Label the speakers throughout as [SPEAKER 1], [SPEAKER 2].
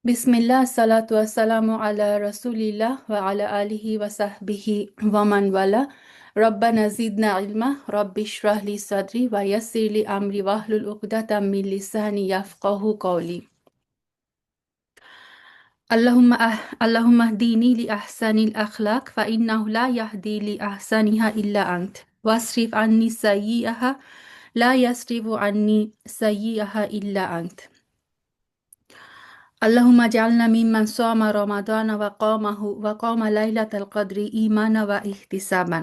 [SPEAKER 1] বিসমিল্লাহ সালাতু আসসালামু আলা রাসূলিল্লাহ ওয়া আলা আলিহি ওয়া সাহবিহি ওয়া মান ওয়ালা রব্বানা জিদনা ইলমা রব্বিশরাহ লি সাদরি ওয়া ইয়াসসির লি আমরি ওয়াহলুল উকদাতাম মিন লিসানি ইয়াফকাহু কওলি আল্লাহুম্মা হদিনি লি আহসানিল আখলাক ফা ইন্নাহু লা ইয়াহদি লি আহসানিহা ইল্লা আনত ওয়াসরিফ আন্নি সাইয়্যাহা লা ইয়াসরিফু আন্নি সাইয়্যাহা ইল্লা আন্ত اللهم اجعلنا ممن صام رمضان وقام ليلة القدر إيمانا واحتسابا.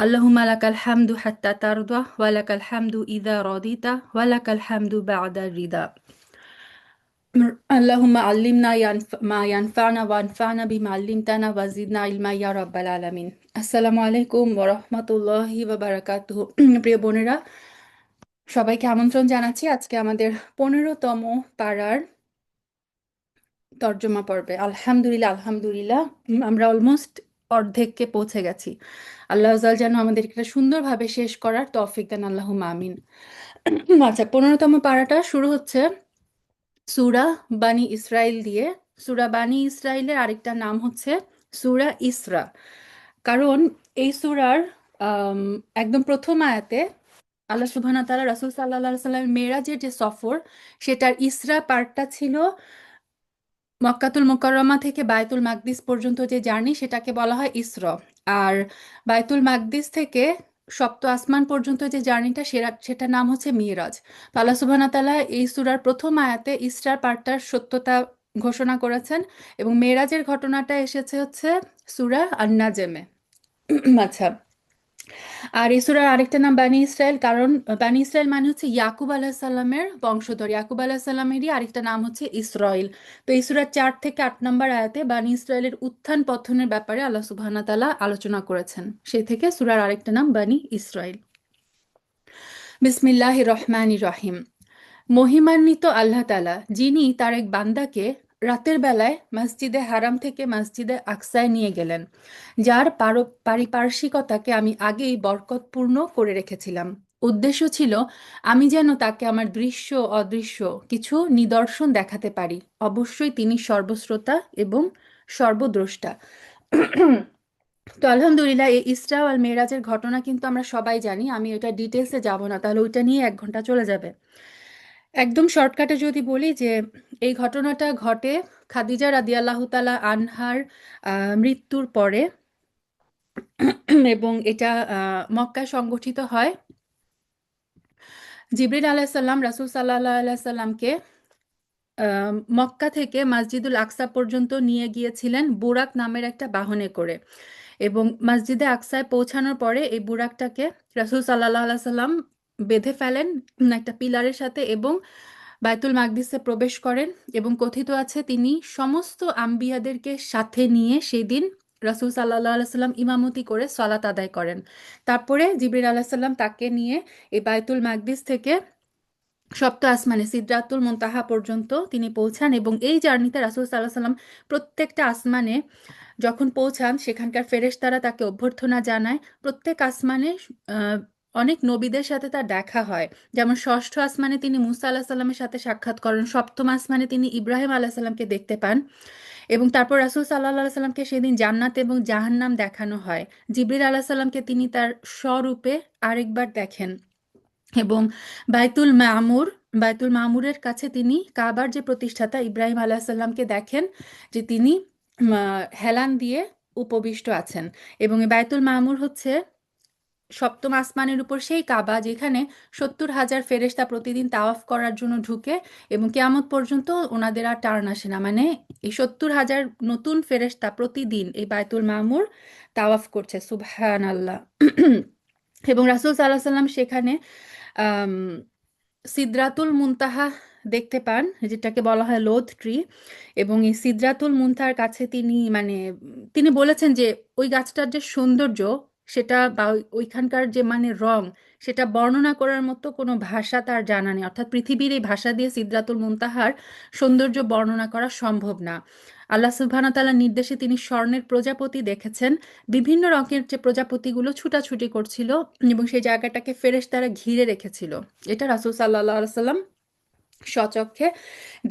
[SPEAKER 1] اللهم لك الحمد حتى ترضى ولك الحمد إذا رضيت ولك الحمد بعد الرضا. اللهم علمنا ما ينفعنا وانفعنا بما علمتنا وزدنا علما يا رب العالمين. আসসালামু আলাইকুম ওয়া রাহমাতুল্লাহি ওয়া বারাকাতুহু। প্রিয় বোনেরা, সবাইকে আমন্ত্রণ জানাচ্ছি আজকে আমাদের 15তম পাড়ার তর্জমা পর্বে। আলহামদুলিল্লাহ আলহামদুলিল্লাহ, আমরা অলমোস্ট অর্ধেককে পৌঁছে গেছি। আল্লাহ আজ্জাল যেন আমাদেরকে এটা সুন্দরভাবে শেষ করার তৌফিক দেন, আল্লাহুম্মা আমিন। আচ্ছা, 15তম পারাটা শুরু হচ্ছে সূরা বানি ইসরাইল দিয়ে। সূরা বানি ইসরাইলের আরেকটা নাম হচ্ছে সূরা ইসরা, কারণ এই সূরার একদম প্রথম আয়াতে আল্লাহ সুবহানাহু ওয়া তাআলা রাসূল সাল্লাল্লাহু আলাইহি ওয়াসাল্লামের মেরাজের যে সফর, সেটার ইসরা পার্টটা ছিল মক্কাতুল মুকাররমা থেকে বায়তুল মাকদিস পর্যন্ত যে জার্নি, সেটাকে বলা হয় ইসরা। আর বায়তুল মাকদিস থেকে সপ্ত আসমান পর্যন্ত যে জার্নিটা, সেটার নাম হচ্ছে মিরাজ। তো আল্লাহ সুবহানাহু ওয়া তাআলা এই সূরার প্রথম আয়াতে ইসরার পার্টটার সত্যতা ঘোষণা করেছেন, এবং মেরাজের ঘটনাটা এসেছে হচ্ছে সূরা আন-নাজমে। আচ্ছা, আর এই সূরার আরেকটা নাম বানি ইসরাইল, কারণ বানি ইসরাইল মানে হচ্ছে ইয়াকুব আলাহিসাল্লামের বংশধর। ইয়াকুব আলাহিসাল্লামেরই আরেকটা নাম হচ্ছে ইসরাইল। তো এই সূরার 4 থেকে 8 নম্বর আয়াতে বানি ইসরাইলের উত্থান পতনের ব্যাপারে আল্লাহ সুবহানাহু ওয়া তাআলা আলোচনা করেছেন। সেই থেকে সূরার আরেকটা নাম বানি ইসরাইল। বিসমিল্লাহির রহমানির রহিম। মহিমান্বিত আল্লাহ তাআলা, যিনি তার এক বান্দাকে রাতের বেলায় মসজিদে হারাম থেকে মসজিদে আকসায় নিয়ে গেলেন, যার পারিপার্শ্বিকতাকে আমি আগেই বরকতপূর্ণ করে রেখেছিলাম। উদ্দেশ্য ছিল আমি যেন তাকে আমার দৃশ্য অদৃশ্য কিছু নিদর্শন দেখাতে পারি। অবশ্যই তিনি সর্বশ্রোতা এবং সর্বদ্রষ্টা। তো আলহামদুলিল্লাহ, এই ইসরা আল মেরাজের ঘটনা কিন্তু আমরা সবাই জানি। আমি এটা ডিটেলসে যাব না, তাহলে ওইটা নিয়ে 1 ঘন্টা চলে যাবে। একদম শর্টকাটে যদি বলি যে এই ঘটনাটা ঘটে খাদিজা রাদিয়াল্লাহু তাআলা আনহার মৃত্যুর পরে, এবং এটা মক্কায় সংগঠিত হয়। জিবরিল আলাইহিস সালাম রাসূল সাল্লাল্লাহু আলাইহি সাল্লামকে মক্কা থেকে মসজিদুল আকসা পর্যন্ত নিয়ে গিয়েছিলেন বুরাক নামের একটা বাহনে করে, এবং মসজিদে আকসায় পৌঁছানোর পরে এই বুরাকটাকে রাসূল সাল্লাল্লাহু আলাইহি সাল্লাম বেঁধে ফেলেন একটা পিলারের সাথে, এবং বায়তুল মাকদিসে প্রবেশ করেন। এবং কথিত আছে তিনি সমস্ত আম্বিয়াদেরকে সাথে নিয়ে সেদিন রাসূল সাল্লাল্লাহু আলাইহি সাল্লাম ইমামতি করে সালাত আদায় করেন। তারপরে জিবরিল আলাইহিস সালাম তাকে নিয়ে এই বায়তুল মাকদিস থেকে সপ্ত আসমানে সিদরাতুল মুনতাহা পর্যন্ত তিনি পৌঁছান, এবং এই জার্নিতে রাসূল সাল্লাল্লাহু আলাইহি সাল্লাম প্রত্যেকটা আসমানে যখন পৌঁছান, সেখানকার ফেরেশতারা তাকে অভ্যর্থনা জানায়। প্রত্যেক আসমানে অনেক নবীদের সাথে তার দেখা হয়। যেমন ষষ্ঠ আসমানে তিনি মুসা আলাহিসাল্লামের সাল্লামের সাথে সাক্ষাৎ করেন, সপ্তম আসমানে তিনি ইব্রাহিম আলাইহিস সালামকে দেখতে পান, এবং তারপর রাসূল সাল্লাল্লাহু আলাইহি সাল্লামকে সেদিন জান্নাত এবং জাহান্নাম দেখানো হয়। জিবরিল আলাইহিস সালামকে তিনি তার স্বরূপে আরেকবার দেখেন, এবং বাইতুল মামুর বাইতুল মামুরের কাছে তিনি কাবার যে প্রতিষ্ঠাতা ইব্রাহিম আলাইহিস সালামকে দেখেন, যে তিনি হেলান দিয়ে উপবিষ্ট আছেন। এবং এই বায়তুল মামুর হচ্ছে সপ্তম আসমানের উপর সেই কাবা যেখানে 70,000 ফেরেশতা প্রতিদিন তাওয়াফ করার জন্য ঢুকে, এবং কিয়ামত পর্যন্ত ওনাদের আর টার্ন আসে না। মানে এই 70,000 নতুন ফেরেশতা প্রতিদিন এই বায়তুল মামুর তাওয়াফ করছে, সুবহানাল্লাহ। এবং রাসূল সাল্লাল্লাহু আলাইহি সাল্লাম সেখানে আম, সিদরাতুল মুনতাহা দেখতে পান, যেটাকে বলা হয় লোধ ট্রি। এবং এই সিদরাতুল মুনতাহার কাছে তিনি বলেছেন যে ওই গাছটার যে সৌন্দর্য, সেটা বা ওইখানকার যে রং, সেটা বর্ণনা করার মতো কোনো ভাষা তার জানা নেই। অর্থাৎ পৃথিবীর এই ভাষা দিয়ে সিদরাতুল মুনতাহার সৌন্দর্য বর্ণনা করা সম্ভব না। আল্লাহ সুবহানাহু ওয়া তাআলার নির্দেশে তিনি স্বর্ণের প্রজাপতি দেখেছেন। বিভিন্ন রঙের যে প্রজাপতিগুলো ছুটাছুটি করছিল, এবং সেই জায়গাটাকে ফেরেশতারা ঘিরে রেখেছিল। এটা রাসূল সাল্লাল্লাহু আলাইহি সাল্লাম স্বচক্ষে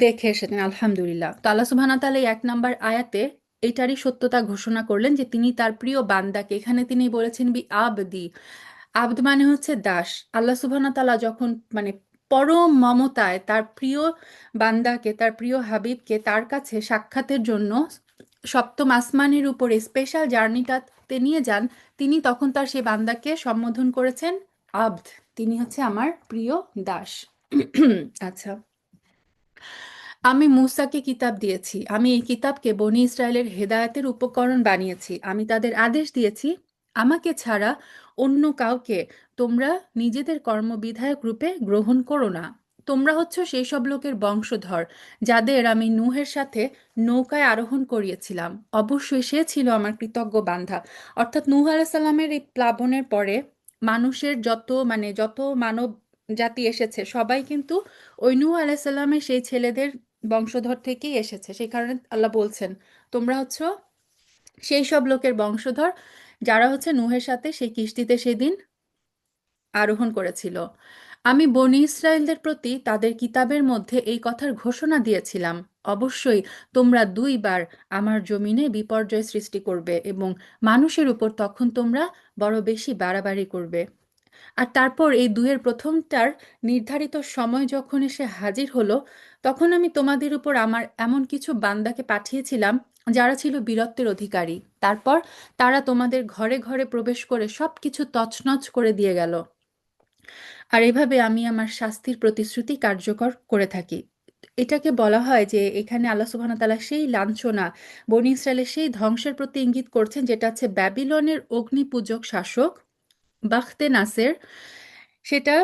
[SPEAKER 1] দেখে এসেছেন। আলহামদুলিল্লাহ। তো আল্লাহ সুবহানাহু ওয়া তাআলা এই ১ নম্বর আয়াতে এটারই সত্যতা ঘোষণা করলেন যে তিনি তার প্রিয় বান্দাকে, এখানে তিনি বলেছেন বি আবদি, আবদ মানে হচ্ছে দাস। আল্লাহ সুবহানাহু ওয়া তাআলা যখন মানে পরম মমতায় তার প্রিয় বান্দাকে, তার প্রিয় হাবিবকে তার কাছে সাক্ষাতের জন্য সপ্তম আসমানের উপরে স্পেশাল জার্নিটাতে নিয়ে যান, তিনি তখন তার সেই বান্দাকে সম্বোধন করেছেন আবদ, তিনি হচ্ছে আমার প্রিয় দাস। আচ্ছা, আমি মূসাকে কিতাব দিয়েছি। আমি এই কিতাবকে বনি ইসরায়েলের হেদায়েতের উপকরণ বানিয়েছি। আমি তাদের আদেশ দিয়েছি, আমাকে ছাড়া অন্য কাউকে তোমরা নিজেদের কর্মবিধায়ক রূপে গ্রহণ করো না। তোমরা হচ্ছ সেই সব লোকের বংশধর যাদের আমি নূহের সাথে নৌকায় আরোহণ করিয়েছিলাম। অবশ্যই সে ছিল আমার কৃতজ্ঞ বান্ধা। অর্থাৎ নূহ আলাইহিস সালামের এই প্লাবনের পরে মানুষের যত মানব জাতি এসেছে সবাই কিন্তু ওই নূহ আলাইহিস সালামের সেই ছেলেদের বংশধর থেকেই এসেছে। সেই কারণে আল্লাহ বলছেন, তোমরা হচ্ছ সেই সব লোকের বংশধর যারা হচ্ছে নূহের সাথে সেই কিস্তিতে সেদিন আরোহণ করেছিল। আমি বনি ইসরায়েলদের প্রতি তাদের কিতাবের মধ্যে এই কথার ঘোষণা দিয়েছিলাম, অবশ্যই তোমরা ২ বার আমার জমিনে বিপর্যয় সৃষ্টি করবে এবং মানুষের উপর তখন তোমরা বড় বেশি বাড়াবাড়ি করবে। আর তারপর এই ২-এর প্রথমটার নির্ধারিত সময় যখন এসে হাজির হলো, তখন আমি তোমাদের উপর আমার এমন কিছু বান্দাকে পাঠিয়েছিলাম যারা ছিল বীরত্বের অধিকারী। তারপর তারা তোমাদের ঘরে ঘরে প্রবেশ করে সবকিছু তছনছ করে দিয়ে গেল। আর এভাবে আমি আমার শাস্তির প্রতিশ্রুতি কার্যকর করে থাকি। এটাকে বলা হয় যে এখানে আল্লাহ সুবহানাহু ওয়া তাআলা সেই লাঞ্ছনা, বনী ইসরায়েলের সেই ধ্বংসের প্রতি ইঙ্গিত করছেন যেটা হচ্ছে ব্যাবিলনের অগ্নিপূজক শাসক বাখতে নাসের। সেটা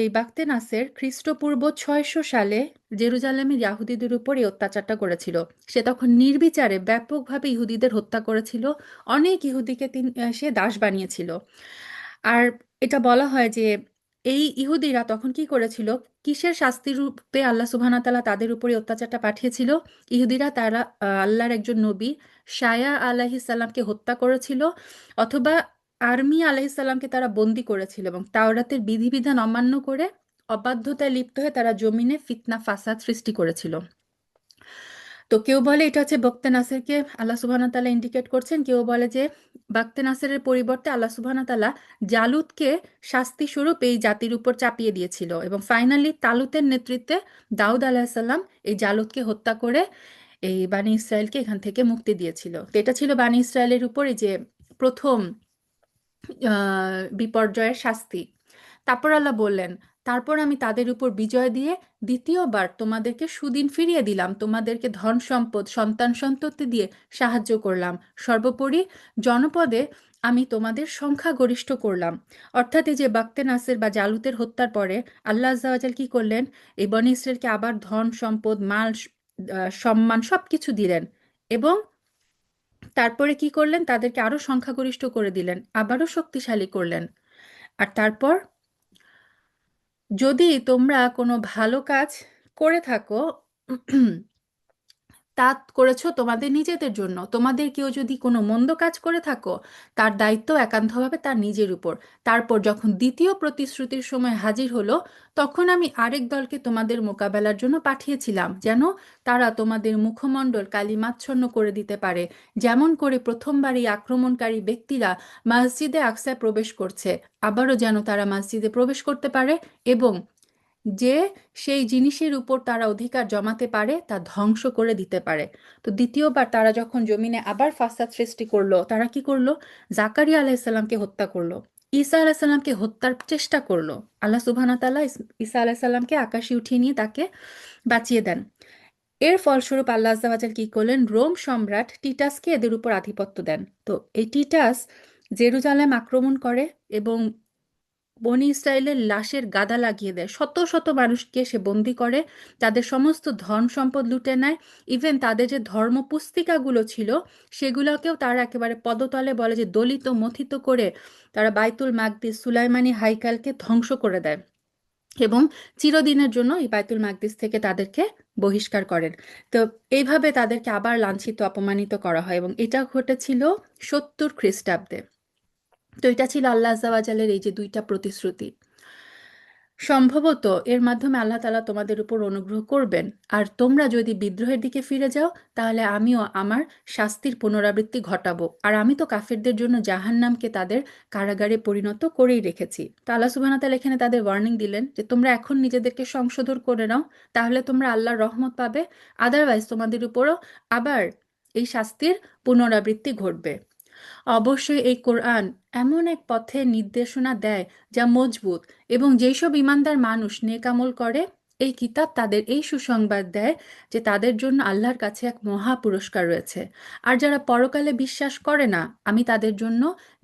[SPEAKER 1] এই বাখতে নাসের খ্রিস্টপূর্ব ৬০০ সালে জেরুজালেমের ইহুদিদের উপর এই অত্যাচারটা করেছিল। সে তখন নির্বিচারে ব্যাপকভাবে ইহুদিদের হত্যা করেছিল। অনেক ইহুদিকে সে দাস বানিয়েছিল। আর এটা বলা হয় যে এই ইহুদিরা তখন কি করেছিল, কিসের শাস্তি রূপে আল্লাহ সুবহানাহু ওয়া তাআলা তাদের উপরে অত্যাচারটা পাঠিয়েছিল? ইহুদিরা তারা আল্লাহর একজন নবী শায়া আলাইহিস সালামকে হত্যা করেছিল, অথবা আরমিয়া আলাইহিস সালামকে তারা বন্দী করেছিল এবং তাওরাতের বিধিবিধান অমান্য করে অবাধ্যতায় লিপ্ত হয়ে তারা জমিনে ফিতনা ফাসাদ সৃষ্টি করেছিল। তো কেউ বলে এটা হচ্ছে বক্তে নাসেরকে আল্লাহ সুবহানাহু ওয়া তাআলা ইন্ডিকেট করছেন, কেউ বলে যে বাকতে নাসেরের পরিবর্তে আল্লাহ সুবহানাহু ওয়া তাআলা জালুতকে শাস্তি স্বরূপ এই জাতির উপর চাপিয়ে দিয়েছিল এবং ফাইনালি তালুতের নেতৃত্বে দাউদ আলাইহিস সালাম এই জালুতকে হত্যা করে এই বানি ইসরায়েলকে এখান থেকে মুক্তি দিয়েছিল। তো এটা ছিল বানি ইসরায়েলের উপর এই যে প্রথম বিপর্যয়ের শাস্তি। তারপর আল্লাহ বললেন, তারপর আমি তাদের উপর বিজয় দিয়ে দ্বিতীয়বার তোমাদেরকে সুদিন ফিরিয়ে দিলাম, তোমাদেরকে ধন সম্পদ সন্তান সন্ততি দিয়ে সাহায্য করলাম, সর্বোপরি জনপদে আমি তোমাদের সংখ্যাগরিষ্ঠ করলাম। অর্থাৎ এই যে বাকতে নাসের বা জালুতের হত্যার পরে আল্লাহ আজ্জা ওয়াজাল কি করলেন, এই বনী ইসরায়েলকে আবার ধন সম্পদ মাল সম্মান সবকিছু দিলেন এবং তারপরে কি করলেন, তাদেরকে আরো সংখ্যাগরিষ্ঠ করে দিলেন, আবারও শক্তিশালী করলেন। আর তারপর, যদি তোমরা কোনো ভালো কাজ করে থাকো তা করেছো তোমাদের নিজেদের জন্য। তোমাদের কেউ যদি কোনো মন্দ কাজ করে থাকো তার দায়িত্ব একান্তভাবে তার নিজের উপর। তারপর যখন দ্বিতীয় প্রতিশ্রুতির সময় হাজির হলো, তখন আমি আরেক দলকে তোমাদের মোকাবেলার জন্য পাঠিয়েছিলাম, যেন তারা তোমাদের মুখমণ্ডল কালিমাচ্ছন্ন করে দিতে পারে, যেমন করে প্রথমবার এই আক্রমণকারী ব্যক্তিরা মসজিদে আকসায় প্রবেশ করছে, আবারও যেন তারা মসজিদে প্রবেশ করতে পারে এবং যে সেই জিনিসের উপর তারা অধিকার জমাতে পারে তা ধ্বংস করে দিতে পারে। তো দ্বিতীয়বার তারা যখন জমিনে আবার ফাসাদ সৃষ্টি করলো, তারা কি করলো, জাকারিয়া আলাইসাল্লামকে হত্যা করলো, ঈসা আলাইসাল্লামকে হত্যার চেষ্টা করলো। আল্লাহ সুবহানাহু ওয়া তাআলা ঈসা আলাইসাল্লামকে আকাশে উঠিয়ে নিয়ে তাকে বাঁচিয়ে দেন। এর ফলস্বরূপ আল্লাহ আজ্জা ওয়াজাল কি করলেন, রোম সম্রাট টিটাসকে এদের উপর আধিপত্য দেন। তো এই টিটাস জেরুজালেম আক্রমণ করে এবং বনি ইসরায়েলের লাশের গাদা লাগিয়ে দেয়, শত শত মানুষকে সে বন্দি করে, তাদের সমস্ত ধন সম্পদ লুটে নেয়। ইভেন তাদের যে ধর্ম পুস্তিকাগুলো ছিল সেগুলোকেও তারা একেবারে পদতলে বলে যে দলিত মথিত করে তারা বাইতুল মাকদিস সুলাইমানি হাইকালকে ধ্বংস করে দেয় এবং চিরদিনের জন্য এই বাইতুল মাকদিস থেকে তাদেরকে বহিষ্কার করেন। তো এইভাবে তাদেরকে আবার লাঞ্ছিত অপমানিত করা হয় এবং এটা ঘটেছিল ৭০ খ্রিস্টাব্দে। তো এটা ছিল আল্লাহ আজ্জা ওয়াজালের এই যে ২টা প্রতিশ্রুতি। সম্ভবত এর মাধ্যমে আল্লাহ তাআলা তোমাদের উপর অনুগ্রহ করবেন। আর তোমরা যদি বিদ্রোহের দিকে ফিরে যাও, তাহলে আমিও আমার শাস্তির পুনরাবৃত্তি ঘটাবো। আর আমি তো কাফিরদের জন্য জাহান্নামকে তাদের কারাগারে পরিণত করেই রেখেছি। তো আল্লাহ সুবহানাহু ওয়া তাআলা এখানে তাদের ওয়ার্নিং দিলেন যে তোমরা এখন নিজেদেরকে সংশোধন করে নাও, তাহলে তোমরা আল্লাহর রহমত পাবে। আদারওয়াইজ তোমাদের উপরও আবার এই শাস্তির পুনরাবৃত্তি ঘটবে। অবশ্যই এই কোরআন এমন এক পথের নির্দেশনা দেয় যা মজবুত, এবং যেসব ঈমানদার মানুষ নেক আমল করে, এই কিতাব তাদের এই সুসংবাদ দেয় যে তাদের জন্য আল্লাহর কাছে এক মহা পুরস্কার রয়েছে। আর যারা পরকালে বিশ্বাস করে না, আমি তাদের জন্য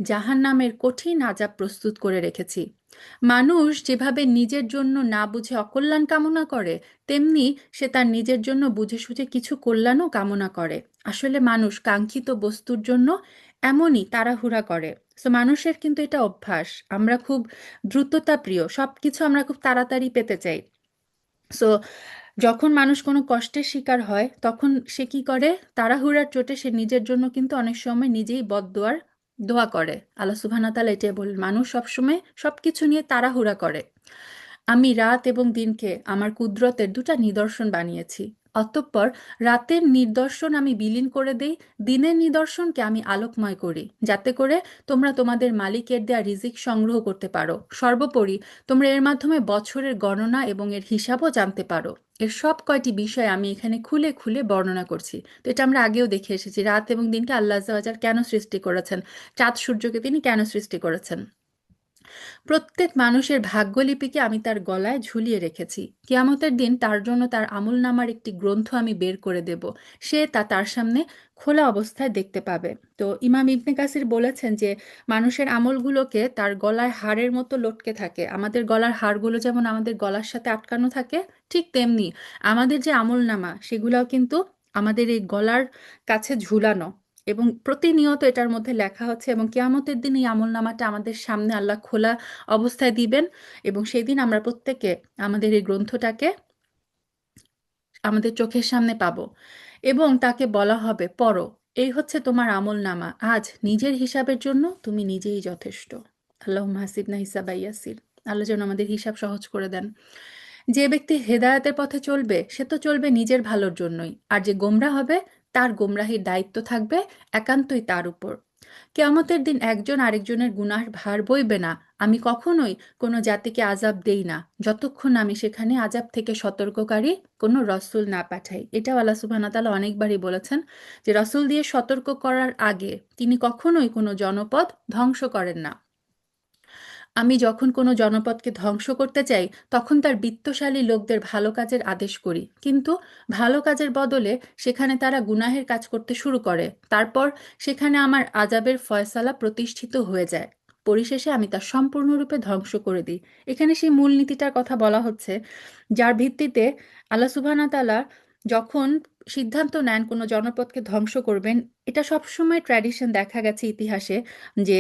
[SPEAKER 1] জাহান্নামের কঠিন আযাব প্রস্তুত করে রেখেছি। মানুষ যেভাবে নিজের জন্য না বুঝে অকল্যাণ কামনা করে, তেমনি সে তার নিজের জন্য বুঝে সুঝে কিছু কল্যাণও কামনা করে। আসলে মানুষ কাঙ্ক্ষিত বস্তুর জন্য এমনই তাড়াহুড়া করে। সো মানুষের কিন্তু এটা অভ্যাস, আমরা খুব দ্রুততা প্রিয়, সবকিছু আমরা খুব তাড়াতাড়ি পেতে চাই। সো যখন মানুষ কোনো কষ্টের শিকার হয়, তখন সে কি করে, তাড়াহুড়ার চোটে সে নিজের জন্য কিন্তু অনেক সময় নিজেই বদদোয়ার দোয়া করে। আল্লাহ সুবহানাহু ওয়া তাআলা এটাই বলেন, মানুষ সবসময় সবকিছু নিয়ে তাড়াহুড়া করে। আমি রাত এবং দিনকে আমার কুদরতের দুটা নিদর্শন বানিয়েছি। অতঃপর রাতের নিদর্শন আমি বিলীন করে দেই, দিনের নিদর্শনকে আমি আলোকময় করি, যাতে করে তোমরা তোমাদের মালিকের দেয়া রিজিক সংগ্রহ করতে পারো। সর্বোপরি তোমরা এর মাধ্যমে বছরের গণনা এবং এর হিসাবও জানতে পারো। এর সব কয়টি বিষয় আমি এখানে খুলে খুলে বর্ণনা করছি। তো এটা আমরা আগেও দেখে এসেছি, রাত এবং দিনকে আল্লাহ আজ্জা ওয়া জাল কেন সৃষ্টি করেছেন, চাঁদ সূর্যকে তিনি কেন সৃষ্টি করেছেন। প্রত্যেক মানুষের ভাগ্যলিপিকে আমি তার গলায় ঝুলিয়ে রেখেছি। কিয়ামতের দিন তার জন্য তার আমলনামার একটি গ্রন্থ আমি বের করে দেব, সে তা তার সামনে খোলা অবস্থায় দেখতে পাবে। তো ইমাম ইবনে কাসির বলেছেন যে মানুষের আমলগুলোকে তার গলায় হাড়ের মতো লটকে থাকে। আমাদের গলার হাড়গুলো যেমন আমাদের গলার সাথে আটকানো থাকে, ঠিক তেমনি আমাদের যে আমলনামা সেগুলোও কিন্তু আমাদের এই গলার কাছে ঝুলানো, এবং প্রতিনিয়ত এটার মধ্যে লেখা হচ্ছে। এবং কিয়ামতের দিন এই আমলনামাটা আমাদের সামনে আল্লাহ খোলা অবস্থায় দিবেন, এবং সেই দিন আমরা প্রত্যেকে আমাদের এই গ্রন্থটাকে আমাদের চোখের সামনে পাবো, এবং তাকে বলা হবে, পড়ো, এই হচ্ছে তোমার আমলনামা, আজ নিজের হিসাবের জন্য তুমি নিজেই যথেষ্ট। আল্লাহুম্মা হাসিবনা হিসাবা ইয়াসির। আল্লাহ যেন আমাদের হিসাব সহজ করে দেন। যে ব্যক্তি হেদায়েতের পথে চলবে, সে তো চলবে নিজের ভালোর জন্যই, আর যে গোমরা হবে, তার গোমরাহির দায়িত্ব থাকবে একান্তই তার উপর। কিয়ামতের দিন একজন আরেকজনের গুনার ভার বইবে না। আমি কখনোই কোনো জাতিকে আযাব দেই না, যতক্ষণ না আমি সেখানে আযাব থেকে সতর্ককারী কোনো রসূল না পাঠাই। এটাও আল্লাহ সুবহানাহু ওয়া তাআলা অনেকবারই বলেছেন যে রসূল দিয়ে সতর্ক করার আগে তিনি কখনোই কোনো জনপদ ধ্বংস করেন না। আমি যখন কোনো জনপদকে ধ্বংস করতে চাই, তখন তার বিত্তশালী লোকদের ভালো কাজের আদেশ করি, কিন্তু ভালো কাজের বদলে সেখানে তারা গুনাহের কাজ করতে শুরু করে। তারপর সেখানে আমার আযাবের ফয়সালা প্রতিষ্ঠিত হয়ে যায়। পরিশেষে আমি তা সম্পূর্ণরূপে ধ্বংস করে দিই। এখানে সেই মূলনীতিটার কথা বলা হচ্ছে, যার ভিত্তিতে আল্লাহ সুবহানাহু ওয়া তাআলা যখন সিদ্ধান্ত নেন কোনো জনপদকে ধ্বংস করবেন, এটা সবসময় ট্র্যাডিশন দেখা গেছে ইতিহাসে, যে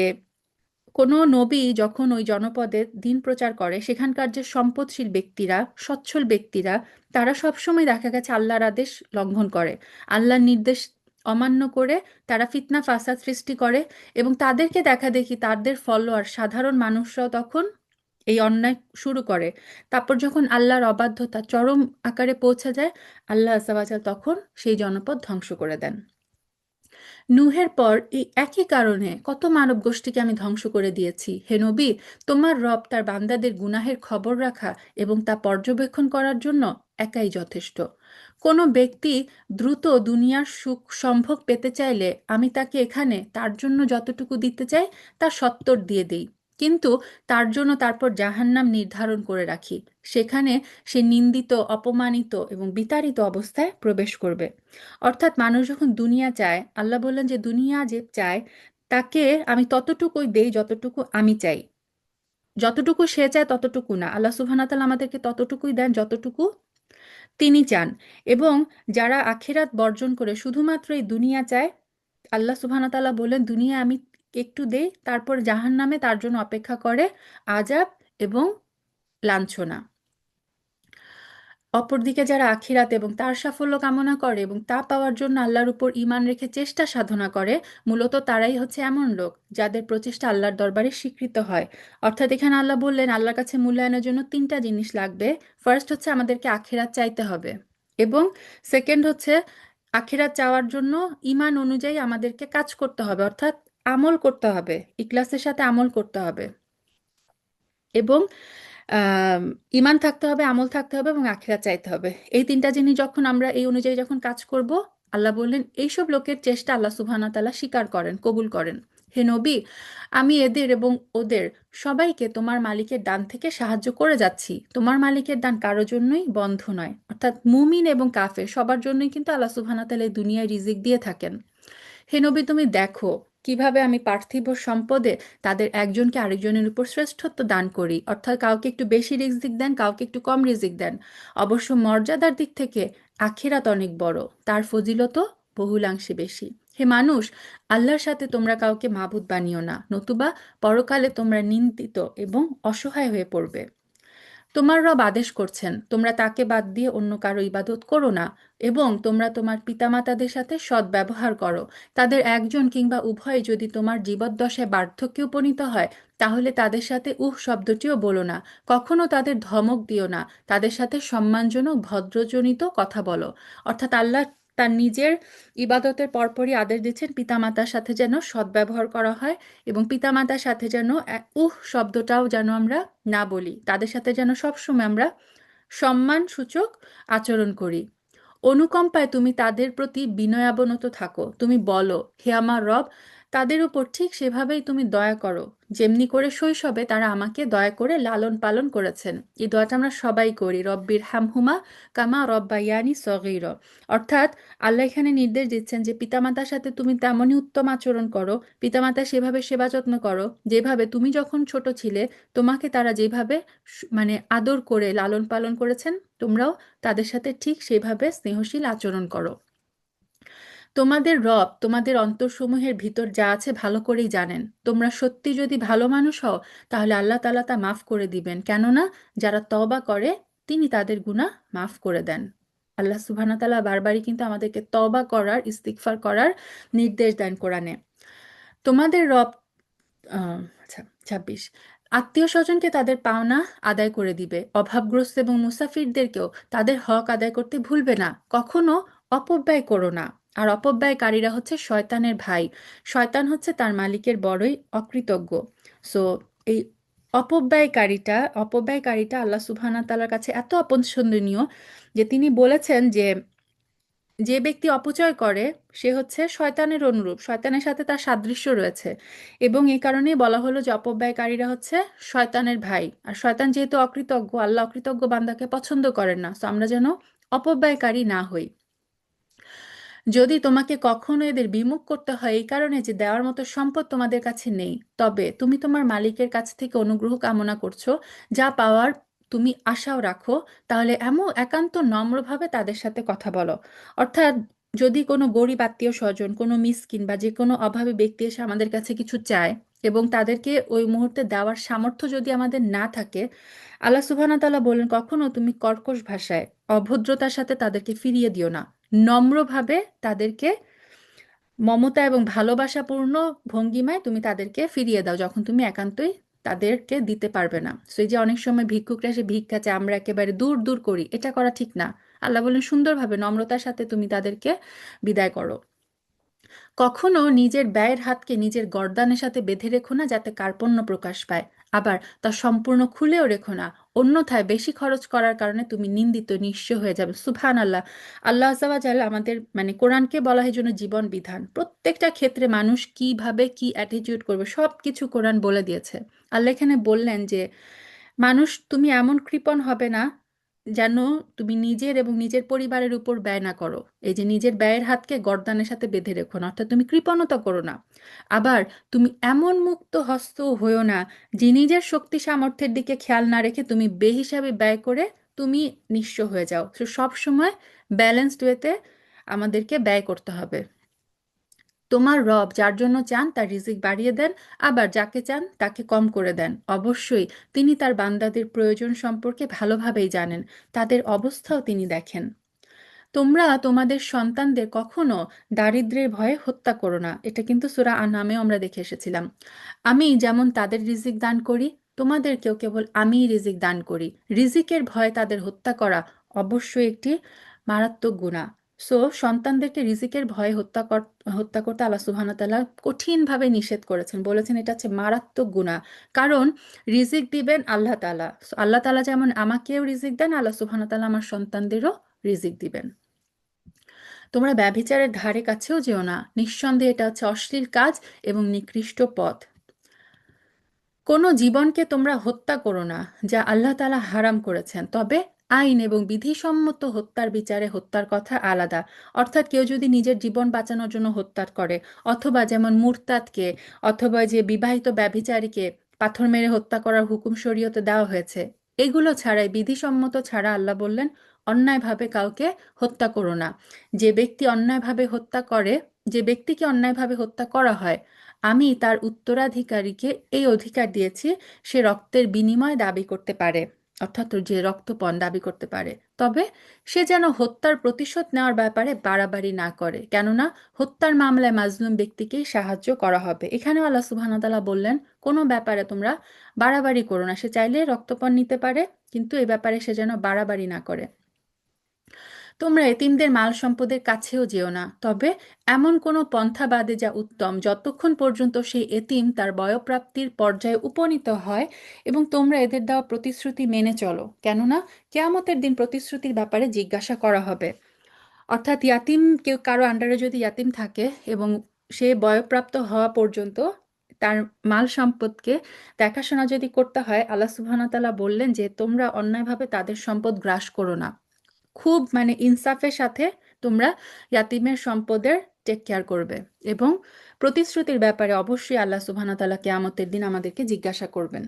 [SPEAKER 1] কোনো নবী যখন ওই জনপদে দিন প্রচার করে, সেখানকার যে সম্পদশীল ব্যক্তিরা, সচ্ছল ব্যক্তিরা, তারা সবসময় দেখা গেছে আল্লাহর আদেশ লঙ্ঘন করে, আল্লাহর নির্দেশ অমান্য করে তারা ফিতনা ফাসাদ সৃষ্টি করে, এবং তাদেরকে দেখা দেখি তাদের ফলোয়ার সাধারণ মানুষরাও তখন এই অন্যায় শুরু করে। তারপর যখন আল্লাহর অবাধ্যতা চরম আকারে পৌঁছে যায়, আল্লাহ আজ্জা ওয়া জাল তখন সেই জনপদ ধ্বংস করে দেন। নূহের পর এই একই কারণে কত মানব গোষ্ঠীকে আমি ধ্বংস করে দিয়েছি। হে নবী, তোমার রব তার বান্দাদের গুনাহের খবর রাখা এবং তা পর্যবেক্ষণ করার জন্য একাই যথেষ্ট। কোনো ব্যক্তি দ্রুত দুনিয়ার সুখ সম্ভোগ পেতে চাইলে আমি তাকে এখানে তার জন্য যতটুকু দিতে চাই তার সত্তর দিয়ে দিই, কিন্তু তার জন্য তারপর জাহান্নাম নির্ধারণ করে রাখি। সেখানে সে নিন্দিত, অপমানিত এবং বিতাড়িত অবস্থায় প্রবেশ করবে। অর্থাৎ মানুষ যখন দুনিয়া চায়, আল্লাহ বললেন যে দুনিয়া যে চায় তাকে আমি ততটুকুই দেই যতটুকু আমি চাই। যতটুকু সে চায় ততটুকু না, আল্লাহ সুবহানাহু ওয়া তাআলা আমাদেরকে ততটুকুই দেন যতটুকু তিনি চান। এবং যারা আখিরাত বর্জন করে শুধুমাত্র এই দুনিয়া চায়, আল্লাহ সুবহানাহু ওয়া তাআলা বলেন দুনিয়া আমি একটু দেই, তারপর জাহান্নামে তার জন্য অপেক্ষা করে আযাব এবং লাঞ্ছনা। অপরদিকে যারা আখিরাত এবং তার সাফল্য কামনা করে এবং তা পাওয়ার জন্য আল্লাহর উপর ঈমান রেখে চেষ্টা সাধনা করে, মূলত তারাই হচ্ছে এমন লোক যাদের প্রচেষ্টা আল্লাহর দরবারে স্বীকৃত হয়। অর্থাৎ এখানে আল্লাহ বললেন আল্লাহর কাছে মূল্যায়নের জন্য তিনটা জিনিস লাগবে। ফার্স্ট হচ্ছে আমাদেরকে আখিরাত চাইতে হবে, এবং সেকেন্ড হচ্ছে আখিরাত চাওয়ার জন্য ঈমান অনুযায়ী আমাদেরকে কাজ করতে হবে, অর্থাৎ আমল করতে হবে, ইখলাসের সাথে আমল করতে হবে, এবং আম, ঈমান থাকতে হবে, আমল থাকতে হবে, এবং আখিরাত চাইতে হবে। এই তিনটা জিনিস যখন আমরা এই অনুযায়ী যখন কাজ করব, আল্লাহ বললেন এইসব লোকের চেষ্টা আল্লাহ সুবহানাহু ওয়া তাআলা স্বীকার করেন, কবুল করেন। হে নবী, আমি এদের এবং ওদের সবাইকে তোমার মালিকের দান থেকে সাহায্য করে যাচ্ছি। তোমার মালিকের দান কারো জন্যই বন্ধ নয়, অর্থাৎ মুমিন এবং কাফের সবার জন্যই কিন্তু আল্লাহ সুবহানাহু ওয়া তাআলা এই দুনিয়ায় রিজিক দিয়ে থাকেন। হে নবী, তুমি দেখো কিভাবে আমি পার্থিব সম্পদে তাদের একজনকে আরেকজনের উপর শ্রেষ্ঠত্ব দান করি, অর্থাৎ কাউকে একটু বেশি রিজিক দেন, কাউকে একটু কম রিজিক দেন। অবশ্য মর্যাদার দিক থেকে আখিরাত অনেক বড়, তার ফজিলতও বহুলাংশে বেশি। হে মানুষ, আল্লাহর সাথে তোমরা কাউকে মাবুদ বানিও না, নতুবা পরকালে তোমরা নিন্দিত এবং অসহায় হয়ে পড়বে। তোমার রব আদেশ করছেন তোমরা তাকে বাদ দিয়ে অন্য কারো ইবাদত করো না, এবং তোমরা তোমার পিতামাতাদের সাথে সদ্ব্যবহার করো। তাদের একজন কিংবা উভয় যদি তোমার জীবদ্দশায় বার্ধক্যে উপনীত হয়, তাহলে তাদের সাথে শব্দটিও বলো না। কখনো তাদের ধমক দিও না, তাদের সাথে সম্মানজনক ভদ্রজনিত কথা বলো। অর্থাৎ আল্লাহ তার নিজের ইবাদতের পরপরই আদেশ দিচ্ছেন পিতামাতার সাথে যেন সদ্ব্যবহার করা হয়, এবং পিতামাতার সাথে যেন শব্দটাও যেন আমরা না বলি, তাদের সাথে যেন সবসময় আমরা সম্মানসূচক আচরণ করি। অনুকম্পায় তুমি তাদের প্রতি বিনয়াবনত থাকো। তুমি বলো, হে আমার রব, তাদের উপর ঠিক সেভাবেই তুমি দয়া করো, যেমনি করে শৈশবে তারা আমাকে দয়া করে লালন পালন করেছেন। এই দোয়াটা আমরা সবাই করি, রব্বির হামহুমা কামা রব্বায়ানি সগীর। অর্থাৎ আল্লাহ এখানে নির্দেশ দিচ্ছেন যে পিতামাতার সাথে তুমি তেমনই উত্তম আচরণ করো, পিতামাতার সেভাবে সেবা যত্ন করো যেভাবে তুমি যখন ছোট ছিলে তোমাকে তারা যেভাবে মানে আদর করে লালন পালন করেছেন, তোমরাও তাদের সাথে ঠিক সেভাবে স্নেহশীল আচরণ করো। তোমাদের রব তোমাদের অন্তরসমূহের ভিতর যা আছে ভালো করেই জানেন। তোমরা সত্যি যদি ভালো মানুষ হও, তাহলে আল্লাহ তাআলা তা মাফ করে দিবেন, কেননা যারা তওবা করে তিনি তাদের গুনাহ মাফ করে দেন। আল্লাহ সুবহানাহু ওয়া তাআলা বারবারই কিন্তু আমাদেরকে তওবা করার, ইস্তিগফার করার নির্দেশ দেন কোরআনে। তোমাদের রব আচ্ছা, ২৬, আত্মীয় স্বজনকে তাদের পাওনা আদায় করে দিবে, অভাবগ্রস্ত এবং মুসাফিরদেরকেও তাদের হক আদায় করতে ভুলবে না। কখনো অপব্যয় করো না। আর অপব্যয়কারীরা হচ্ছে শয়তানের ভাই। শয়তান হচ্ছে তার মালিকের বড়ই অকৃতজ্ঞ। সো এই অপব্যয়কারীটা আল্লাহ সুবহানাহু ওয়া তাআলার কাছে এত অপছন্দনীয় যে তিনি বলেছেন যে যে ব্যক্তি অপচয় করে সে হচ্ছে শয়তানের অনুরূপ, শয়তানের সাথে তার সাদৃশ্য রয়েছে, এবং এই কারণেই বলা হলো যে অপব্যয়কারীরা হচ্ছে শয়তানের ভাই। আর শয়তান যেহেতু অকৃতজ্ঞ, আল্লাহ অকৃতজ্ঞ বান্দাকে পছন্দ করেন না, তো আমরা যেন অপব্যয়কারী না হই। যদি তোমাকে কখনো এদের বিমুখ করতে হয় এই কারণে যে দেওয়ার মতো সম্পদ তোমাদের কাছে নেই, তবে তুমি তোমার মালিকের কাছ থেকে অনুগ্রহ কামনা করছো, যা পাওয়ার তুমি আশাও রাখো, তাহলে এমন একান্ত নম্রভাবে তাদের সাথে কথা বলো। অর্থাৎ যদি কোনো গরিব আত্মীয় স্বজন, কোনো মিসকিন বা যে কোনো অভাবী ব্যক্তি এসে আমাদের কাছে কিছু চায় এবং তাদেরকে ওই মুহূর্তে দেওয়ার সামর্থ্য যদি আমাদের না থাকে, আল্লাহ সুবহানাহু ওয়া তাআলা বলেন কখনো তুমি কর্কশ ভাষায় অভদ্রতার সাথে তাদেরকে ফিরিয়ে দিও না। নম্রভাবে তাদেরকে মমতা এবং ভালোবাসাপূর্ণ ভঙ্গিমায় তুমি তাদেরকে ফিরিয়ে দাও যখন তুমি একান্তই তাদেরকে দিতে পারবে না। সো এই যে অনেক সময় ভিক্ষুকরা এসে ভিক্ষা চায়, আমরা একেবারে দূর দূর করি, এটা করা ঠিক না। আল্লাহ বলেন সুন্দরভাবে নম্রতার সাথে তুমি তাদেরকে বিদায় করো। কখনো নিজের ব্যয়ের হাতকে নিজের গর্দানের সাথে বেঁধে রেখো না, যাতে কার্পণ্য প্রকাশ পায়। আবার তা সম্পূর্ণ খুলেও রেখো না, অন্যথায় বেশি খরচ করার কারণে তুমি নিন্দিত নিঃস্ব হয়ে যাবে। সুবহান আল্লাহ। আল্লাহ আযজা ওয়া জাল্লা আমাদের মানে কোরআনকে বলা হয় জন্য জীবন বিধান, প্রত্যেকটা ক্ষেত্রে মানুষ কিভাবে কি অ্যাটিটিউড করবে সব কিছু কোরআন বলে দিয়েছে। আল্লাহ এখানে বললেন যে মানুষ তুমি এমন কৃপণ হবে না যেন তুমি নিজের এবং নিজের পরিবারের উপর ব্যয় না করো। এই যে নিজের ব্যয়ের হাতকে গর্দানের সাথে বেঁধে রেখো না, অর্থাৎ তুমি কৃপণতা করো না। আবার তুমি এমন মুক্ত হস্ত হয়েও না যে নিজের শক্তি সামর্থ্যের দিকে খেয়াল না রেখে তুমি বেহিসাবি ব্যয় করে তুমি নিঃস্ব হয়ে যাও। তো সব সময় ব্যালেন্সড ওয়েতে আমাদেরকে ব্যয় করতে হবে। তোমার রব যার জন্য চান তার রিজিক বাড়িয়ে দেন, আবার যাকে চান তাকে কম করে দেন। অবশ্যই তিনি তার বান্দাদের প্রয়োজন সম্পর্কে ভালোভাবেই জানেন, তাদের অবস্থাও তিনি দেখেন। তোমরা তোমাদের সন্তানদের কখনো দারিদ্র্যের ভয়ে হত্যা করো না। এটা কিন্তু সূরা আনামেও আমরা দেখে এসেছিলাম। আমি যেমন তাদের রিজিক দান করি, তোমাদেরকেও কেবল আমিই রিজিক দান করি। রিজিকের ভয়ে তাদের হত্যা করা অবশ্যই একটি মারাত্মক গুনাহ। সো সন্তানদেরকে রিজিকের ভয়ে হত্যা করতে আল্লাহ সুবহানাহু ওয়া তাআলা কঠিনভাবে নিষেধ করেছেন, বলেছেন এটা হচ্ছে মারাত্মক গুনাহ। কারণ রিজিক দিবেন আল্লাহ তাআলা। আল্লাহ তাআলা যেমন আমাকেও রিজিক দেন, আল্লাহ সুবহানাহু ওয়া তাআলা আমার সন্তানদেরও রিজিক দিবেন। তোমরা ব্যভিচারের ধারে কাছেও যেও না, নিঃসন্দেহে এটা হচ্ছে অশ্লীল কাজ এবং নিকৃষ্ট পথ। কোনো জীবনকে তোমরা হত্যা করো না যা আল্লাহ তাআলা হারাম করেছেন, তবে আইন এবং বিধিসম্মত হত্যার বিচারে হত্যার কথা আলাদা। অর্থাৎ কেউ যদি নিজের জীবন বাঁচানোর জন্য হত্যা করে, অথবা যেমন মুরতাদকে অথবা যে বিবাহিত ব্যভিচারীকে পাথর মেরে হত্যা করার হুকুম শরীয়তে দেওয়া হয়েছে, এগুলো ছাড়াই বিধিসম্মত ছাড়া আল্লাহ বললেন অন্যায়ভাবে কাউকে হত্যা করো না। যে ব্যক্তি অন্যায়ভাবে হত্যা করে, যে ব্যক্তিকে অন্যায়ভাবে হত্যা করা হয়, আমি তার উত্তরাধিকারীকে এই অধিকার দিয়েছি, সে রক্তের বিনিময় দাবি করতে পারে, অর্থাৎ যে রক্তপণ দাবি করতে পারে। তবে সে যেন হত্যার প্রতিশোধ নেওয়ার ব্যাপারে বাড়াবাড়ি না করে, কেননা হত্যার মামলায় মাজলুম ব্যক্তিকেই সাহায্য করা হবে। এখানেও আল্লাহ সুবহানাহু ওয়া তাআলা বললেন কোনো ব্যাপারে তোমরা বাড়াবাড়ি করো না। সে চাইলে রক্তপণ নিতে পারে, কিন্তু এ ব্যাপারে সে যেন বাড়াবাড়ি না করে। তোমরা এতিমদের মাল সম্পদের কাছেও যেও না, তবে এমন কোনো পন্থা বাদে যা উত্তম, যতক্ষণ পর্যন্ত সেই এতিম তার বয়ঃপ্রাপ্তির পর্যায়ে উপনীত হয় এবং তোমরা এদের দেওয়া প্রতিশ্রুতি মেনে চলো, কেননা কেয়ামতের দিন প্রতিশ্রুতির ব্যাপারে জিজ্ঞাসা করা হবে। অর্থাৎ ইয়াতিম, কেউ কারো আন্ডারে যদি ইয়াতিম থাকে এবং সে বয়ঃপ্রাপ্ত হওয়া পর্যন্ত তার মাল সম্পদকে দেখাশোনা যদি করতে হয়, আল্লাহ সুবহানাহু ওয়া তাআলা বললেন যে তোমরা অন্যায়ভাবে তাদের সম্পদ গ্রাস করো না। খুব ইনসাফের সাথে তোমরা ইয়াতিমের সম্পদের টেক কেয়ার করবে। এবং প্রতিশ্রুতির ব্যাপারে অবশ্যই আল্লাহ সুবহানাহু ওয়া তাআলা কিয়ামতের দিন আমাদেরকে জিজ্ঞাসা করবেন।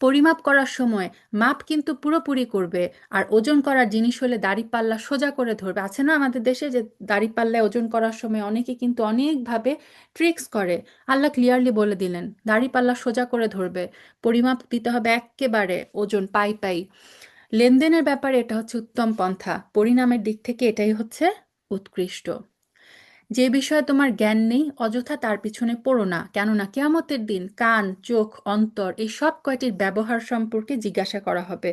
[SPEAKER 1] পরিমাপ করার সময় মাপ কিন্তু পুরোপুরি করবে। আর ওজন করার জিনিস হলে দাঁড়িপাল্লা সোজা করে ধরবে। আছে না আমাদের দেশে যে দাঁড়িপাল্লায় ওজন করার সময় অনেকে কিন্তু অনেকভাবে ট্রিক্স করে। আল্লাহ ক্লিয়ারলি বলে দিলেন দাঁড়িপাল্লা সোজা করে ধরবে, পরিমাপ দিতে হবে এক্কেবারে ওজন পাই পাই। লেনদেনের ব্যাপারে এটা হচ্ছে উত্তম পন্থা, পরিণামের দিক থেকে এটাই হচ্ছে উৎকৃষ্ট। যে বিষয়ে তোমার জ্ঞান নেই অযথা তার পিছনে পড়ো না, কেননা কিয়ামতের দিন কান, চোখ, অন্তর এই সব কয়টির ব্যবহার সম্পর্কে জিজ্ঞাসা করা হবে।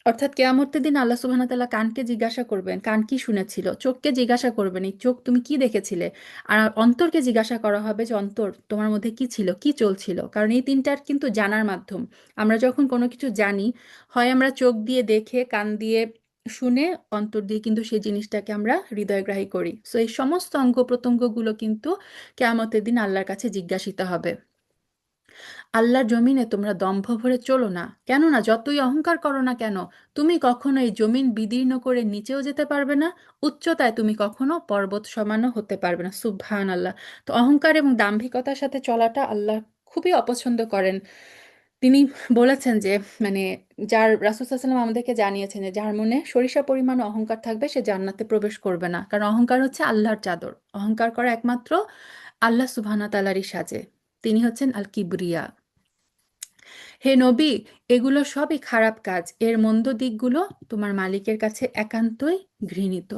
[SPEAKER 1] অর্থাৎ কেয়ামতের দিন আল্লাহ সুবহানাহু ওয়া তাআলা কানকে জিজ্ঞাসা করবেন কান কি শুনেছিল, চোখকে জিজ্ঞাসা করবেন এই চোখ তুমি কি দেখেছিলে, আর অন্তরকে জিজ্ঞাসা করা হবে যে অন্তর তোমার মধ্যে কি ছিল, কি চলছিল। কারণ এই তিনটার কিন্তু জানার মাধ্যম। আমরা যখন কোনো কিছু জানি, হয় আমরা চোখ দিয়ে দেখে, কান দিয়ে শুনে, অন্তর দিয়ে কিন্তু সেই জিনিসটাকে আমরা হৃদয়গ্রাহী করি। সো এই সমস্ত অঙ্গ প্রত্যঙ্গগুলো কিন্তু কেয়ামতের দিন আল্লাহর কাছে জিজ্ঞাসিত হবে। আল্লাহর জমিনে তোমরা দম্ভ ভরে চলো না, কেননা যতই অহংকার করো না কেন, তুমি কখনো এই জমিন বিদীর্ণ করে নিচেও যেতে পারবে না, উচ্চতায় তুমি কখনো পর্বত সমানও হতে পারবে না। সুবহান আল্লাহ। তো অহংকার এবং দাম্ভিকতার সাথে চলাটা আল্লাহ খুবই অপছন্দ করেন। তিনি বলেছেন যে মানে যার, রাসূল সাল্লাল্লাহু আলাইহি ওয়াসাল্লাম আমাদেরকে জানিয়েছেন যে যার মনে সরিষা পরিমাণ অহংকার থাকবে সে জান্নাতে প্রবেশ করবে না। কারণ অহংকার হচ্ছে আল্লাহর চাদর। অহংকার করা একমাত্র আল্লাহ সুবহানাহু ওয়া তাআলারই সাজে। তিনি হচ্ছেন আল কিবরিয়া। হে নবী, এগুলো সবই খারাপ কাজ, এর মন্দ দিকগুলো তোমার মালিকের কাছে একান্তই ঘৃণিত।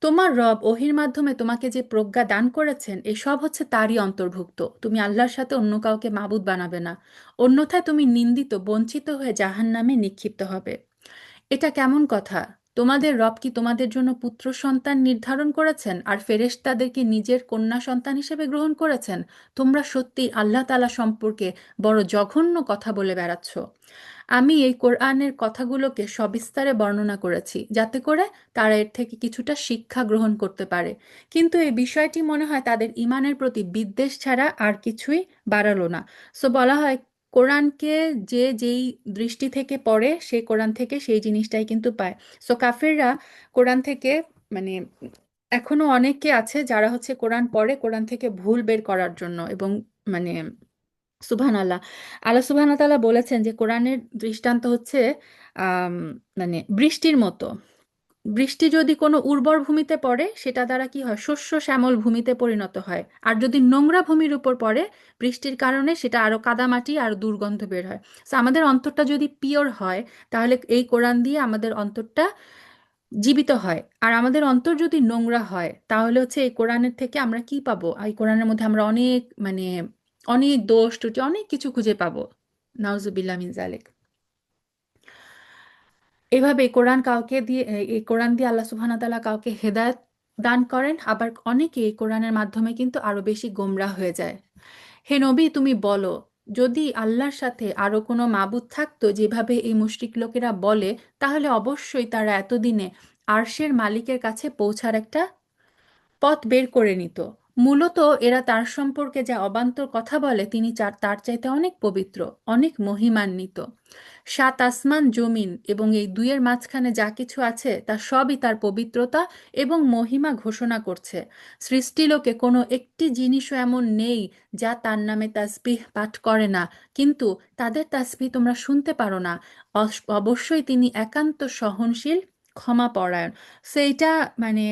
[SPEAKER 1] তোমার রব ওহির মাধ্যমে তোমাকে যে প্রজ্ঞা দান করেছেন এসব হচ্ছে তারই অন্তর্ভুক্ত। তুমি আল্লাহর সাথে অন্য কাউকে মাবুদ বানাবে না, অন্যথায় তুমি নিন্দিত, বঞ্চিত হয়ে জাহান্নামে নিক্ষিপ্ত হবে। এটা কেমন কথা? তোমাদের রব কি তোমাদের জন্য পুত্র সন্তান নির্ধারণ করেছেন আর ফেরেশতাদেরকে নিজের কন্যা সন্তান হিসেবে গ্রহণ করেছেন? তোমরা সত্যি আল্লাহ তাআলা সম্পর্কে বড় জঘন্য কথা বলে বেড়াচ্ছ। আমি এই কোরআনের কথাগুলোকে সবিস্তারে বর্ণনা করেছি যাতে করে তারা এর থেকে কিছুটা শিক্ষা গ্রহণ করতে পারে, কিন্তু এই বিষয়টি মনে হয় তাদের ঈমানের প্রতি বিদ্বেষ ছাড়া আর কিছুই বাড়ালো না। সো বলা হয় কোরআনকে যে যেই দৃষ্টি থেকে পড়ে সে কোরআন থেকে সেই জিনিসটাই কিন্তু পায়। সো কাফেররা কোরআন থেকে মানে এখনো অনেকে আছে যারা হচ্ছে কোরআন পড়ে কোরআন থেকে ভুল বের করার জন্য। এবং মানে সুবহান আল্লাহ, আল্লাহ সুবহান তাআলা বলেছেন যে কোরআনের দৃষ্টান্ত হচ্ছে আম, বৃষ্টির মতো। বৃষ্টি যদি কোনো উর্বর ভূমিতে পড়ে সেটা দ্বারা কি হয়, শস্য শ্যামল ভূমিতে পরিণত হয়। আর যদি নোংরা ভূমির উপর পড়ে বৃষ্টির কারণে, সেটা আরো কাদামাটি আর দুর্গন্ধ বের হয়। তো আমাদের অন্তরটা যদি পিওর হয়, তাহলে এই কোরআন দিয়ে আমাদের অন্তরটা জীবিত হয়। আর আমাদের অন্তর যদি নোংরা হয়, তাহলে হচ্ছে এই কোরআনের থেকে আমরা কি পাবো, এই কোরআনের মধ্যে আমরা অনেক মানে অনেক দোষ ত্রুটি অনেক কিছু খুঁজে পাবো। নাউজুবিল্লাহ মিন জালিক। এভাবে কোরআন কাউকে দিয়ে, এই কোরআন দিয়ে আল্লাহ সুবহানাহু ওয়া তাআলা কাউকে হেদায়েত দান করেন, আবার অনেকে এই কোরআনের মাধ্যমে কিন্তু আরো বেশি গোমরাহ হয়ে যায়। হে নবী, তুমি বলো, যদি আল্লাহর সাথে আরো কোনো মাবুদ থাকতো যেভাবে এই মুশরিক লোকেরা বলে, তাহলে অবশ্যই তারা এতদিনে আরশের মালিকের কাছে পৌঁছার একটা পথ বের করে নিত। মূলত এরা তার সম্পর্কে যা অবান্তর কথা বলে, তিনি তার চাইতে অনেক পবিত্র, অনেক মহিমান্বিত। সাত আসমান জমিন এবং এই দুইয়ের মাঝখানে যা কিছু আছে তা সবই তার পবিত্রতা এবং মহিমা ঘোষণা করছে। সৃষ্টিলোকে কোনো একটি জিনিসও এমন নেই যা তার নামে তাসবিহ পাঠ করে না, কিন্তু তাদের তাসবিহ তোমরা শুনতে পারো না। অবশ্যই তিনি একান্ত সহনশীল, ক্ষমাপরায়ণ। সেইটা মানে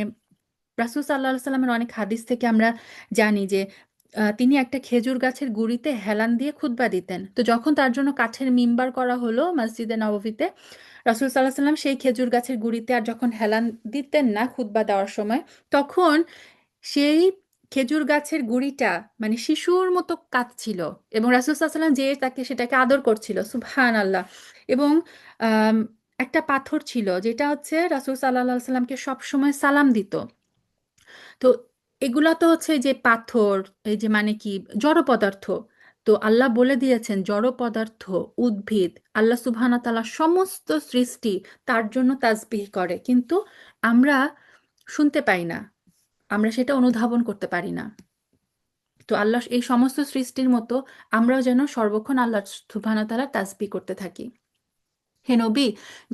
[SPEAKER 1] রাসূল সাল্লাল্লাহু আলাইহি সাল্লামের অনেক হাদিস থেকে আমরা জানি যে তিনি একটা খেজুর গাছের গুঁড়িতে হেলান দিয়ে খুতবা দিতেন। তো যখন তার জন্য কাঠের মিম্বার করা হলো মসজিদে নববীতে, রাসূল সাল্লাল্লাহু আলাইহি সাল্লাম সেই খেজুর গাছের গুঁড়িতে আর যখন হেলান দিতেন না খুতবা দেওয়ার সময়, তখন সেই খেজুর গাছের গুঁড়িটা মানে শিশুর মতো কাঁদছিল, এবং রাসূল সাল্লাল্লাহু আলাইহি সাল্লাম যে তাকে সেটাকে আদর করছিল, সুবহানাল্লাহ। এবং আম, একটা পাথর ছিল যেটা হচ্ছে রাসূল সাল্লাল্লাহু আলাইহি সাল্লামকে সবসময় সালাম দিত। তো এগুলা তো হচ্ছে যে পাথর, এই যে মানে কি জড় পদার্থ। তো আল্লাহ বলে দিয়েছেন জড় পদার্থ, উদ্ভিদ, আল্লাহ সুবহানাহু ওয়া তাআলা সমস্ত সৃষ্টি তার জন্য তাসবিহ করে, কিন্তু আমরা শুনতে পাই না, আমরা সেটা অনুধাবন করতে পারি না। তো আল্লাহ এই সমস্ত সৃষ্টির মতো আমরাও যেন সর্বক্ষণ আল্লাহ সুবহানাহু ওয়া তাআলার তাসবিহ করতে থাকি। হে নবী,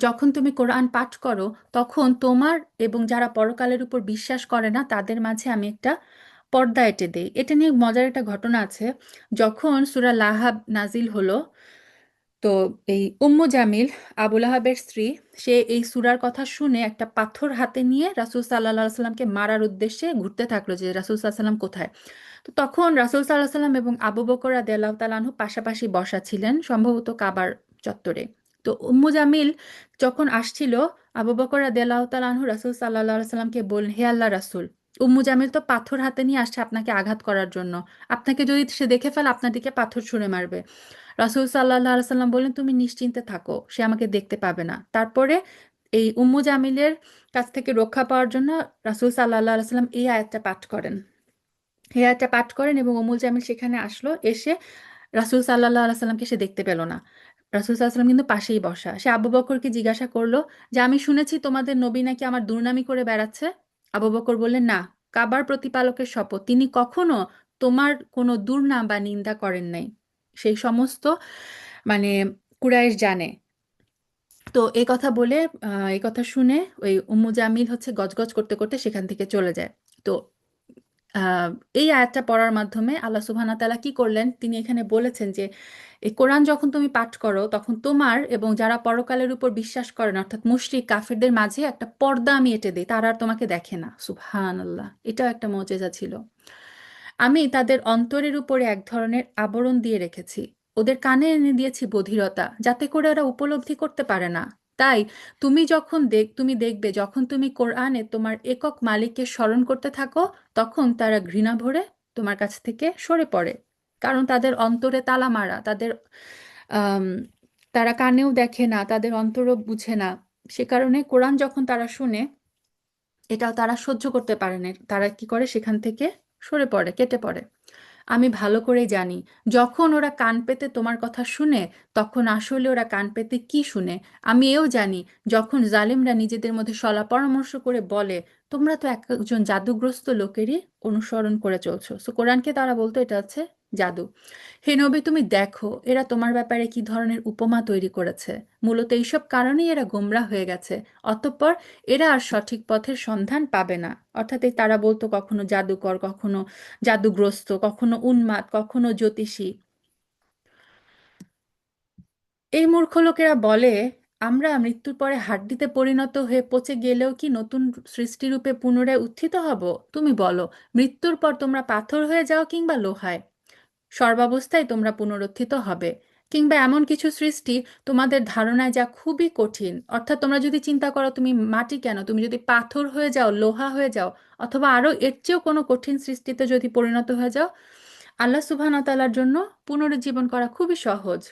[SPEAKER 1] যখন তুমি কোরআন পাঠ করো, তখন তোমার এবং যারা পরকালের উপর বিশ্বাস করে না তাদের মাঝে আমি একটা পর্দা এঁটে দেই। এটা নিয়ে মজার একটা ঘটনা আছে। যখন সূরা লাহাব নাজিল হলো, তো এই উম্মু জামিল, আবু লাহাবের স্ত্রী, সে এই সূরার কথা শুনে একটা পাথর হাতে নিয়ে রাসূল সাল্লাল্লাহু আলাইহি সাল্লামকে মারার উদ্দেশ্যে ঘুরতে থাকলো যে রাসূল সাল্লাল্লাহু আলাইহি সাল্লাম কোথায়। তো তখন রাসূল সাল্লাল্লাহু আলাইহি সাল্লাম এবং আবু বকর রাদিয়াল্লাহু তাআলা আনহু পাশাপাশি বসা ছিলেন, সম্ভবত কাবার চত্বরে। তো উম্মু জামিল যখন আসছিল, আবু বকর রাদিয়াল্লাহু তাআলা আনহু রাসূল সাল্লাল্লাহু আলাইহি সাল্লামকে বললেন, হে আল্লাহ রাসূল, উম্মু জামিল তো পাথর হাতে নিয়ে আসছে আপনাকে আঘাত করার জন্য। আপনাকে যদি সে দেখে ফেলে আপনার দিকে পাথর ছুঁড়ে মারবে। রাসূল সাল্লাল্লাহু আলাইহি সাল্লাম বললেন, তুমি নিশ্চিন্তে থাকো, সে আমাকে দেখতে পাবে না। তারপরে এই উম্মু জামিলের কাছ থেকে রক্ষা পাওয়ার জন্য রাসূল সাল্লাল্লাহু আলাইহি সাল্লাম এই আয়াতটা পাঠ করেন। এই আয়াতটা পাঠ করেন এবং উম্মু জামিল সেখানে আসলো, এসে রাসূল সাল্লাল্লাহু আলাইহি সাল্লামকে সে দেখতে পেল না। রাসূল সাল্লাল্লাহু আলাইহি সাল্লাম কিন্তু পাশেই বসা। সে আবু বকরকে জিজ্ঞাসা করলো যে, আমি শুনেছি তোমাদের নবী নাকি আমার দুর্নামি করে বেড়াচ্ছে। আবু বকর বললেন, না, কাবার প্রতিপালকের শপথ, তিনি কখনো তোমার কোনো দুর্নাম বা নিন্দা করেন নাই। সেই সমস্ত মানে কুরাইশ জানে। তো এই কথা বলে, এই কথা শুনে ওই উম্মু জামিল হচ্ছে গজগজ করতে করতে সেখান থেকে চলে যায়। তো আহ, এই আয়াতটা পড়ার মাধ্যমে আল্লাহ সুবহানাহু ওয়া তাআলা কি করলেন, তিনি এখানে বলেছেন যে এই কোরআন যখন তুমি পাঠ করো, তখন তোমার এবং যারা পরকালের উপর বিশ্বাস করেন অর্থাৎ মুশরিক কাফিরদের মাঝে একটা পর্দা আমি এঁটে দিই, তারা আর তোমাকে দেখে না। সুবহানাল্লাহ, এটাও একটা মুজিজা ছিল। আমি তাদের অন্তরের উপরে এক ধরনের আবরণ দিয়ে রেখেছি, ওদের কানে এনে দিয়েছি বধিরতা, যাতে করে ওরা উপলব্ধি করতে পারে না। তাই তুমি দেখবে যখন তুমি কোরআনে তোমার একক মালিককে স্মরণ করতে থাকো, তখন তারা ঘৃণা ভরে তোমার কাছ থেকে সরে পড়ে। কারণ তাদের অন্তরে তালা মারা, আম, তারা কানেও দেখে না, তাদের অন্তরও বুঝে না। সে কারণে কোরআন যখন তারা শুনে, এটাও তারা সহ্য করতে পারে না, তারা কি করে সেখান থেকে সরে পড়ে, কেটে পড়ে। আমি ভালো করেই জানি, যখন ওরা কান পেতে তোমার কথা শুনে, তখন আসলে ওরা কান পেতে কি শুনে। আমি এও জানি, যখন জালিমরা নিজেদের মধ্যে সলা পরামর্শ করে বলে, তোমরা তো একজন জাদুগ্রস্ত লোকেরই অনুসরণ করে চলছো। সো কোরআনকে তারা বলতো এটা হচ্ছে জাদু। হে নবী, তুমি দেখো এরা তোমার ব্যাপারে কি ধরনের উপমা তৈরি করেছে। মূলত এইসব কারণেই এরা গোমরা হয়ে গেছে। অতঃপর এরা আর সঠিক পথের সন্ধান পাবে না। অর্থাৎ এই তারা বলতো কখনো জাদুকর, কখনো জাদুগ্রস্ত, কখনো উন্মাদ, কখনো জ্যোতিষী। এই মূর্খ লোকেরা বলে, আমরা মৃত্যুর পরে হাড্ডিতে পরিণত হয়ে পচে গেলেও কি নতুন সৃষ্টিরূপে পুনরায় উত্থিত হব? তুমি বলো, মৃত্যুর পর তোমরা পাথর হয়ে যাও কিংবা লোহায়, সর্বাবস্থায় তোমরা পুনরুত্থিত হবে। কিংবা এমন কিছু সৃষ্টি তোমাদের ধারণায় যা খুবই কঠিন, অর্থাৎ তোমরা যদি চিন্তা করো তুমি মাটি কেন, তুমি যদি পাথর হয়ে যাও, লোহা হয়ে যাও, অথবা আরো এর চেয়েও কোনো কঠিন সৃষ্টিতে যদি পরিণত হয়ে যাও, আল্লাহ সুবহানাহু ওয়া তাআলার জন্য পুনরুজ্জীবন করা খুবই সহজ।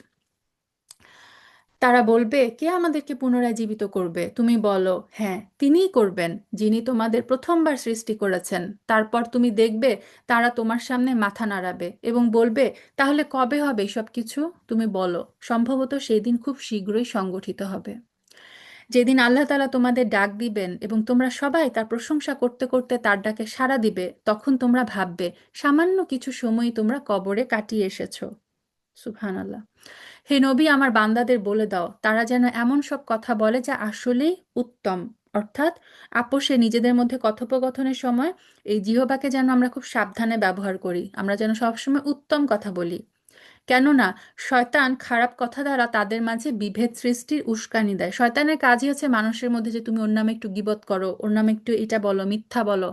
[SPEAKER 1] তারা বলবে, কে আমাদেরকে পুনরায় জীবিত করবে? তুমি বলো, হ্যাঁ, তিনিই করবেন, যিনি তোমাদের প্রথমবার সৃষ্টি করেছেন। তারপর তুমি দেখবে তারা তোমার সামনে মাথা নাড়াবে এবং বলবে, তাহলে কবে হবে সব কিছু? তুমি বলো, সম্ভবত সেই দিন খুব শীঘ্রই সংগঠিত হবে, যেদিন আল্লাহ তাআলা তোমাদের ডাক দিবেন এবং তোমরা সবাই তার প্রশংসা করতে করতে তার ডাকে সাড়া দিবে। তখন তোমরা ভাববে, সামান্য কিছু সময় তোমরা কবরে কাটিয়ে এসেছো। সুবহানাল্লাহ। হে নবী, আমার বান্দাদের বলে দাও তারা যেন এমন সব কথা বলে যা আসলেই উত্তম, অর্থাৎ আপোষে নিজেদের মধ্যে কথোপকথনের সময় এই জিহ্বাকে যেন আমরা খুব সাবধানে ব্যবহার করি, আমরা যেন সবসময় উত্তম কথা বলি। কেননা শয়তান খারাপ কথা দ্বারা তাদের মাঝে বিভেদ সৃষ্টির উস্কানি দেয়। শয়তানের কাজই হচ্ছে মানুষের মধ্যে যে তুমি ওর নামে একটু গীবত করো, ওর নামে একটু এটা বলো, মিথ্যা বলো।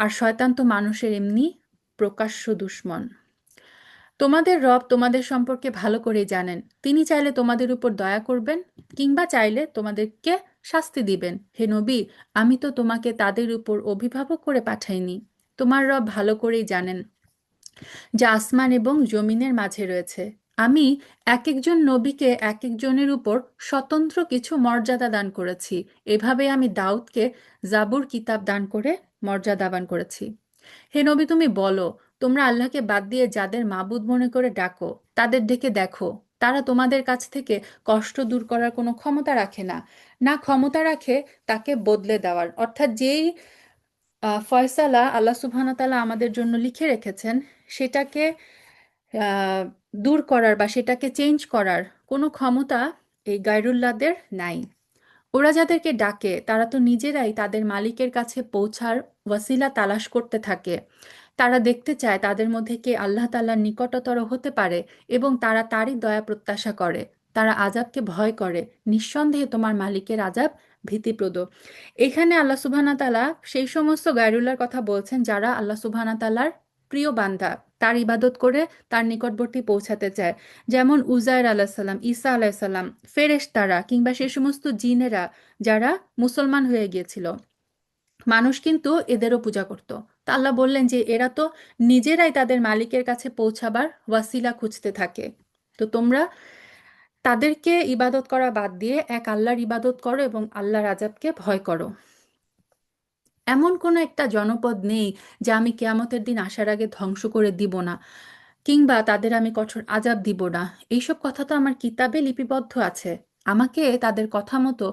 [SPEAKER 1] আর শয়তান তো মানুষের এমনি প্রকাশ্য দুশ্মন। তোমাদের রব তোমাদের সম্পর্কে ভালো করেই জানেন। তিনি চাইলে তোমাদের উপর দয়া করবেন কিংবা চাইলে তোমাদেরকে শাস্তি দিবেন। হে নবী, আমি তো তোমাকে তাদের উপর অভিভাবক করে পাঠাইনি। তোমার রব ভালো করেই জানেন যা আসমান এবং জমিনের মাঝে রয়েছে। আমি এক একজন নবীকে এক একজনের উপর স্বতন্ত্র কিছু মর্যাদা দান করেছি। এভাবে আমি দাউদকে জাবুর কিতাব দান করে মর্যাদা দান করেছি। হে নবী, তুমি বলো, তোমরা আল্লাহকে বাদ দিয়ে যাদের মাবুদ মনে করে ডাকো তাদের ডেকে দেখো, তারা তোমাদের কাছ থেকে কষ্ট দূর করার কোনো ক্ষমতা রাখে না, না ক্ষমতা রাখে তাকে বদলে দেওয়ার, অর্থাৎ যেই ফয়সালা আল্লাহ সুবহানাহু ওয়া তাআলা আমাদের জন্য লিখে রেখেছেন সেটাকে আহ, দূর করার বা সেটাকে চেঞ্জ করার কোনো ক্ষমতা এই গায়রুল্লাহদের নাই। ওরা যাদেরকে ডাকে তারা তো নিজেরাই তাদের মালিকের কাছে পৌঁছার ওয়াসিলা তালাশ করতে থাকে। তারা দেখতে চায় তাদের মধ্যে কে আল্লাহ তাআলার নিকটতর হতে পারে এবং তারা তারই দয়া প্রত্যাশা করে। তারা আযাবকে ভয় করে। নিঃসন্দেহে তোমার মালিকের আযাব ভীতিপ্রদ। এখানে আল্লাহ সুবহানাহু ওয়া তাআলা সেই সমস্ত গায়রুল্লাহর কথা বলছেন যারা আল্লাহ সুবহানাহু ওয়া তাআলার প্রিয় বান্দা, তার ইবাদত করে তার নিকটবর্তী পৌঁছাতে চায়। যেমন উজাইর আলাহিসাল্লাম, ঈসা আলাহিসাল্লাম, ফেরেশতারা কিংবা সে সমস্ত জিনেরা যারা মুসলমান হয়ে গিয়েছিল, মানুষ কিন্তু এদেরও পূজা করত। তা আল্লাহ বললেন যে এরা তো নিজেরাই তাদের মালিকের কাছে পৌঁছাবার ওয়াসিলা খুঁজতে থাকে। তো তোমরা তাদেরকে ইবাদত করা বাদ দিয়ে এক আল্লাহর ইবাদত করো এবং আল্লাহর আযাবকে ভয় করো। এমন কোনো একটা জনপদ নেই যা আমি কেয়ামতের দিন আসার আগে ধ্বংস করে দিব না, কিংবা তাদের আমি কঠোর আযাব দিব না। এইসব কথা তো আমার কিতাবে লিপিবদ্ধ আছে। আমাকে তাদের কথা মতো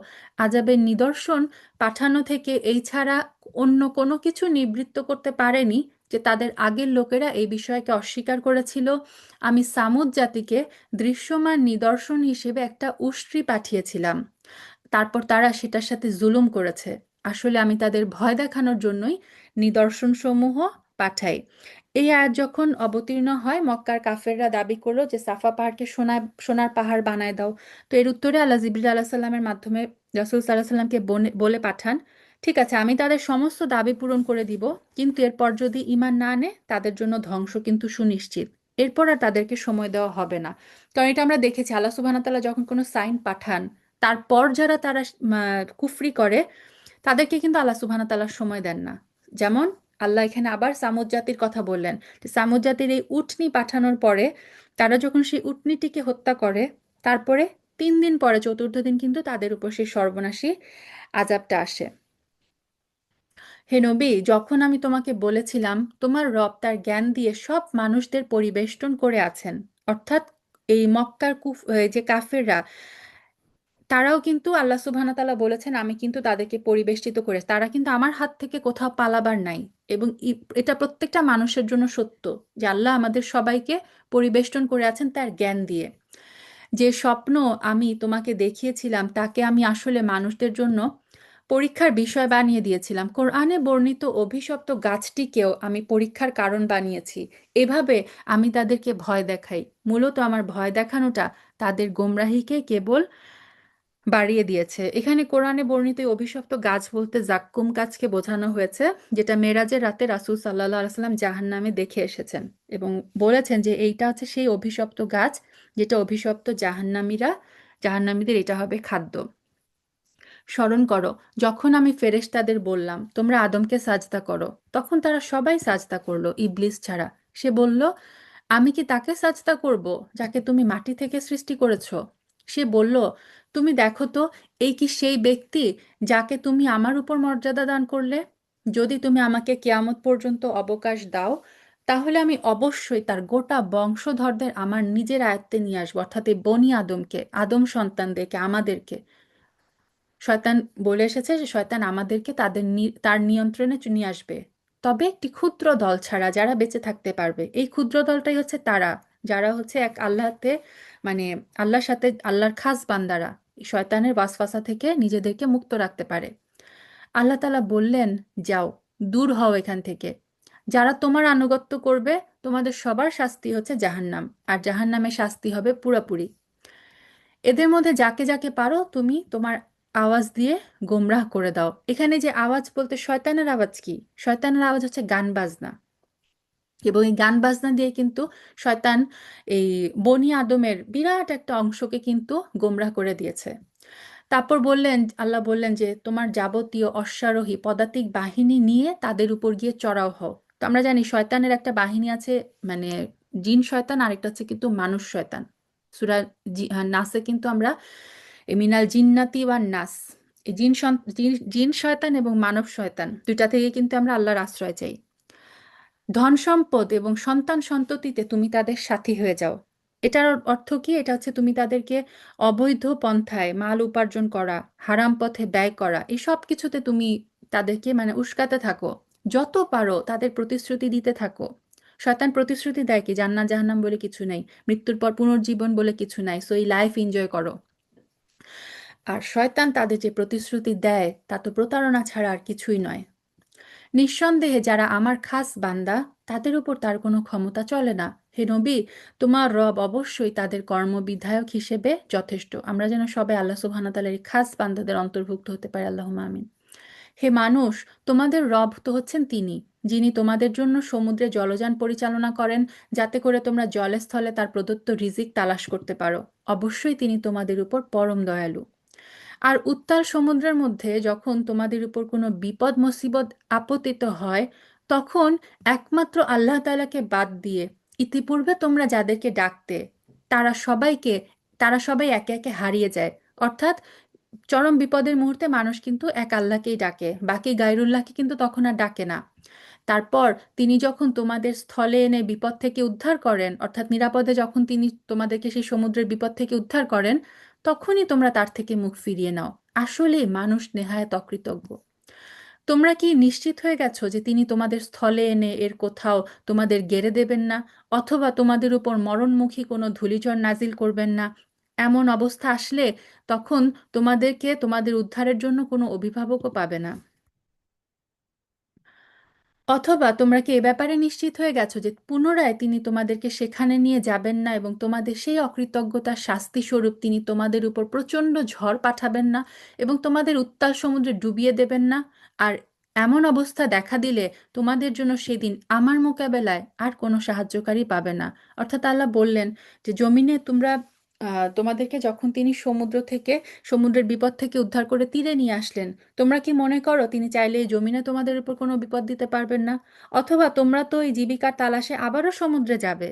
[SPEAKER 1] আযাবের নিদর্শন পাঠানো থেকে এই ছাড়া অন্য কোনো কিছু নিবৃত্ত করতে পারেনি যে তাদের আগের লোকেরা এই বিষয়কে অস্বীকার করেছিল। আমি সামুদ জাতিকে দৃশ্যমান নিদর্শন হিসেবে একটা উষ্ট্রি পাঠিয়েছিলাম, তারপর তারা সেটার সাথে জুলুম করেছে। আসলে আমি তাদের ভয় দেখানোর জন্যই নিদর্শনসমূহ পাঠাই। এই আয়াত যখন অবতীর্ণ হয়, মক্কার কাফেররা দাবি করলো যে সাফা পাহাড়কে সোনার পাহাড় বানায় দাও। তো এর উত্তরে আল্লাহ জিবরিল আলাহ সাল্লামের মাধ্যমে রাসূল সাল্লাল্লাহু আলাইহি সাল্লামকে বলে পাঠান, ঠিক আছে, আমি তাদের সমস্ত দাবি পূরণ করে দিব, কিন্তু এরপর যদি ঈমান না আনে তাদের জন্য ধ্বংস কিন্তু সুনিশ্চিত। এরপর আর তাদেরকে সময় দেওয়া হবে না। কারণ এটা আমরা দেখেছি, আল্লাহ সুবহানাহু ওয়া তাআলা যখন কোনো সাইন পাঠান, তারপর যারা তারা কুফরি করে তাদেরকে কিন্তু আল্লাহ সুবহানাহু ওয়া তাআলা সময় দেন না। যেমন আল্লাহ এখানে আবার সামুদ জাতির কথা বললেন যে সামুদ জাতির এই উটনি পাঠানোর পরে তারা যখন সেই উটনিটিকে হত্যা করে, তারপরে 3 দিন পরে চতুর্থ দিন কিন্তু তাদের উপর সেই সর্বনাশী আযাবটা আসে। হে নবী, যখন আমি তোমাকে বলেছিলাম তোমার রব তার জ্ঞান দিয়ে সব মানুষদের পরিবেষ্টন করে আছেন, অর্থাৎ এই মক্কার এই যে কাফেররা, তারাও কিন্তু আল্লাহ সুবহানাহু ওয়া তাআলা বলেছেন আমি কিন্তু তাদেরকে পরিবেষ্টিত করে, তারা কিন্তু আমার হাত থেকে কোথাও পালাবার নাই। এবং এটা প্রত্যেকটা মানুষের জন্য সত্য যে আল্লাহ আমাদের সবাইকে পরিবেষ্টন করে আছেন তার জ্ঞান দিয়ে। যে স্বপ্ন আমি তোমাকে দেখিয়েছিলাম তাকে আমি আসলে মানুষদের জন্য পরীক্ষার বিষয় বানিয়ে দিয়েছিলাম। কোরআনে বর্ণিত অভিশপ্ত গাছটিকেও আমি পরীক্ষার কারণ বানিয়েছি। এভাবে আমি তাদেরকে ভয় দেখাই। মূলত আমার ভয় দেখানোটা তাদের গোমরাহিকে কেবল বাড়িয়ে দিয়েছে। এখানে কোরআনে বর্ণিত এই অভিশপ্ত গাছ বলতে জাক্কুম গাছকে বোঝানো হয়েছে, যেটা মেরাজের রাতে রাসূল সাল্লাল্লাহু আলাইহি সাল্লাম জাহান্নামে দেখে এসেছেন এবং বলেছেন যে এইটা হচ্ছে সেই অভিশপ্ত গাছ, যেটা অভিশপ্ত জাহান্নামীদের এটা হবে খাদ্য। স্মরণ করো, যখন আমি ফেরেশতাদের বললাম তোমরা আদমকে সাজদা করো, তখন তারা সবাই সাজদা করলো ইবলিস ছাড়া। সে বলল, আমি কি তাকে সাজদা করব যাকে তুমি মাটি থেকে সৃষ্টি করেছো? সে বলল, তুমি দেখো তো, এই কি সেই ব্যক্তি যাকে তুমি আমার উপর মর্যাদা দান করলে? যদি তুমি আমাকে কিয়ামত পর্যন্ত অবকাশ দাও, তাহলে আমি অবশ্যই তার গোটা বংশধরদের আমার নিজের আয়ত্তে নিয়ে আসবো, অর্থাৎ এই বনি আদমকে, আদম সন্তানদেরকে, আমাদেরকে। শয়তান বলে এসেছে যে শয়তান আমাদেরকে তার নিয়ন্ত্রণে নিয়ে আসবে, তবে একটি ক্ষুদ্র দল ছাড়া যারা বেঁচে থাকতে পারবে। এই ক্ষুদ্র দলটাই হচ্ছে তারা যারা হচ্ছে এক আল্লাহতে, মানে আল্লাহর সাথে, আল্লাহর খাস বান্দারা, এই শয়তানের ওয়াসওয়াসা থেকে নিজেদেরকে মুক্ত রাখতে পারে। আল্লাহ তাআলা বললেন, যাও, দূর হও এখান থেকে। যারা তোমার আনুগত্য করবে, তোমাদের সবার শাস্তি হচ্ছে জাহান্নাম, আর জাহান্নামের শাস্তি হবে পুরোপুরি। এদের মধ্যে যাকে যাকে পারো তুমি তোমার আওয়াজ দিয়ে গোমরাহ করে দাও। এখানে যে আওয়াজ বলতে শয়তানের আওয়াজ কি? শয়তানের আওয়াজ হচ্ছে গান বাজনা, এবং এই গান বাজনা দিয়ে কিন্তু শয়তান এই বনি আদমের বিরাট একটা অংশকে কিন্তু গোমরাহ করে দিয়েছে। তারপর আল্লাহ বললেন যে তোমার যাবতীয় অশ্বারোহী পদাতিক বাহিনী নিয়ে তাদের উপর গিয়ে চড়াও হও। তো আমরা জানি শয়তানের একটা বাহিনী আছে, মানে জিন শয়তান, আরেকটা হচ্ছে কিন্তু মানুষ শয়তান। সূরা নাসে কিন্তু আমরা মিনাল জিন্নাতি ওয়ান নাস, এই জিন শয়তান এবং মানব শয়তান দুইটা থেকে কিন্তু আমরা আল্লাহর আশ্রয় চাই। ধন সম্পদ এবং সন্তান সন্ততিতে তুমি তাদের সাথী হয়ে যাও। এটার অর্থ কি? এটা হচ্ছে তুমি তাদেরকে অবৈধ পন্থায় মাল উপার্জন করা, হারাম পথে ব্যয় করা, এই সব কিছুতে তুমি তাদেরকে মানে উস্কাতে থাকো। যত পারো তাদের প্রতিশ্রুতি দিতে থাকো। শয়তান প্রতিশ্রুতি দেয় কি জান্নাত জাহান্নাম বলে কিছু নেই, মৃত্যুর পর পুনর্জীবন বলে কিছু নাই, সো এই লাইফ এনজয় করো। আর শয়তান তাদের যে প্রতিশ্রুতি দেয় তা তো প্রতারণা ছাড়া আর কিছুই নয়। নিঃসন্দেহে যারা আমার খাস বান্দা, তাদের উপর তার কোনো ক্ষমতা চলে না। হে নবী, তোমার রব অবশ্যই তাদের কর্মবিধায়ক হিসেবে যথেষ্ট। আমরা যেন সবাই আল্লাহ সুবহানাহু ওয়া তাআলার এই খাস বান্দাদের অন্তর্ভুক্ত হতে পারি, আল্লাহুম্মা আমিন। হে মানুষ, তোমাদের রব তো হচ্ছেন তিনি, যিনি তোমাদের জন্য সমুদ্রে জলযান পরিচালনা করেন, যাতে করে তোমরা জলে স্থলে তার প্রদত্ত রিজিক তালাশ করতে পারো। অবশ্যই তিনি তোমাদের উপর পরম দয়ালু। আর উত্তাল সমুদ্রের মধ্যে যখন তোমাদের উপর কোনো বিপদ মুসিবত আপতিত হয়, তখন একমাত্র আল্লাহ তাআলাকে বাদ দিয়ে ইতিপূর্বে তোমরা যাদেরকে ডাকতে, তারা সবাইকে তারা সবাই একে একে হারিয়ে যায়। অর্থাৎ চরম বিপদের মুহূর্তে মানুষ কিন্তু এক আল্লাহকেই ডাকে, বাকি গায়রুল্লাহকে কিন্তু তখন আর ডাকে না। তারপর তিনি যখন তোমাদের স্থলে এনে বিপদ থেকে উদ্ধার করেন, অর্থাৎ নিরাপদে যখন তিনি তোমাদেরকে সেই সমুদ্রের বিপদ থেকে উদ্ধার করেন, তখনই তোমরা তার থেকে মুখ ফিরিয়ে নাও। আসলে মানুষ নেহায়েত অকৃতজ্ঞ। তোমরা কি নিশ্চিত হয়ে গেছো যে তিনি তোমাদের স্থলে এনে এর কোথাও তোমাদের গেড়ে দেবেন না, অথবা তোমাদের উপর মরণমুখী কোনো ধূলিঝড় নাজিল করবেন না? এমন অবস্থা আসলে তখন তোমাদেরকে তোমাদের উদ্ধারের জন্য কোনো অভিভাবকও পাবে না। অথবা তোমরা কি এ ব্যাপারে নিশ্চিত হয়ে গেছো যে পুনরায় তিনি তোমাদেরকে সেখানে নিয়ে যাবেন না, এবং তোমাদের সেই অকৃতজ্ঞতার শাস্তি স্বরূপ তিনি তোমাদের উপর প্রচণ্ড ঝড় পাঠাবেন না এবং তোমাদের উত্তাল সমুদ্রে ডুবিয়ে দেবেন না? আর এমন অবস্থা দেখা দিলে তোমাদের জন্য সেদিন আমার মোকাবেলায় আর কোনো সাহায্যকারী পাবে না। অর্থাৎ আল্লাহ বললেন যে জমিনে তোমাদেরকে যখন তিনি সমুদ্রের বিপদ থেকে উদ্ধার করে তীরে নিয়ে আসলেন, তোমরা কি মনে করো তিনি চাইলে এই জমিনে তোমাদের উপর কোনো বিপদ দিতে পারবেন না? অথবা তোমরা তো এই জীবিকার তালাশে আবারও সমুদ্রে যাবে,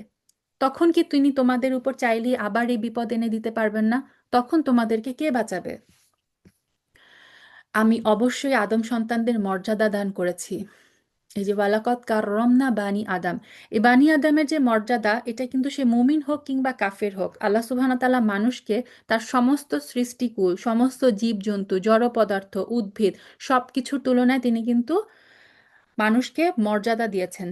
[SPEAKER 1] তখন কি তিনি তোমাদের উপর চাইলে আবার এই বিপদ এনে দিতে পারবেন না? তখন তোমাদেরকে কে বাঁচাবে? আমি অবশ্যই আদম সন্তানদের মর্যাদা দান করেছি। এই যে ওয়ালাকত কাররামনা বানি আদম, এই বানি আদমের যে মর্যাদা, এটা কিন্তু সে মুমিন হোক কিংবা কাফের হোক, আল্লাহ সুবহানাহু ওয়া তাআলা মানুষকে তার সমস্ত সৃষ্টিকুল, সমস্ত জীবজন্তু, জড় পদার্থ, উদ্ভিদ, সব কিছুর তুলনায় তিনি কিন্তু মানুষকে মর্যাদা দিয়েছেন।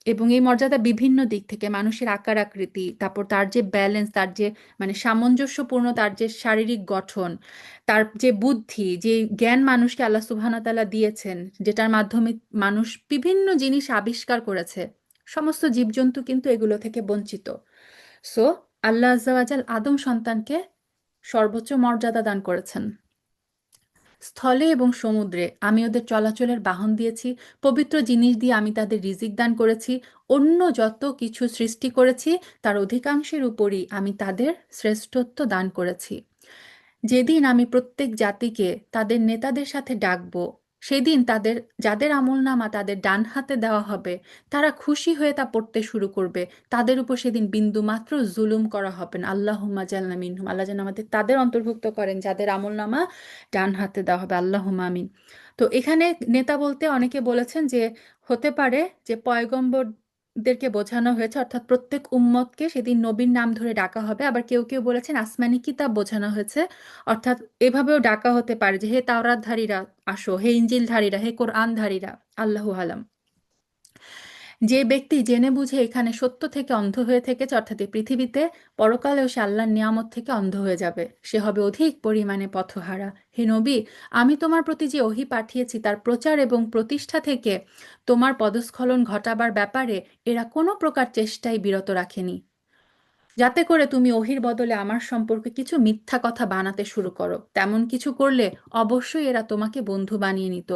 [SPEAKER 1] এবং এই মর্যাদা বিভিন্ন দিক থেকে, মানুষের আকার আকৃতি, তারপর তার যে ব্যালেন্স, তার যে মানে সামঞ্জস্যপূর্ণ তার যে শারীরিক গঠন, তার যে বুদ্ধি, যে জ্ঞান মানুষকে আল্লাহ সুবহানাহু ওয়া তাআলা দিয়েছেন, যেটার মাধ্যমে মানুষ বিভিন্ন জিনিস আবিষ্কার করেছে, সমস্ত জীবজন্তু কিন্তু এগুলো থেকে বঞ্চিত। সো আল্লাহ আজ্জা ওয়া জাল আদম সন্তানকে সর্বোচ্চ মর্যাদা দান করেছেন। স্থলে এবং সমুদ্রে আমি ওদের চলাচলের বাহন দিয়েছি, পবিত্র জিনিস দিয়ে আমি তাদের রিজিক দান করেছি, অন্য যত কিছু সৃষ্টি করেছি তার অধিকাংশের উপরই আমি তাদের শ্রেষ্ঠত্ব দান করেছি। যেদিন আমি প্রত্যেক জাতিকে তাদের নেতাদের সাথে ডাকব, সেদিন যাদের আমলনামা তাদের ডান হাতে দেওয়া হবে, তারা খুশি হয়ে তা পড়তে শুরু করবে। তাদের উপর সেদিন বিন্দু মাত্র জুলুম করা হবে না। আল্লাহুম্মা জালনা মিনহুম, আল্লাহ যেন আমাদের তাদের অন্তর্ভুক্ত করেন যাদের আমলনামা ডান হাতে দেওয়া হবে। আল্লাহুম্মা আমিন। তো এখানে নেতা বলতে অনেকে বলেছেন যে হতে পারে যে পয়গম্বরদেরকে বোঝানো হয়েছে, অর্থাৎ প্রত্যেক উম্মতকে সেদিন নবীর নাম ধরে ডাকা হবে। আবার কেউ কেউ বলেছেন আসমানি কিতাব বোঝানো হয়েছে, অর্থাৎ এভাবেও ডাকা হতে পারে যে হে তাওরাতধারীরা আসো, হে ইঞ্জিলধারীরা, হে কোরআনধারীরা। আল্লাহু আলাম। যে ব্যক্তি জেনে বুঝে এখানে সত্য থেকে অন্ধ হয়ে থেকেছে, অর্থাৎ এই পৃথিবীতে, পরকালেও সে আল্লাহর নিয়ামত থেকে অন্ধ হয়ে যাবে, সে হবে অধিক পরিমাণে পথহারা। হে নবী, আমি তোমার প্রতি যে ওহী পাঠিয়েছি তার প্রচার এবং প্রতিষ্ঠা থেকে তোমার পদস্খলন ঘটাবার ব্যাপারে এরা কোনো প্রকার চেষ্টাই বিরত রাখেনি, যাতে করে তুমি ওহির বদলে আমার সম্পর্কে কিছু মিথ্যা কথা বানাতে শুরু করো। তেমন কিছু করলে অবশ্যই এরা তোমাকে বন্ধু বানিয়ে নিত।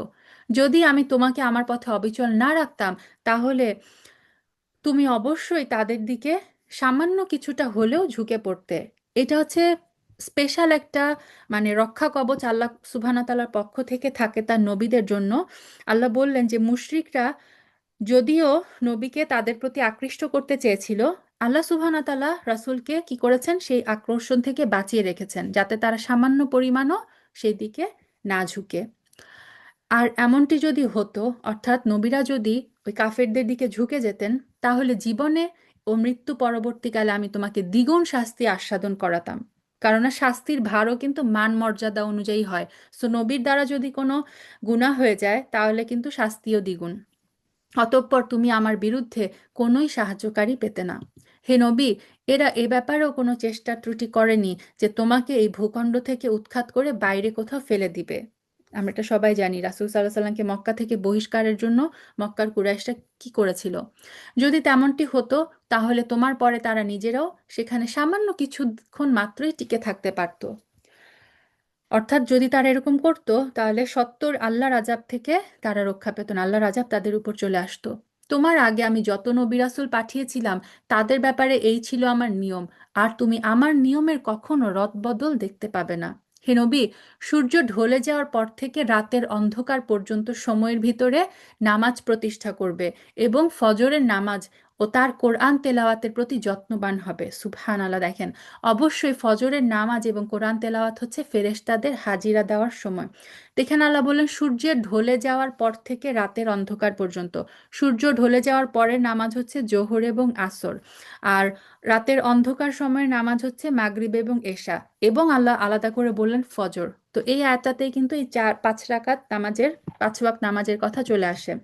[SPEAKER 1] যদি আমি তোমাকে আমার পথে অবিচল না রাখতাম, তাহলে তুমি অবশ্যই তাদের দিকে সামান্য কিছুটা হলেও ঝুঁকে পড়তে। এটা হচ্ছে স্পেশাল একটা মানে রক্ষা কবচ আল্লাহ সুবহানাহু ওয়া তাআলার পক্ষ থেকে থাকে তার নবীদের জন্য। আল্লাহ বললেন যে মুশরিকরা যদিও নবীকে তাদের প্রতি আকৃষ্ট করতে চেয়েছিল, আল্লাহ সুবহানাহু ওয়া তাআলা রাসূলকে কি করেছেন, সেই আকর্ষণ থেকে বাঁচিয়ে রেখেছেন, যাতে তারা সামান্য পরিমাণও সেই দিকে না ঝুঁকে। আর এমনটি যদি হতো, অর্থাৎ নবীরা যদি ওই কাফেরদের দিকে ঝুঁকে যেতেন, তাহলে জীবনে ও মৃত্যু পরবর্তীকালে আমি তোমাকে দ্বিগুণ শাস্তি আস্বাদন করাতাম। কেননা শাস্তির ভারও কিন্তু মান মর্যাদা অনুযায়ী হয়। সো নবীর দ্বারা যদি কোনো গুনাহ হয়ে যায় তাহলে কিন্তু শাস্তিও দ্বিগুণ। অতঃপর তুমি আমার বিরুদ্ধে কোনোই সাহায্যকারী পেতে না। হে নবী, এরা এ ব্যাপারেও কোনো চেষ্টা ত্রুটি করেনি যে তোমাকে এই ভূখণ্ড থেকে উৎখাত করে বাইরে কোথাও ফেলে দিবে। আমরা এটা সবাই জানি রাসূল সাল্লাল্লাহু আলাইহি সাল্লামকে মক্কা থেকে বহিষ্কারের জন্য মক্কার কুরাইশরা কি করেছিল। যদি তেমনটি হতো, তাহলে তোমার পরে তারা নিজেরাও সেখানে সামান্য কিছুক্ষণ মাত্রই টিকে থাকতে পারত। অর্থাৎ যদি তারা এরকম করতো, তাহলে সত্তর আল্লাহর আযাব থেকে তারা রক্ষা পেত না, আল্লাহর আযাব তাদের উপর চলে আসতো। তোমার আগে আমি যত নবী রাসূল পাঠিয়েছিলাম তাদের ব্যাপারে এই ছিল আমার নিয়ম, আর তুমি আমার নিয়মের কখনো রদবদল দেখতে পাবে না। হে নবী, সূর্য ঢলে যাওয়ার পর থেকে রাতের অন্ধকার পর্যন্ত সময়ের ভিতরে নামাজ প্রতিষ্ঠা করবে এবং ফজরের নামাজ ও তার কোরআন তেলাওয়াতের প্রতি যত্নবান হবে। সুবহানাল্লাহ। দেখেন, অবশ্যই ফজরের নামাজ এবং কোরআন তেলাওয়াত হচ্ছে ফেরেশতাদের হাজিরা দেওয়ার সময়। দেখেন, আল্লাহ বললেন সূর্যের ঢলে যাওয়ার পর থেকে রাতের অন্ধকার পর্যন্ত। সূর্য ঢলে যাওয়ার পরের নামাজ হচ্ছে জোহর এবং আসর। আর রাতের অন্ধকার সময়ের নামাজ হচ্ছে মাগরিব এবং এশা। এবং আল্লাহ আলাদা করে বললেন ফজর। তো এই আয়াতটাতেই কিন্তু এই 4-5 রাকাত নামাজের, 5 ওয়াক্ত নামাজের কথা চলে আসে।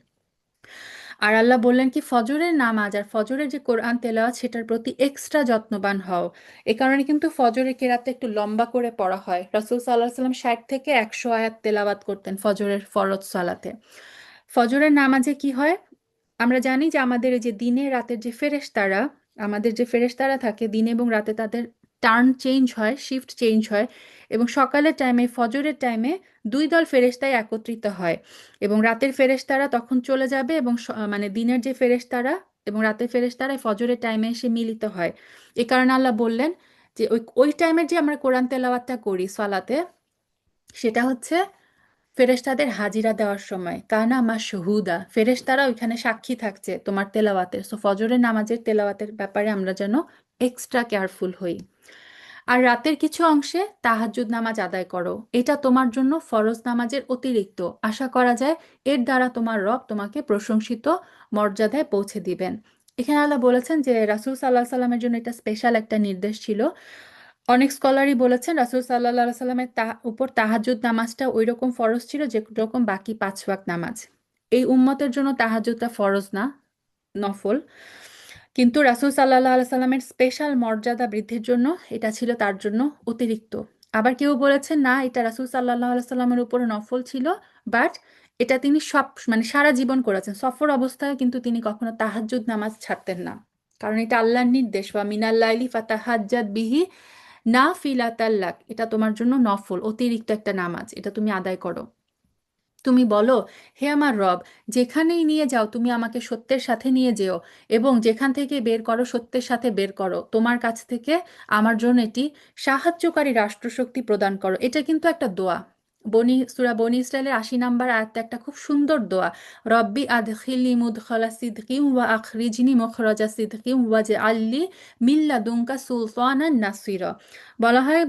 [SPEAKER 1] আর আল্লাহ বললেন কি ফজরের নামাজ আর ফজরের যে কোরআন তেলাওয়াত সেটার প্রতি এক্সট্রা যত্নবান হও। এ কারণে কিন্তু ফজরের কেরাতে একটু লম্বা করে পড়া হয়। রাসূল সাল্লাল্লাহু আলাইহি সাল্লাম 60 থেকে 100 আয়াত তেলাওয়াত করতেন ফজরের ফরজ সালাতে। ফজরের নামাজে কি হয়, আমরা জানি যে আমাদের এই যে দিনে রাতের যে ফেরেশতারা, আমাদের যে ফেরেশতারা থাকে দিনে এবং রাতে তাদের টার্ন চেঞ্জ হয়, শিফট চেঞ্জ হয়। এবং সকালের টাইমে ফজরের টাইমে দুই দল ফেরেশতাই একত্রিত হয় এবং রাতের ফেরেশতারা তখন চলে যাবে এবং মানে দিনের যে ফেরেশতারা এবং রাতের ফেরেশতারা ফজরের টাইমে এসে মিলিত হয়। এ কারণে আল্লাহ বললেন যে ওই ওই টাইমে যে আমরা কোরআন তেলাওয়াতটা করি সালাতে, সেটা হচ্ছে ফেরেশতাদের হাজিরা দেওয়ার সময়। কানা আমার শহুদা, ফেরেশতারা ওইখানে সাক্ষী থাকছে তোমার তেলাওয়াতের। সো ফজরের নামাজের তেলাওয়াতের ব্যাপারে আমরা যেন এক্সট্রা কেয়ারফুল হই। আর রাতের কিছু অংশে তাহাজ্জুদ নামাজ আদায় করো, এটা তোমার জন্য ফরজ নামাজের অতিরিক্ত। আশা করা যায় এর দ্বারা তোমার রব তোমাকে প্রশংসিত মর্যাদায় পৌঁছে দিবেন। এখানে আল্লাহ বলেছেন যে রাসূল সাল্লাল্লাহু আলাইহি সাল্লামের জন্য এটা স্পেশাল একটা নির্দেশ ছিল। অনেক স্কলারই বলেছেন রাসূল সাল্লাল্লাহু আলাইহি সাল্লামের উপর তাহাজ্জুদ নামাজটা ওই রকম ফরজ ছিল যে রকম বাকি 5 ওয়াক্ত নামাজ। এই উম্মতের জন্য তাহাজ্জুদটা ফরজ না, নফল। কিন্তু রাসূল সাল্লাল্লাহু আলাইহি সাল্লামের স্পেশাল মর্যাদা বৃদ্ধির জন্য এটা ছিল তার জন্য অতিরিক্ত। আবার কেউ বলেছেন না, এটা রাসূল সাল্লাল্লাহু আলাইহি সাল্লামের উপরে নফল ছিল, বাট এটা তিনি সব মানে সারা জীবন করেছেন। সফর অবস্থায় কিন্তু তিনি কখনো তাহাজ্জুদ নামাজ ছাড়তেন না, কারণ এটা আল্লাহর নির্দেশ, ওয়া মিনাল লাইলি ফাতাহাজ্জাদ বিহি না ফিলাতাল্লাক, এটা তোমার জন্য নফল, অতিরিক্ত একটা নামাজ, এটা তুমি আদায় করো। তুমি বলো, হে আমার রব, যেখানেই নিয়ে যাও তুমি আমাকে সত্যের সাথে নিয়ে যেও, এবং যেখান থেকে বের করো সত্যের সাথে বের করো। তোমার কাছ থেকে আমার জন্য এটি সাহায্যকারী রাষ্ট্রশক্তি প্রদান করো। এটা কিন্তু একটা দোয়া। সূরা বনি ইসরাইলের ৮০ নম্বর আয়াতে একটা খুব সুন্দর দোয়া, রব্বি আদখিলনি মুদখালা সিদকিম ওয়া আখরিজনি মুখরাজা সিদকিম ওয়াজআলনি মিন লাদুনকা সুলতানান নাসিরা। বলা হয়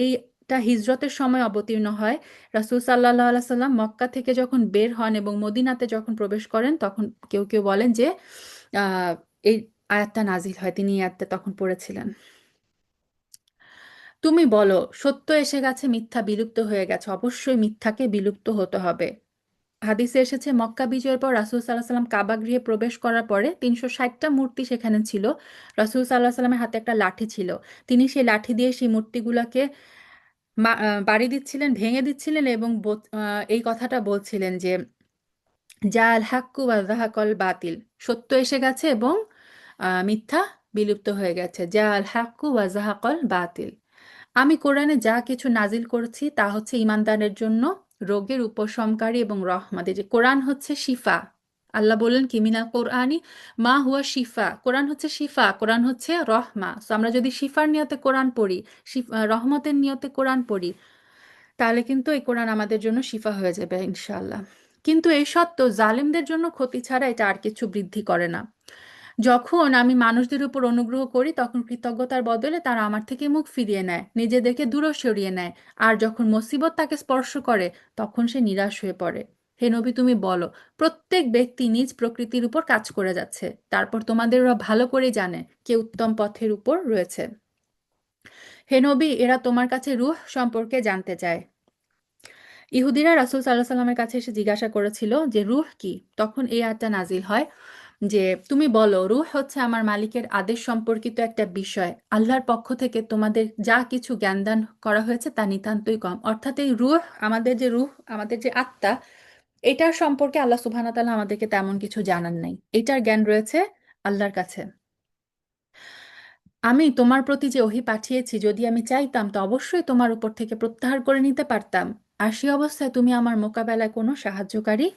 [SPEAKER 1] এইটা হিজরতের সময় অবতীর্ণ হয়। রাসূল সাল্লাল্লাহু আলাইহি সাল্লাম মক্কা থেকে যখন বের হন এবং মদিনাতে যখন প্রবেশ করেন, তখন কেউ কেউ বলেন যে আহ, এই আয়াতটা নাজিল হয়, তিনি এই আয়াতটা তখন পড়েছিলেন। তুমি বলো, সত্য এসে গেছে, মিথ্যা বিলুপ্ত হয়ে গেছে, অবশ্যই মিথ্যাকে বিলুপ্ত হতে হবে। হাদিসে এসেছে, মক্কা বিজয়ের পর রাসূল সাল্লাহ সাল্লাম কাবা গৃহে প্রবেশ করার পরে ৩৬০টা মূর্তি সেখানে ছিল। রাসূল সাল্লাহ সাল্লামের হাতে একটা লাঠি ছিল। তিনি সেই লাঠি দিয়ে সেই মূর্তিগুলোকে বাড়ি দিচ্ছিলেন, ভেঙে দিচ্ছিলেন, এবং এই কথাটা বলছিলেন যে যা আল হাক্কু ওয়া যাহাকাল বাতিল, সত্য এসে গেছে এবং মিথ্যা বিলুপ্ত হয়ে গেছে। যা আল হাক্কু ওয়া যাহাকাল বাতিল। আমি কোরআনে যা কিছু নাজিল করেছি তা হচ্ছে ইমানদারের জন্য রোগের উপশমকারী এবং রহমত। এই যে কোরআন হচ্ছে শিফা, আল্লাহ বললেন কি মিনাল কোরআনি মা হুয়া শিফা, কোরআন হচ্ছে শিফা, কোরআন হচ্ছে রহমা। সো আমরা যদি শিফার নিয়তে কোরআন পড়ি, রহমতের নিয়তে কোরআন পড়ি, তাহলে কিন্তু এই কোরআন আমাদের জন্য শিফা হয়ে যাবে ইনশাআল্লাহ। কিন্তু এই সত্ত্বেও জালিমদের জন্য ক্ষতি ছাড়া এটা আর কিছু বৃদ্ধি করে না। যখন আমি মানুষদের উপর অনুগ্রহ করি তখন কৃতজ্ঞতার বদলে তারা আমার থেকে মুখ ফিরিয়ে নেয়, নিজেদেরকে দূরে সরিয়ে নেয়। আর যখন মুসিবত তাকে স্পর্শ করে তখন সে নিরাশ হয়ে পড়ে। হে নবী, তুমি বলো, প্রত্যেক ব্যক্তি নিজ প্রকৃতির উপর কাজ করে যাচ্ছে, তারপর তোমাদের ওরা ভালো করে জানে কে উত্তম পথের উপর রয়েছে। হে নবী, এরা তোমার কাছে রূহ সম্পর্কে জানতে চায়। ইহুদিরা রাসূল সাল্লাহ সাল্লামের কাছে এসে জিজ্ঞাসা করেছিল যে রূহ কি। তখন এই আয়াতটা নাজিল হয় যে তুমি বলো, রূহ হচ্ছে আমার মালিকের আদেশ সম্পর্কিত একটা বিষয়, আল্লাহর পক্ষ থেকে তোমাদের যা কিছু জ্ঞানদান করা হয়েছে তা নিতান্তই কম। অর্থাৎ এই রূহ, রূহ, আমাদের যে আত্মা, এটার সম্পর্কে আল্লাহ সুবহানাহু ওয়া তাআলা আমাদেরকে তেমন কিছু জানান নাই। এটার জ্ঞান রয়েছে আল্লাহর কাছে। আমি তোমার প্রতি যে ওহী পাঠিয়েছি, যদি আমি চাইতাম তো অবশ্যই তোমার উপর থেকে প্রত্যাহার করে নিতে পারতাম। আর সে অবস্থায় তুমি আমার মোকাবেলায় কোনো সাহায্যকারী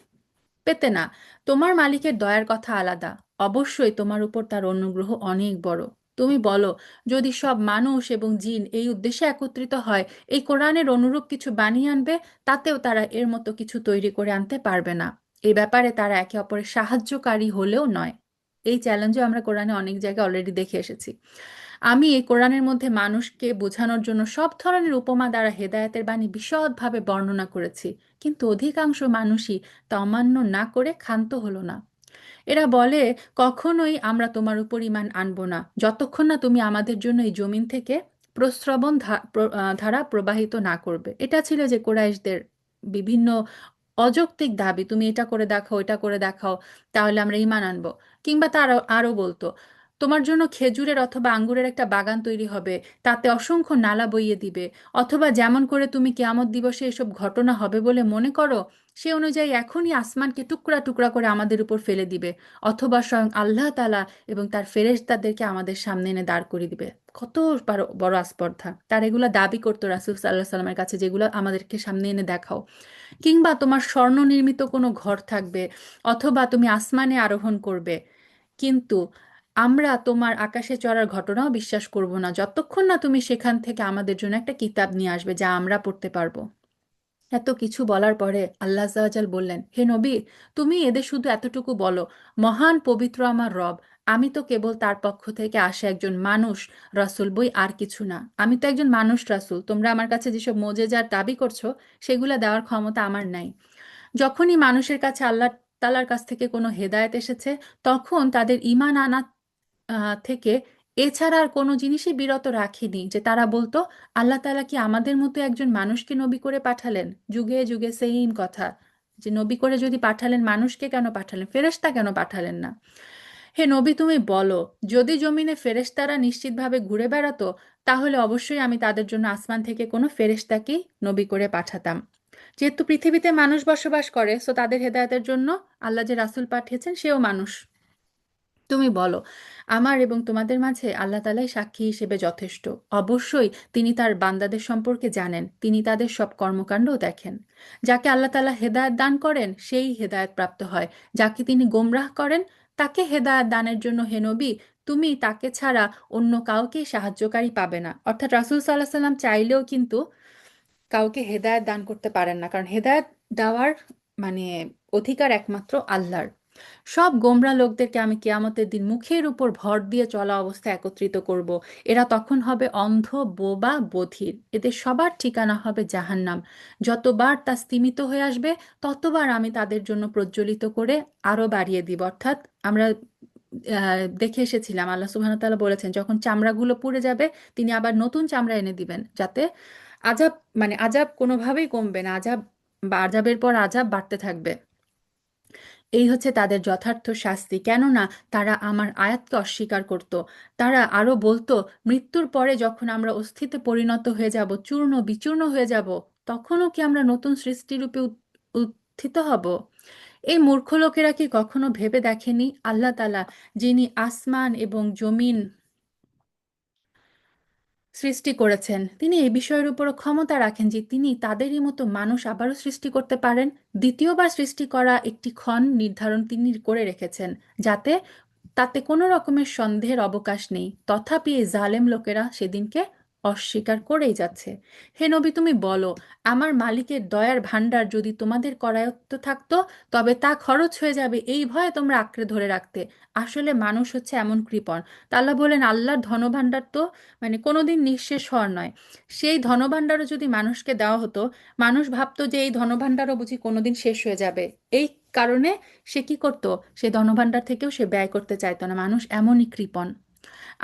[SPEAKER 1] পেতে না। তোমার মালিকের দয়ার কথা আলাদা, অবশ্যই তোমার উপর তার অনুগ্রহ অনেক বড়। তুমি বলো, যদি সব মানুষ এবং জিন এই উদ্দেশ্যে একত্রিত হয় এই কোরআনের অনুরূপ কিছু বানিয়ে আনবে, তাতেও তারা এর মতো কিছু তৈরি করে আনতে পারবে না। এই ব্যাপারে তারা একে অপরের সাহায্যকারী হলেও নয়। এই চ্যালেঞ্জও আমরা কোরআনে অনেক জায়গায় অলরেডি দেখে এসেছি। আমি এই কোরআনের মধ্যে মানুষকে বোঝানোর জন্য সব ধরনের উপমা দ্বারা হেদায়েতের বাণী বিশদভাবে বর্ণনা করেছি, কিন্তু অধিকাংশ মানুষই তা অমান্য না করে ক্ষান্ত হলো না। এরা বলে, কখনোই আমরা তোমার উপর ঈমান আনবো না যতক্ষণ না তুমি আমাদের জন্য এই জমিন থেকে প্রস্রবণ ধারা প্রবাহিত না করবে। এটা ছিল যে কুরাইশদের বিভিন্ন অযৌক্তিক দাবি, তুমি এটা করে দেখাও, এটা করে দেখাও, তাহলে আমরা ঈমান আনবো। কিংবা তারা আরো বলতো, তোমার জন্য খেজুরের অথবা আঙ্গুরের একটা বাগান তৈরি হবে, তাতে অসংখ্য নালা বইয়ে দিবে, অথবা যেমন করে তুমি কিয়ামত দিবসে এসব ঘটনা হবে বলে মনে করো সে অনুযায়ী এখনই আসমানকে টুকরা টুকরা করে আমাদের উপর ফেলে দিবে, অথবা স্বয়ং আল্লাহ তাআলা এবং তার ফেরেশতাদেরকে আমাদের সামনে এনে দাঁড় করিয়ে দিবে। কত বড় বড় আস্পর্ধা! তার এগুলা দাবি করতো রাসূল সাল্লাল্লাহু আলাইহি সাল্লামের কাছে, যেগুলো আমাদেরকে সামনে এনে দেখাও। কিংবা তোমার স্বর্ণ নির্মিত কোনো ঘর থাকবে, অথবা তুমি আসমানে আরোহণ করবে, কিন্তু আমরা তোমার আকাশে চড়ার ঘটনাও বিশ্বাস করব না যতক্ষণ না তুমি সেখান থেকে আমাদের জন্য একটা কিতাব নিয়ে আসবে যা আমরা পড়তে পারবো। এত কিছু বলার পরে আল্লাহ আজ্জাল বললেন, হে নবী, তুমি এদের শুধু এতটুকু বলো, মহান পবিত্র আমার রব, আমি তো কেবল তার পক্ষ থেকে আসা একজন মানুষ রাসূল, বই আর কিছু না। আমি তো একজন মানুষ রাসূল, তোমরা আমার কাছে যেসব মোজেজার দাবি করছো সেগুলা দেওয়ার ক্ষমতা আমার নাই। যখনই মানুষের কাছে আল্লাহ তাআলার কাছ থেকে কোনো হেদায়েত এসেছে, তখন তাদের ঈমান আনা থেকে এছাড়া আর কোনো জিনিসই বিরত রাখেনি, যে তারা বলতো, আল্লাহ তাআলা কি আমাদের মতো একজন মানুষকে নবী করে পাঠালেন? যুগে যুগে সেইম কথা, যে নবী করে যদি পাঠালেন, মানুষকে কেন পাঠালেন, ফেরেশতা কেন পাঠালেন না? হে নবী, তুমি বলো, যদি জমিনে ফেরেশতারা নিশ্চিতভাবে ঘুরে বেড়াতো, তাহলে অবশ্যই আমি তাদের জন্য আসমান থেকে কোনো ফেরেশতাকেই নবী করে পাঠাতাম। যেহেতু পৃথিবীতে মানুষ বসবাস করে, সো তাদের হেদায়েতের জন্য আল্লাহ যে রাসূল পাঠিয়েছেন সেও মানুষ। তুমি বলো, আমার এবং তোমাদের মাঝে আল্লাহ তাআলাই সাক্ষী হিসেবে যথেষ্ট। অবশ্যই তিনি তার বান্দাদের সম্পর্কে জানেন, তিনি তাদের সব কর্মকাণ্ডও দেখেন। যাকে আল্লাহ তাআলা হেদায়েত দান করেন সেই হেদায়েত প্রাপ্ত হয়, যাকে তিনি গোমরাহ করেন তাকে হেদায়েত দানের জন্য হে নবী, তুমি তাকে ছাড়া অন্য কাউকে সাহায্যকারী পাবে না। অর্থাৎ রাসূল সাল্লাল্লাহু আলাইহি সাল্লাম চাইলেও কিন্তু কাউকে হেদায়েত দান করতে পারেন না, কারণ হেদায়েত দেওয়ার মানে অধিকার একমাত্র আল্লাহর। সব গোমরা লোকদেরকে আমি কিয়ামতের দিন মুখের উপর ভর দিয়ে চলা অবস্থায় একত্রিত করব। এরা তখন হবে অন্ধ, বোবা, বধির। এদের সবার ঠিকানা হবে জাহান্নাম। যতবার তা স্তিমিত হয়ে আসবে ততবার আমি তাদের জন্য প্রজ্বলিত করে আরো বাড়িয়ে দিব। অর্থাৎ আমরা দেখে এসেছিলাম আল্লাহ সুবহানাহু ওয়া তাআলা বলেছেন যখন চামড়াগুলো পুড়ে যাবে তিনি আবার নতুন চামড়া এনে দিবেন, যাতে আজাব আজাব কোনোভাবেই কমবে না, আজাব বা আজাবের পর আজাব বাড়তে থাকবে। এই হচ্ছে তাদের যথার্থ শাস্তি, কেননা তারা আমার আয়াতকে অস্বীকার করত। তারা আরো বলতো, মৃত্যুর পরে যখন আমরা অস্থিতে পরিণত হয়ে যাব, চূর্ণ বিচূর্ণ হয়ে যাব, তখনও কি আমরা নতুন সৃষ্টিরূপে উত্থিত হব? এই মূর্খ লোকেরা কি কখনো ভেবে দেখেনি আল্লাহ তাআলা, যিনি আসমান এবং জমিন সৃষ্টি করেছেন, তিনি এই বিষয়ের উপরও ক্ষমতা রাখেন যে তিনি তাদেরই মতো মানুষ আবারও সৃষ্টি করতে পারেন। দ্বিতীয়বার সৃষ্টি করা একটি ক্ষণ নির্ধারণ তিনি করে রেখেছেন, যাতে তাতে কোনো রকমের সন্দেহের অবকাশ নেই। তথাপি এই জালেম লোকেরা সেদিনকে অস্বীকার করেই যাচ্ছে। হে নবী, তুমি বলো, আমার মালিকের দয়ার ভাণ্ডার যদি তোমাদের করায়ত্ত থাকতো তবে তা খরচ হয়ে যাবে এই ভয়ে তোমরা আঁকড়ে ধরে রাখতে। আসলে মানুষ হচ্ছে এমন কৃপণ। তা আল্লাহ বলেন, আল্লাহর ধনভাণ্ডার তো কোনোদিন নিঃশেষ হওয়ার নয়। সেই ধনভাণ্ডারও যদি মানুষকে দেওয়া হতো, মানুষ ভাবতো যে এই ধনভাণ্ডারও বুঝি কোনোদিন শেষ হয়ে যাবে। এই কারণে সে কি করত, সে ধনভাণ্ডার থেকেও সে ব্যয় করতে চাইতো না। মানুষ এমনই কৃপণ।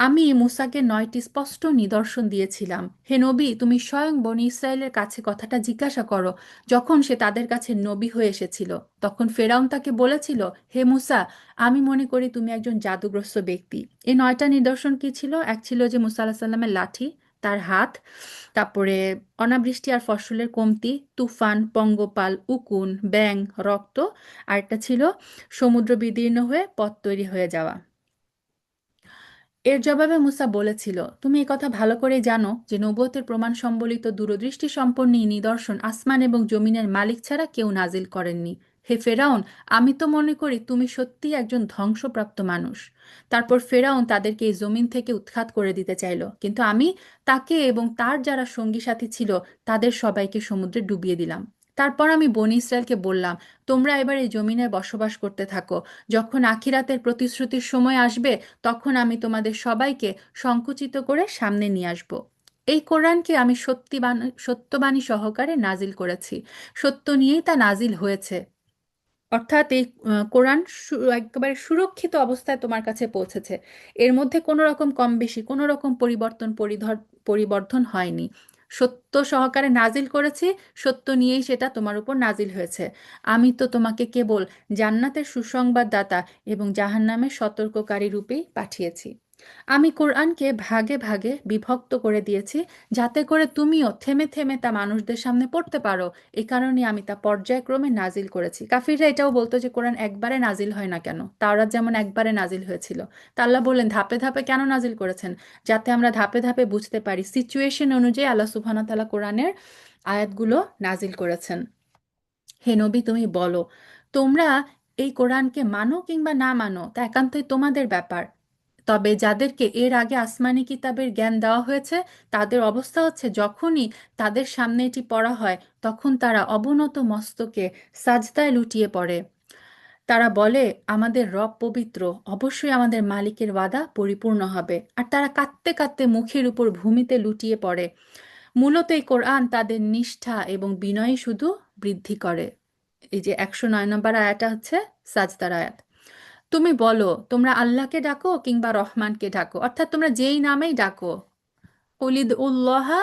[SPEAKER 1] আমি মূসাকে 9টি স্পষ্ট নিদর্শন দিয়েছিলাম। হে নবী, তুমি স্বয়ং বনী ইসরায়েলের কাছে কথাটা জিজ্ঞাসা করো। যখন সে তাদের কাছে নবী হয়ে এসেছিল তখন ফেরাউন তাকে বলেছিল, হে মূসা, আমি মনে করি তুমি একজন জাদুগ্রস্ত ব্যক্তি। এই 9টা নিদর্শন কি ছিল? এক ছিল যে মূসা আলাহিসাল্লামের সাল্লামের লাঠি, তার হাত, তারপরে অনাবৃষ্টি আর ফসলের কমতি, তুফান, পঙ্গপাল, উকুন, ব্যাঙ, রক্ত। আরেকটা ছিল সমুদ্র বিদীর্ণ হয়ে পথ তৈরি হয়ে যাওয়া। এর জবাবে মুসা বলেছিল, তুমি এ কথা ভালো করেই জানো যে নবুয়তের প্রমাণ সম্বলিত দূরদৃষ্টি সম্পন্ন এই নিদর্শন আসমান এবং জমিনের মালিক ছাড়া কেউ নাজিল করেননি। হে ফেরাউন, আমি তো মনে করি তুমি সত্যিই একজন ধ্বংসপ্রাপ্ত মানুষ। তারপর ফেরাউন তাদেরকে এই জমিন থেকে উৎখাত করে দিতে চাইল, কিন্তু আমি তাকে এবং তার যারা সঙ্গী সাথী ছিল তাদের সবাইকে সমুদ্রে ডুবিয়ে দিলাম। তারপর আমি বনী ইসরায়েলকে বললাম, তোমরা এবার এই জমিনে বসবাস করতে থাকো। যখন আখিরাতের প্রতিশ্রুতির সময় আসবে তখন আমি তোমাদের সবাইকে সংকুচিত করে সামনে নিয়ে আসব। এই কোরআনকে আমি সত্যবাণী সহকারে নাজিল করেছি। সত্য নিয়েই তা নাজিল হয়েছে। অর্থাৎ এই কোরআন একেবারে সুরক্ষিত অবস্থায় তোমার কাছে পৌঁছেছে। এর মধ্যে কোনো রকম কম বেশি, কোনো রকম পরিবর্তন হয়নি। সত্য সহকারে নাজিল করেছি, সত্য নিয়েই সেটা তোমার উপর নাজিল হয়েছে। আমি তো তোমাকে কেবল জান্নাতের সুসংবাদদাতা এবং জাহান্নামের সতর্ককারী রূপেই পাঠিয়েছি। আমি কোরআনকে ভাগে ভাগে বিভক্ত করে দিয়েছি, যাতে করে তুমিও থেমে থেমে তা মানুষদের সামনে পড়তে পারো। এই কারণে আমি তা পর্যায়ক্রমে নাজিল করেছি। কাফিররা এটাও বলতো যে কোরআন একবারে নাজিল হয় না কেন, তাওরাত যেমন একবারে নাজিল হয়েছিল। তা আল্লাহ বললেন, ধাপে ধাপে কেন নাজিল করেছেন? যাতে আমরা ধাপে ধাপে বুঝতে পারি। সিচুয়েশন অনুযায়ী আল্লাহ সুবহানাহু ওয়া তাআলা কোরআনের আয়াতগুলো নাজিল করেছেন। হে নবী, তুমি বলো, তোমরা এই কোরআনকে মানো কিংবা না মানো তা একান্তই তোমাদের ব্যাপার। তবে যাদেরকে এর আগে আসমানি কিতাবের জ্ঞান দেওয়া হয়েছে তাদের অবস্থা হচ্ছে, যখনই তাদের সামনে এটি পড়া হয় তখন তারা অবনত মস্তকে সাজদায় লুটিয়ে পড়ে। তারা বলে, আমাদের রব পবিত্র, অবশ্যই আমাদের মালিকের ওয়াদা পরিপূর্ণ হবে। আর তারা কাঁদতে কাঁদতে মুখের উপর ভূমিতে লুটিয়ে পড়ে। মূলত এই কোরআন তাদের নিষ্ঠা এবং বিনয় শুধু বৃদ্ধি করে। এই যে 109 নম্বর আয়াতটা হচ্ছে সাজদার আয়াত। তুমি বলো, তোমরা আল্লাহকে ডাকো কিংবা রহমানকে ডাকো, অর্থাৎ তোমরা যেই নামেই ডাকো, কুলিদ উল্লাহা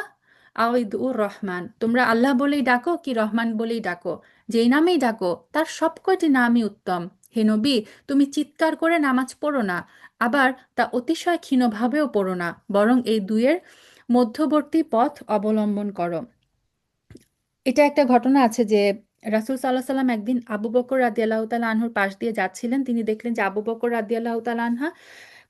[SPEAKER 1] আউদ উর রহমান, তোমরা আল্লাহ বলেই ডাকো কি রহমান বলেই ডাকো, যেই নামেই ডাকো তার সবকটি নামই উত্তম। হে নবী, তুমি চিৎকার করে নামাজ পড়ো না, আবার তা অতিশয় ক্ষীণভাবেও পড়ো না, বরং এই দুয়ের মধ্যবর্তী পথ অবলম্বন করো। এটা একটা ঘটনা আছে যে রাসূল সাল্লাল্লাহু আলাইহি সাল্লাম একদিন আবু বকর রাদিয়াল্লাহু তাআলা আনহুর পাশ দিয়ে যাচ্ছিলেন। তিনি দেখলেন যে আবু বকর রাদিয়াল্লাহু তাআলা আনহা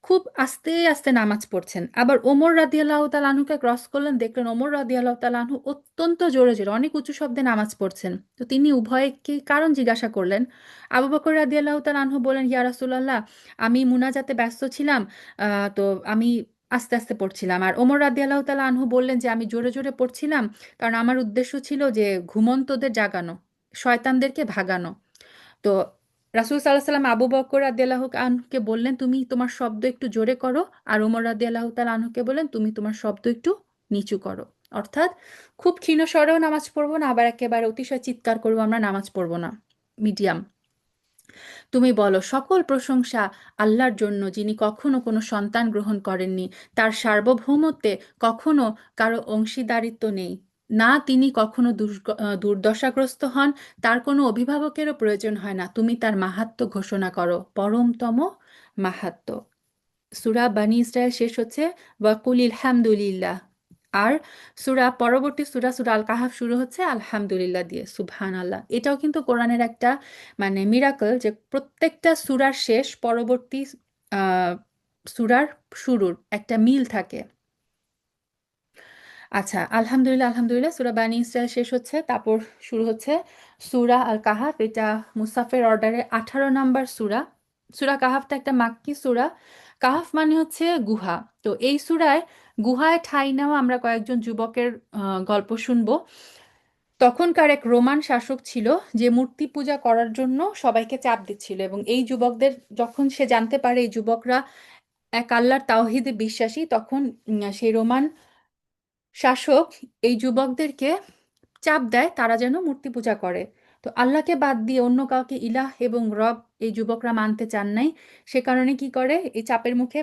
[SPEAKER 1] খুব আস্তে আস্তে নামাজ পড়ছেন। আবার ওমর রাদিয়াল্লাহু তাআলা আনহুকে ক্রস করলেন, দেখলেন ওমর রাদিয়াল্লাহু তাআলা আনহু অত্যন্ত জোরে জোরে অনেক উঁচু শব্দে নামাজ পড়ছেন। তো তিনি উভয়কে কারণ জিজ্ঞাসা করলেন। আবু বকর রাদিয়াল্লাহু তাআলা আনহু বলেন, ইয়া রাসূলুল্লাহ, আমি মুনাজাতে ব্যস্ত ছিলাম, তো আমি আস্তে আস্তে পড়ছিলাম। আর ওমর রাদিয়াল্লাহু তাআলা আনহু বললেন যে আমি জোরে জোরে পড়ছিলাম, কারণ আমার উদ্দেশ্য ছিল যে ঘুমন্তদের জাগানো, শয়তানদেরকে ভাগানো। তো রাসূল সাল্লাল্লাহু আলাইহি ওয়াসাল্লাম আবু বকর রাদিয়াল্লাহু আনহুকে বললেন, তুমি তোমার শব্দ একটু জোরে করো। আর ওমর রাদিয়াল্লাহু তাআলা আনহুকে বললেন, তুমি তোমার শব্দ একটু নিচু করো। অর্থাৎ খুব ক্ষীণ স্বরেও নামাজ পড়বো না, আবার একেবারে অতিশয় চিৎকার করবো আমরা নামাজ পড়বো না, মিডিয়াম। তুমি বলো, সকল প্রশংসা আল্লাহর জন্য, যিনি কখনো কোনো সন্তান গ্রহণ করেননি, তার সার্বভৌমত্বে কখনো কারো অংশীদারিত্ব নেই, না তিনি কখনো দুর্দশাগ্রস্ত হন, তার কোনো অভিভাবকেরও প্রয়োজন হয় না। তুমি তার মাহাত্ম্য ঘোষণা করো, পরমতম মাহাত্ম্য। সূরা বানি ইসরায়েল শেষ হচ্ছে ওয়াকুলিল হামদুলিল্লাহ। আর পরবর্তী সূরা আল কাহাফ শুরু হচ্ছে আলহামদুলিল্লাহ দিয়ে, সুবহান আল্লাহ। এটাও কিন্তু কোরআনের একটা মানে মিরাকল, যে প্রত্যেকটা সূরার শেষ পরবর্তী আহ সূরার শুরুর একটা মিল থাকে। আচ্ছা, আলহামদুলিল্লাহ আলহামদুলিল্লাহ, সূরা বানি ইসরায়েল শেষ হচ্ছে, তারপর শুরু হচ্ছে সূরা আল কাহাফ। এটা মুসাফের অর্ডারে 18 নম্বর সূরা। সূরা কাহাফটা একটা মাক্কি সূরা। কাহাফ মানে হচ্ছে গুহা। তো এই সূরায় গুহায় ঠাঁই নেওয়া আমরা কয়েকজন যুবকের গল্প শুনবো। তখনকার এক রোমান শাসক ছিল, যে মূর্তি পূজা করার জন্য সবাইকে চাপ দিচ্ছিল, এবং এই যুবকদের যখন সে জানতে পারে এই যুবকরা এক আল্লাহর তাওহীদে বিশ্বাসী, তখন সেই রোমান শাসক এই যুবকদেরকে চাপ দেয় তারা যেন মূর্তি পূজা করে। তো আল্লাহকে বাদ দিয়ে অন্য কাউকে ইলাহ এবং রব এই যুবকরা মানতে চান নাই। সে কারণে কি করে, এই চাপের মুখে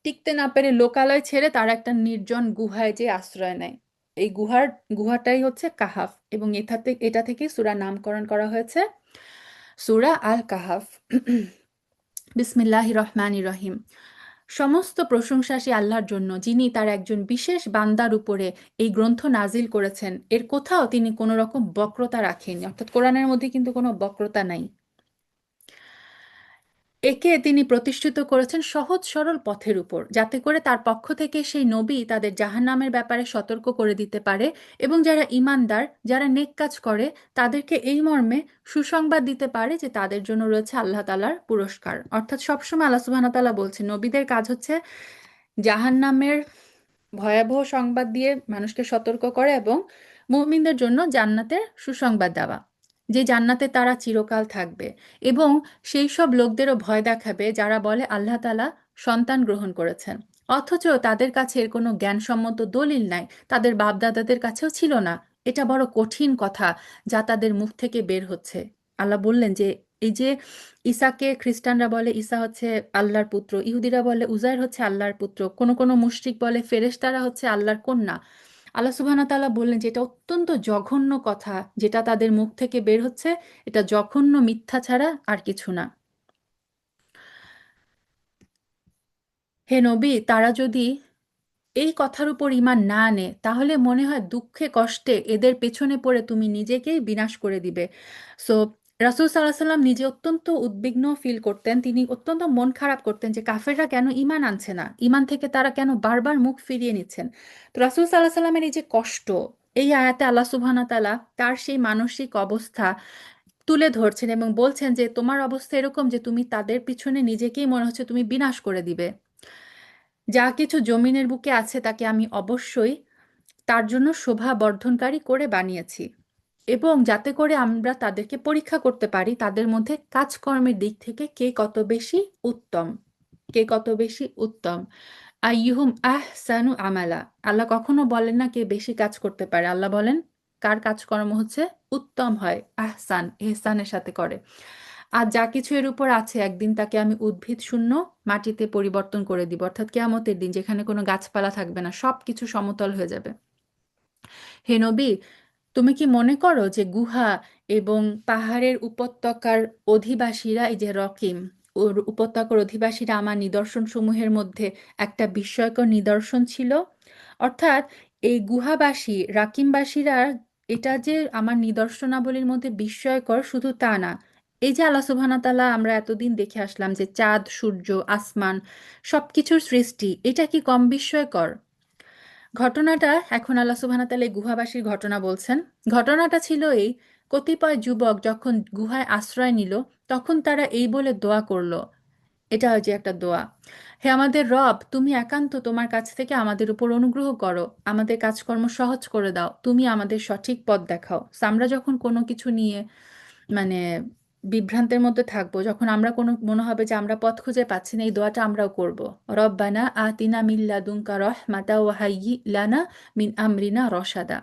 [SPEAKER 1] টিকতে না পেরে লোকালয় ছেড়ে তারা একটা নির্জন গুহায় যে আশ্রয় নেয়। এই গুহাটাই হচ্ছে কাহাফ, এবং এটা থেকে সূরা নামকরণ করা হয়েছে সূরা আল কাহাফ। বিসমিল্লাহির রহমানির রহিম। সমস্ত প্রশংসা সে আল্লাহর জন্য, যিনি তার একজন বিশেষ বান্দার উপরে এই গ্রন্থ নাজিল করেছেন। এর কোথাও তিনি কোনো রকম বক্রতা রাখেননি, অর্থাৎ কোরআনের মধ্যে কিন্তু কোনো বক্রতা নাই। একে তিনি প্রতিষ্ঠিত করেছেন সহজ সরল পথের উপর, যাতে করে তার পক্ষ থেকে সেই নবী তাদের জাহান্নামের ব্যাপারে সতর্ক করে দিতে পারে, এবং যারা ঈমানদার, যারা নেক কাজ করে, তাদেরকে এই মর্মে সুসংবাদ দিতে পারে যে তাদের জন্য রয়েছে আল্লাহ তাআলার পুরস্কার। অর্থাৎ সবসময় আল্লাহ সুবহানাহু ওয়া তাআলা বলছেন নবীদের কাজ হচ্ছে জাহান্নামের ভয়াবহ সংবাদ দিয়ে মানুষকে সতর্ক করে, এবং মুমিনদের জন্য জান্নাতের সুসংবাদ দেওয়া, যে জান্নাতে তারা চিরকাল থাকবে। এবং সেই সব লোকদেরও ভয় দেখাবে যারা বলে আল্লাহ তাআলা সন্তান গ্রহণ করেছেন, অথচ তাদের কাছে এর কোনো জ্ঞানসম্মত দলিল নাই, তাদের বাপদাদাদের কাছেও ছিল না। এটা বড় কঠিন কথা যা তাদের মুখ থেকে বের হচ্ছে। আল্লাহ বললেন যে এই যে ঈসাকে খ্রিস্টানরা বলে ঈসা হচ্ছে আল্লাহর পুত্র, ইহুদিরা বলে উজাইর হচ্ছে আল্লাহর পুত্র, কোনো কোনো মুশরিক বলে ফেরেশতারা হচ্ছে আল্লাহর কন্যা। আল্লাহ সুবহানাহু ওয়া তাআলা বললেন যে এটা অত্যন্ত জঘন্য কথা, যেটা তাদের মুখ থেকে বের হচ্ছে, এটা জঘন্য মিথ্যা ছাড়া আর কিছু না। হে নবী, তারা যদি এই কথার উপর ঈমান না আনে, তাহলে মনে হয় দুঃখে কষ্টে এদের পেছনে পড়ে তুমি নিজেকেই বিনাশ করে দিবে। সো রাসূল সাল্লাল্লাহু আলাইহি সাল্লাম নিজে অত্যন্ত উদ্বিগ্ন ফিল করতেন, তিনি অত্যন্ত মন খারাপ করতেন যে কাফেররা কেন ঈমান আনছে না, ঈমান থেকে তারা কেন বারবার মুখ ফিরিয়ে নিচ্ছেন। তো রাসূল সাল্লাল্লাহু আলাইহি সাল্লামের এই যে কষ্ট, এই আয়াতে আল্লাহ সুবহানাহু ওয়া তাআলা তার সেই মানসিক অবস্থা তুলে ধরছেন, এবং বলছেন যে তোমার অবস্থা এরকম যে তুমি তাদের পিছনে নিজেকেই মনে হচ্ছে তুমি বিনাশ করে দিবে। যা কিছু জমিনের বুকে আছে তাকে আমি অবশ্যই তার জন্য শোভা বর্ধনকারী করে বানিয়েছি, এবং যাতে করে আমরা তাদেরকে পরীক্ষা করতে পারি তাদের মধ্যে কাজকর্মের দিক থেকে কে কত বেশি উত্তম, কে কত বেশি উত্তম। আইয়ুহুম আহসানু আমালা। আল্লাহ কখনো বলেন না কে বেশি কাজ করতে পারে, আল্লাহ বলেন কার কাজকর্ম হচ্ছে উত্তম হয়, আহসান এহসানের সাথে করে। আর যা কিছু এর উপর আছে একদিন তাকে আমি উদ্ভিদ শূন্য মাটিতে পরিবর্তন করে দিব, অর্থাৎ কিয়ামতের দিন যেখানে কোনো গাছপালা থাকবে না, সব কিছু সমতল হয়ে যাবে। হে নবী, তুমি কি মনে করো যে গুহা এবং পাহাড়ের উপত্যকার অধিবাসীরা, এই যে রকিম ওর উপত্যকার অধিবাসীরা আমার নিদর্শন সমূহের মধ্যে একটা বিস্ময়কর নিদর্শন ছিল? অর্থাৎ এই গুহাবাসী রাকিমবাসীরা এটা যে আমার নিদর্শনাবলীর মধ্যে বিস্ময়কর শুধু তা না, এই যে আল্লাহ সুবহানাহু ওয়া তাআলা আমরা এতদিন দেখে আসলাম যে চাঁদ সূর্য আসমান সবকিছুর সৃষ্টি, এটা কি কম বিস্ময়কর? ঘটনাটা এখন আল্লাহ সুবহানাহু ওয়া তাআলা এই গুহাবাসীর ঘটনা বলছেন। ঘটনাটা ছিল এই, কতিপয় যুবক যখন গুহায় আশ্রয় নিল, তখন তারা এই বলে দোয়া করলো, এটা যে একটা দোয়া, হে আমাদের রব, তুমি একান্ত তোমার কাছ থেকে আমাদের উপর অনুগ্রহ করো, আমাদের কাজকর্ম সহজ করে দাও, তুমি আমাদের সঠিক পথ দেখাও। So, আমরা যখন কোনো কিছু নিয়ে মানে বিভ্রান্তের মধ্যে থাকবো, যখন আমরা কোনো মনে হবে যে আমরা পথ খুঁজে পাচ্ছি না, এই দোয়াটা আমরাও করব। রব্বানা আতিনা মিন লাদুনকা রাহমাতা ওয়া হাইয়্যি লানা মিন আমরিনা রশাদা।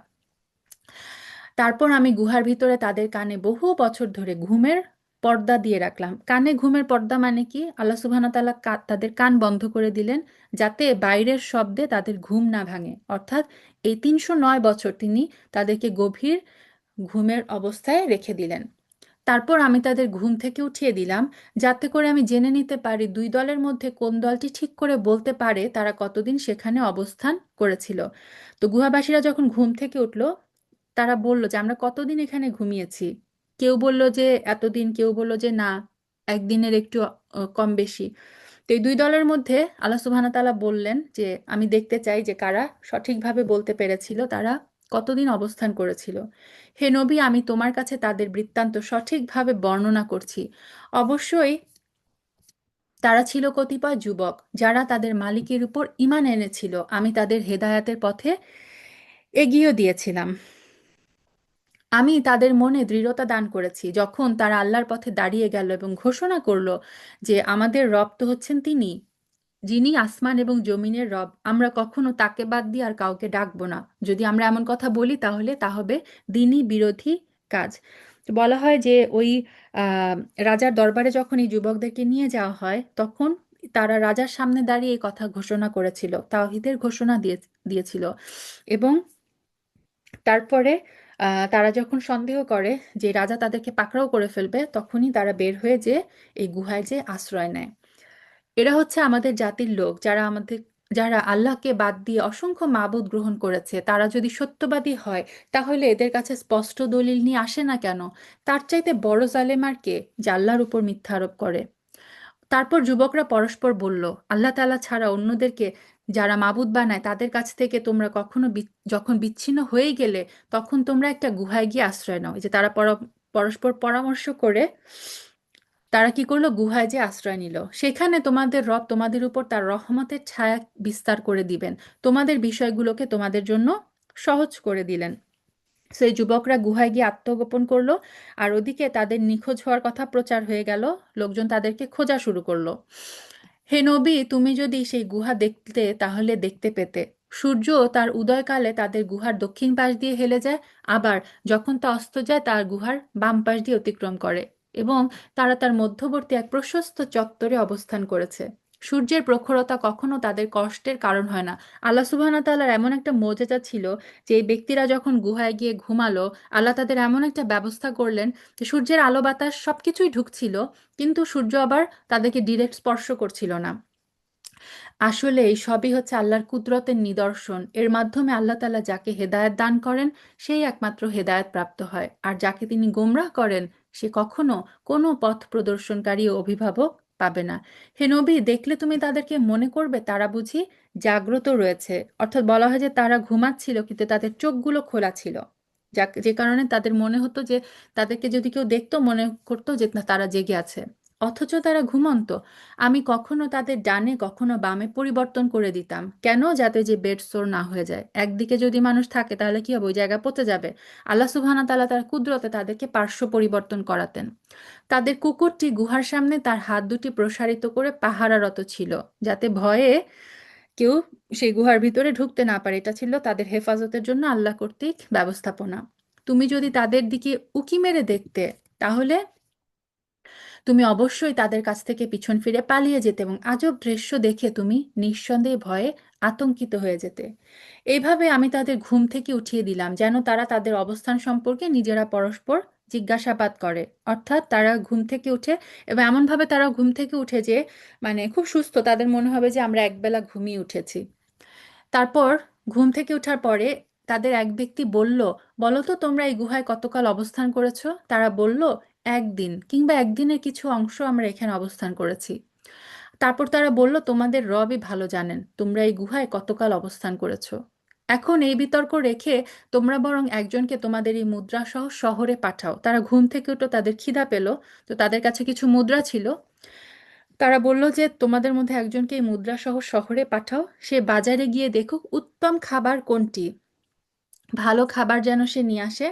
[SPEAKER 1] তারপর আমি গুহার ভিতরে তাদের কানে বহু বছর ধরে ঘুমের পর্দা দিয়ে রাখলাম। কানে ঘুমের পর্দা মানে কি? আল্লাহ সুবহানাহু ওয়া তাআলা তাদের কান বন্ধ করে দিলেন, যাতে বাইরের শব্দে তাদের ঘুম না ভাঙে। অর্থাৎ এই ৩০৯ বছর তিনি তাদেরকে গভীর ঘুমের অবস্থায় রেখে দিলেন। তারপর আমি তাদের ঘুম থেকে উঠিয়ে দিলাম, যাতে করে আমি জেনে নিতে পারি দুই দলের মধ্যে কোন দলটি ঠিক করে বলতে পারে তারা কতদিন সেখানে অবস্থান করেছিল। তো গুহাবাসীরা যখন ঘুম থেকে উঠল, তারা বলল যে আমরা কতদিন এখানে ঘুমিয়েছি। কেউ বলল যে এতদিন, কেউ বলল যে না, একদিনের একটু কম বেশি। তো এই দুই দলের মধ্যে আল্লাহ সুবহানাহু ওয়া তাআলা বললেন যে আমি দেখতে চাই যে কারা সঠিকভাবে বলতে পেরেছিল তারা কতদিন অবস্থান করেছিল। হে নবী, আমি তোমার কাছে তাদের বৃত্তান্ত সঠিকভাবে বর্ণনা করছি। অবশ্যই তারা ছিল কতিপয় যুবক যারা তাদের মালিকের উপর ঈমান এনেছিল, আমি তাদের হেদায়াতের পথে এগিয়ে দিয়েছিলাম। আমি তাদের মনে দৃঢ়তা দান করেছি যখন তারা আল্লাহর পথে দাঁড়িয়ে গেল এবং ঘোষণা করলো যে আমাদের রব তো হচ্ছেন তিনি, যিনি আসমান এবং জমিনের রব, আমরা কখনো তাকে বাদ দিয়ে আর কাউকে ডাকবো না। যদি আমরা এমন কথা বলি তাহলে তা হবে দ্বীনি বিরোধী কাজ। তো বলা হয় যে ওই আহ, রাজার দরবারে যখন এই যুবকদেরকে নিয়ে যাওয়া হয়, তখন তারা রাজার সামনে দাঁড়িয়ে এই কথা ঘোষণা করেছিল, তাওহীদের ঘোষণা দিয়েছিল। এবং তারপরে তারা যখন সন্দেহ করে যে রাজা তাদেরকে পাকড়াও করে ফেলবে, তখনই তারা বের হয়ে যে এই গুহায় যে আশ্রয় নেয়। এরা হচ্ছে আমাদের জাতির লোক, যারা আল্লাহকে বাদ দিয়ে অসংখ্য মাবুদ গ্রহণ করেছে। তারা যদি সত্যবাদী হয়, তাহলে এদের কাছে স্পষ্ট দলিল নিয়ে আসে না কেন? তার চাইতে বড় জালেম আর কে, যে আল্লাহর উপর মিথ্যা আরোপ করে? তারপর যুবকরা পরস্পর বলল, আল্লাহ তাআলা ছাড়া অন্যদেরকে যারা মাবুদ বানায় তাদের কাছ থেকে তোমরা কখনো যখন বিচ্ছিন্ন হয়ে গেলে, তখন তোমরা একটা গুহায় গিয়ে আশ্রয় নাও। এই যে তারা পরস্পর পরামর্শ করে তারা কি করলো, গুহায় যে আশ্রয় নিল। সেখানে তোমাদের রব তোমাদের উপর তার রহমতের ছায়া বিস্তার করে দিবেন, তোমাদের বিষয়গুলোকে তোমাদের জন্য সহজ করে দিলেন। সেই যুবকরা গুহায় গিয়ে আত্মগোপন করলো, আর ওদিকে তাদের নিখোঁজ হওয়ার কথা প্রচার হয়ে গেল। লোকজন তাদেরকে খোঁজা শুরু করলো। হে নবী, তুমি যদি সেই গুহা দেখতে তাহলে দেখতে পেতে, সূর্য তার উদয়কালে তাদের গুহার দক্ষিণ পাশ দিয়ে হেলে যায়, আবার যখন তা অস্ত যায় তার গুহার বাম পাশ দিয়ে অতিক্রম করে, এবং তারা তার মধ্যবর্তী এক প্রশস্ত চত্বরে অবস্থান করেছে। সূর্যের প্রখরতা কখনো তাদের কষ্টের কারণ হয় না। আল্লাহ সুবহানাহু ওয়া তাআলার এমন একটা মোজেজা ছিল যে এই ব্যক্তিরা যখন গুহায় গিয়ে ঘুমালো, আল্লাহ তাদের এমন একটা ব্যবস্থা করলেন যে সূর্যের আলো বাতাস সবকিছুই ঢুকছিল, কিন্তু সূর্য আবার তাদেরকে ডিরেক্ট স্পর্শ করছিল না। আসলে এই সবই হচ্ছে আল্লাহর কুদরতের নিদর্শন। এর মাধ্যমে আল্লাহ তাআলা যাকে হেদায়েত দান করেন সেই একমাত্র হেদায়েত প্রাপ্ত হয়, আর যাকে তিনি গোমরাহ করেন সে কখনো কোনো পথ প্রদর্শনকারী ও অভিভাবক পাবে না। হে নবী, দেখলে তুমি তাদেরকে মনে করবে তারা বুঝি জাগ্রত রয়েছে। অর্থাৎ বলা হয় যে তারা ঘুমাচ্ছিল কিন্তু তাদের চোখগুলো খোলা ছিল, যে কারণে তাদের মনে হতো যে তাদেরকে যদি কেউ দেখতো মনে করতো যে না, তারা জেগে আছে, অথচ তারা ঘুমন্ত। আমি কখনো তাদের ডানে কখনো বামে পরিবর্তন করে দিতাম, কেন? যাতে যে বেড সোর না হয়ে যায়। একদিকে যদি মানুষ থাকে তাহলে কি হবে, ওই জায়গা পচে যাবে। আল্লাহ সুবহানাহু ওয়া তাআলা তার কুদরতে তাদেরকে পার্শ্ব পরিবর্তন করাতেন। তাদের কুকুরটি গুহার সামনে তার হাত দুটি প্রসারিত করে পাহারারত ছিল, যাতে ভয়ে কেউ সেই গুহার ভিতরে ঢুকতে না পারে। এটা ছিল তাদের হেফাজতের জন্য আল্লাহ কর্তৃক ব্যবস্থাপনা। তুমি যদি তাদের দিকে উকি মেরে দেখতে, তাহলে তুমি অবশ্যই তাদের কাছ থেকে পিছন ফিরে পালিয়ে যেতে এবং আজব দৃশ্য দেখে তুমি নিঃসন্দেহে ভয়ে আতঙ্কিত হয়ে যেতে। এইভাবে আমি তাদের ঘুম থেকে উঠিয়ে দিলাম, যেন তারা তাদের অবস্থান সম্পর্কে নিজেরা পরস্পর জিজ্ঞাসাবাদ করে। অর্থাৎ তারা ঘুম থেকে উঠে, এবং এমনভাবে তারা ঘুম থেকে উঠে যে খুব সুস্থ, তাদের মনে হবে যে আমরা একবেলা ঘুমিয়ে উঠেছি। তারপর ঘুম থেকে ওঠার পরে তাদের এক ব্যক্তি বলল, বলো তো তোমরা এই গুহায় কতকাল অবস্থান করেছো? তারা বলল, একদিন কিংবা একদিনের কিছু অংশ আমরা এখানে অবস্থান করেছি। তারপর তারা বলল, তোমাদের রবই ভালো জানেন তোমরা এই গুহায় কতকাল অবস্থান করেছো। এখন এই বিতর্ক রেখে তোমরা বরং একজনকে তোমাদের এই মুদ্রা সহ শহরে পাঠাও। তারা ঘুম থেকে উঠে তাদের খিদা পেল, তো তাদের কাছে কিছু মুদ্রা ছিল। তারা বলল যে তোমাদের মধ্যে একজনকে এই মুদ্রা সহ শহরে পাঠাও, সে বাজারে গিয়ে দেখুক উত্তম খাবার কোনটি, ভালো খাবার যেন সে নিয়ে আসে,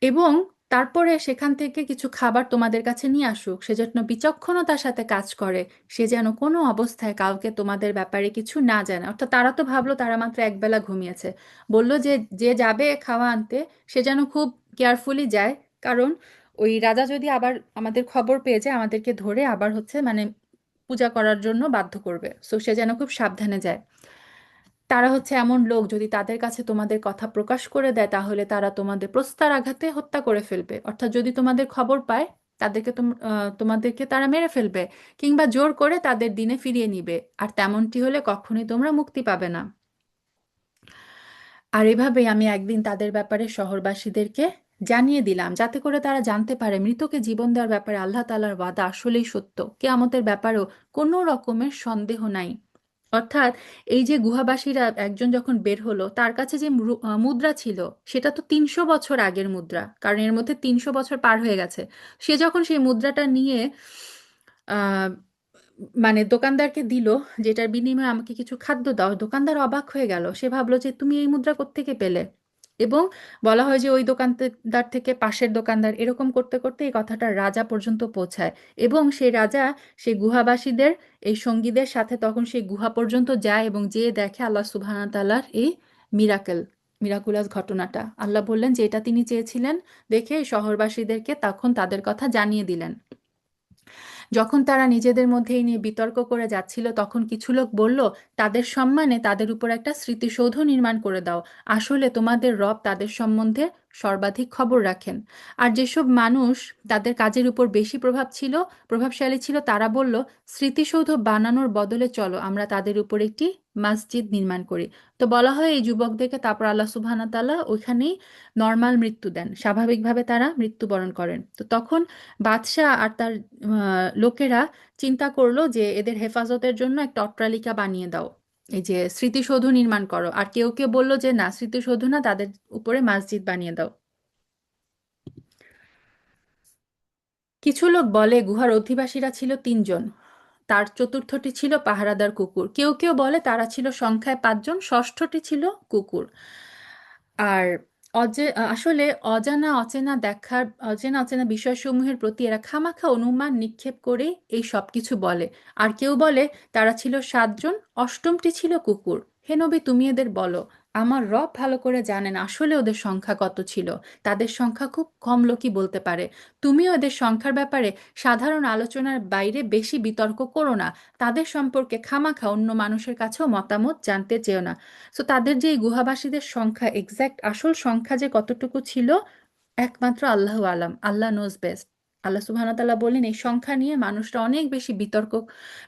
[SPEAKER 1] এবং তারপরে সেখান থেকে কিছু খাবার তোমাদের কাছে নিয়ে আসুক। সে যেন বিচক্ষণতার সাথে কাজ করে, সে যেন কোনো অবস্থায় কাউকে তোমাদের ব্যাপারে কিছু না জানে। অর্থাৎ তারা তো ভাবলো তারা মাত্র একবেলা ঘুমিয়েছে। বলল যে যে যাবে খাওয়া আনতে সে যেন খুব কেয়ারফুলি যায়, কারণ ওই রাজা যদি আবার আমাদের খবর পেয়ে যায় আমাদেরকে ধরে আবার হচ্ছে মানে পূজা করার জন্য বাধ্য করবে, সো সে যেন খুব সাবধানে যায়। তারা হচ্ছে এমন লোক, যদি তাদের কাছে তোমাদের কথা প্রকাশ করে দেয় তাহলে তারা তোমাদের প্রস্তার আঘাতে হত্যা করে ফেলবে। অর্থাৎ যদি তোমাদের খবর পায় তাদেরকে তোমাদেরকে তারা মেরে ফেলবে, কিংবা জোর করে তাদের দিনে ফিরিয়ে নিবে। আর তেমনটি হলে কখনোই তোমরা মুক্তি পাবে না। আর এভাবেই আমি একদিন তাদের ব্যাপারে শহরবাসীদেরকে জানিয়ে দিলাম, যাতে করে তারা জানতে পারে মৃতকে জীবন দেওয়ার ব্যাপারে আল্লাহ তাআলার ওয়াদা আসলেই সত্য, কিয়ামতের ব্যাপারেও কোনো রকমের সন্দেহ নাই। অর্থাৎ এই যে গুহাবাসীরা একজন যখন বের হলো, তার কাছে যে মুদ্রা ছিল সেটা তো 300 বছর আগের মুদ্রা, কারণ এর মধ্যে 300 বছর পার হয়ে গেছে। সে যখন সেই মুদ্রাটা নিয়ে আহ মানে দোকানদারকে দিল, যেটার বিনিময়ে আমাকে কিছু খাদ্য দাও, দোকানদার অবাক হয়ে গেল। সে ভাবলো যে তুমি এই মুদ্রা কোত্থেকে পেলে। এবং বলা হয় যে ওই দোকানদার থেকে পাশের দোকানদার, এরকম করতে করতে এই কথাটা রাজা পর্যন্ত পৌঁছায়। এবং সেই রাজা সেই গুহাবাসীদের এই সঙ্গীদের সাথে তখন সেই গুহা পর্যন্ত যায় এবং যেয়ে দেখে আল্লাহ সুবহানাহু তাআলার এই মিরাকুলাস ঘটনাটা। আল্লাহ বললেন যে এটা তিনি চেয়েছিলেন, দেখে এই শহরবাসীদেরকে তখন তাদের কথা জানিয়ে দিলেন। যখন তারা নিজেদের মধ্যে এই নিয়ে বিতর্ক করে যাচ্ছিল, তখন কিছু লোক বলল, তাদের সম্মানে তাদের উপর একটা স্মৃতিসৌধ নির্মাণ করে দাও। আসলে তোমাদের রব তাদের সম্বন্ধে সর্বাধিক খবর রাখেন। আর যেসব মানুষ তাদের কাজের উপর বেশি প্রভাবশালী ছিল, তারা বলল, স্মৃতিসৌধ বানানোর বদলে চলো আমরা তাদের উপর একটি মসজিদ নির্মাণ করি। তো বলা হয় এই যুবকদেরকে তারপর আল্লাহ সুবহানাহু তাআলা ওইখানেই নর্মাল মৃত্যু দেন, স্বাভাবিকভাবে তারা মৃত্যুবরণ করেন। তো তখন বাদশাহ আর তার লোকেরা চিন্তা করলো যে এদের হেফাজতের জন্য একটা অট্টালিকা বানিয়ে দাও, এই যে স্মৃতিসৌধ নির্মাণ করো। আর কেউ কেউ বললো যে না, স্মৃতিসৌধ না, তাদের উপরে মসজিদ বানিয়ে দাও। কিছু লোক বলে গুহার অধিবাসীরা ছিল 3 জন, তার চতুর্থটি ছিল পাহারাদার কুকুর। কেউ কেউ বলে তারা ছিল সংখ্যায় 5 জন, ষষ্ঠটি ছিল কুকুর। আর আসলে অচেনা অচেনা বিষয়সমূহের প্রতি এরা খামাখা অনুমান নিক্ষেপ করে এই সব কিছু বলে। আর কেউ বলে তারা ছিল 7 জন, অষ্টমটি ছিল কুকুর। হে নবী, তুমি এদের বলো, আমার রব ভালো করে জানেন আসলে ওদের সংখ্যা কত ছিল। তাদের সংখ্যা খুব কম লোকই বলতে পারে। তুমিও এদের সংখ্যার ব্যাপারে সাধারণ আলোচনার বাইরে বেশি বিতর্ক করো না। তাদের সম্পর্কে খামাখা অন্য মানুষের কাছেও মতামত জানতে চেও না। সো তাদের যে এই গুহাবাসীদের সংখ্যা, এক্সাক্ট আসল সংখ্যা যে কতটুকু ছিল, একমাত্র আল্লাহ আলাম, আল্লাহ নোজ বেস্ট। আল্লাহ সুবহানাহু ওয়া তাআলা বলেন এই সংখ্যা নিয়ে মানুষরা অনেক বেশি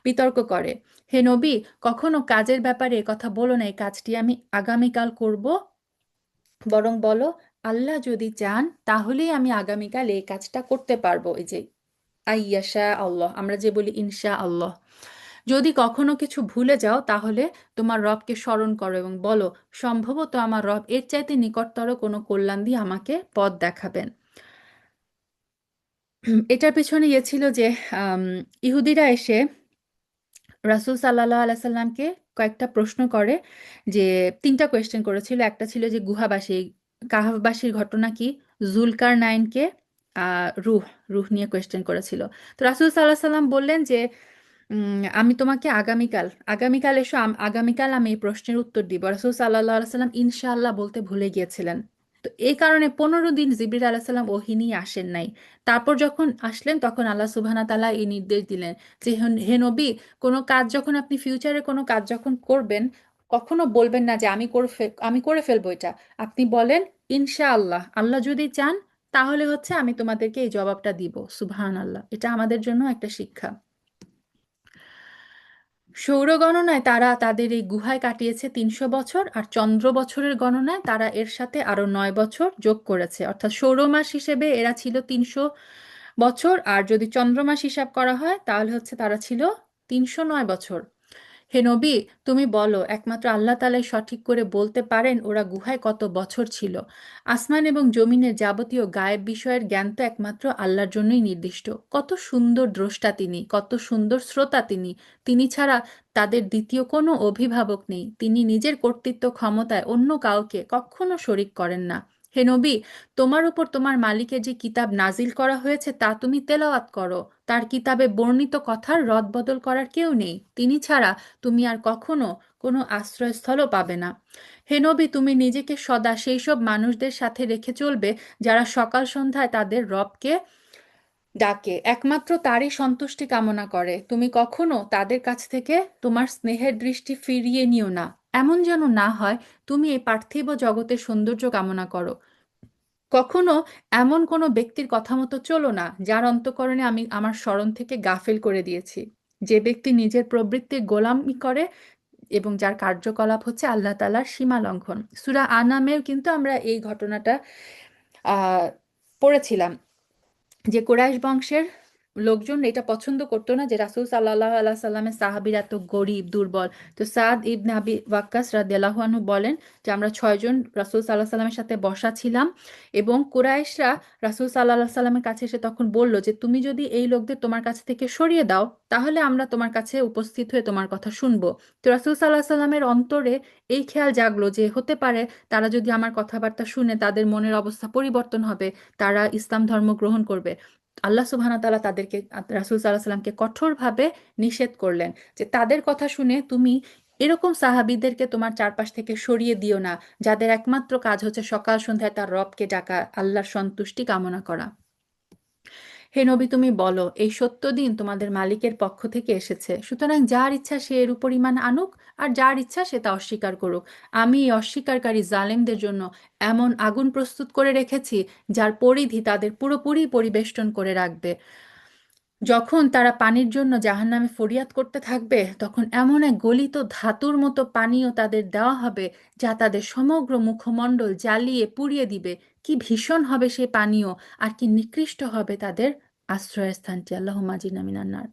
[SPEAKER 1] বিতর্ক করে। হে নবী, কখনো কাজের ব্যাপারে এ কথা বলো না এই কাজটি আমি আগামীকাল করব, বরং বলো আল্লাহ যদি চান তাহলেই আমি আগামীকাল এই কাজটা করতে পারবো। এই যে আইয়াশা আল্লাহ, আমরা যে বলি ইনশা আল্লাহ। যদি কখনো কিছু ভুলে যাও তাহলে তোমার রবকে স্মরণ করো এবং বলো, সম্ভবত আমার রব এর চাইতে নিকটতর কোনো কল্যাণ দিয়ে আমাকে পথ দেখাবেন। এটার পেছনে ইয়ে ছিল যে আম, ইহুদিরা এসে রাসূল সাল্লাল্লাহু আলাইহি সাল্লামকে কয়েকটা প্রশ্ন করে, যে 3টা কোয়েশ্চেন করেছিল। একটা ছিল যে কাহাফবাসীর ঘটনা কি, জুলকার নাইনকে রূহ রূহ নিয়ে কোয়েশ্চেন করেছিল। তো রাসূল সাল্লাল্লাহু আলাইহি সাল্লাম বললেন যে আমি তোমাকে আগামীকাল এসো, আগামীকাল আমি এই প্রশ্নের উত্তর দিব। রাসূল সাল্লাল্লাহু আলাইহি সাল্লাম ইনশাআল্লাহ বলতে ভুলে গিয়েছিলেন। তো এই কারণে 15 দিন জিবরিল আলাইহিস সালাম ওহী নিয়ে আসেন নাই। তারপর যখন আসলেন তখন আল্লাহ সুবহানাহু তাআলা এই নির্দেশ দিলেন যে হে নবী, কোনো কাজ যখন আপনি ফিউচারে কোনো কাজ যখন করবেন, কখনো বলবেন না যে আমি করে ফেলবো এটা। আপনি বলেন ইনশাআল্লাহ, আল্লাহ যদি চান তাহলে হচ্ছে আমি তোমাদেরকে এই জবাবটা দিব। সুবহানাল্লাহ, এটা আমাদের জন্য একটা শিক্ষা। সৌর গণনায় তারা তাদের এই গুহায় কাটিয়েছে 300 বছর, আর চন্দ্র বছরের গণনায় তারা এর সাথে আরো 9 বছর যোগ করেছে। অর্থাৎ সৌর মাস হিসেবে এরা ছিল 300 বছর, আর যদি চন্দ্রমাস হিসাব করা হয় তাহলে হচ্ছে তারা ছিল 309 বছর। হে নবী, তুমি বলো, একমাত্র আল্লাহ তাআলাই সঠিক করে বলতে পারেন ওরা গুহায় কত বছর ছিল। আসমান এবং জমিনের যাবতীয় গায়েব বিষয়ের জ্ঞান তো একমাত্র আল্লাহর জন্যই নির্দিষ্ট। কত সুন্দর দ্রষ্টা তিনি, কত সুন্দর শ্রোতা তিনি। তিনি ছাড়া তাদের দ্বিতীয় কোনো অভিভাবক নেই। তিনি নিজের কর্তৃত্ব ক্ষমতায় অন্য কাউকে কখনো শরিক করেন না। হে নবী, তোমার উপর তোমার মালিকের যে কিতাব নাজিল করা হয়েছে তা তুমি তেলাওয়াত করো। তার কিতাবে বর্ণিত কথার রদবদল করার কেউ নেই। তিনি ছাড়া তুমি আর কখনো কোনো আশ্রয়স্থলও পাবে না। হে নবী, তুমি নিজেকে সদা সেই সব মানুষদের সাথে রেখে চলবে যারা সকাল সন্ধ্যায় তাদের রবকে ডাকে, একমাত্র তারই সন্তুষ্টি কামনা করে। তুমি কখনো তাদের কাছ থেকে তোমার স্নেহের দৃষ্টি ফিরিয়ে নিও না, এমন যেন না হয় তুমি এই পার্থিব জগতের সৌন্দর্য কামনা করো। কখনো এমন কোনো ব্যক্তির কথা মতো চলো না যার অন্তঃকরণে আমি আমার স্মরণ থেকে গাফেল করে দিয়েছি, যে ব্যক্তি নিজের প্রবৃত্তির গোলামি করে এবং যার কার্যকলাপ হচ্ছে আল্লাহ তাআলার সীমা লঙ্ঘন। সূরা আনামেও কিন্তু আমরা এই ঘটনাটা আহ পড়েছিলাম, যে কুরাইশ বংশের লোকজন এটা পছন্দ করতো না যে রাসূল সাল্লাল্লাহু আলাইহি সাল্লামের সাহাবীরা তো গরিব দুর্বল। তো সাদ ইবনে আবি ওয়াক্কাস রাদিয়াল্লাহু আনহু বলেন যে আমরা 6 জন রাসূল সাল্লাল্লাহু আলাইহি সাল্লামের সাথে বসা ছিলাম, এবং কুরাইশরা রাসূল সাল্লাল্লাহু আলাইহি সাল্লামের কাছে এসে তখন বলল যে তুমি যদি এই লোকদের তোমার কাছ থেকে সরিয়ে দাও তাহলে আমরা তোমার কাছে উপস্থিত হয়ে তোমার কথা শুনবো। তো রাসূল সাল্লাল্লাহু আলাইহি সাল্লামের অন্তরে এই খেয়াল জাগলো যে হতে পারে তারা যদি আমার কথাবার্তা শুনে তাদের মনের অবস্থা পরিবর্তন হবে, তারা ইসলাম ধর্ম গ্রহণ করবে। আল্লাহ সুবহানাহু ওয়া তাআলা তাদেরকে, রাসূল সাল্লাল্লাহু আলাইহি সাল্লামকে কঠোরভাবে নিষেধ করলেন যে তাদের কথা শুনে তুমি এরকম সাহাবীদেরকে তোমার চারপাশ থেকে সরিয়ে দিও না, যাদের একমাত্র কাজ হচ্ছে সকাল সন্ধ্যায় তার রবকে ডাকা, আল্লাহর সন্তুষ্টি কামনা করা। হে নবী, তুমি বলো, এই সত্য দিন তোমাদের মালিকের পক্ষ থেকে এসেছে, সুতরাং যার ইচ্ছা সে এর উপর ঈমান আনুক, আর যার ইচ্ছা সে তা অস্বীকার করুক। আমি এই অস্বীকারী জালেমদের জন্য এমন আগুন প্রস্তুত করে রেখেছি যার পরিধি তাদের পুরোপুরি পরিবেষ্টন করে রাখবে। যখন তারা পানির জন্য জাহান্নামে ফরিয়াদ করতে থাকবে তখন এমন এক গলিত ধাতুর মতো পানীয় তাদের দেওয়া হবে যা তাদের সমগ্র মুখমণ্ডল জ্বালিয়ে পুড়িয়ে দিবে। কি ভীষণ হবে সেই পানীয়, আর কি নিকৃষ্ট হবে তাদের আশ্রয়স্থানটি। আল্লাহুম্মা আজিরনা মিনান নার।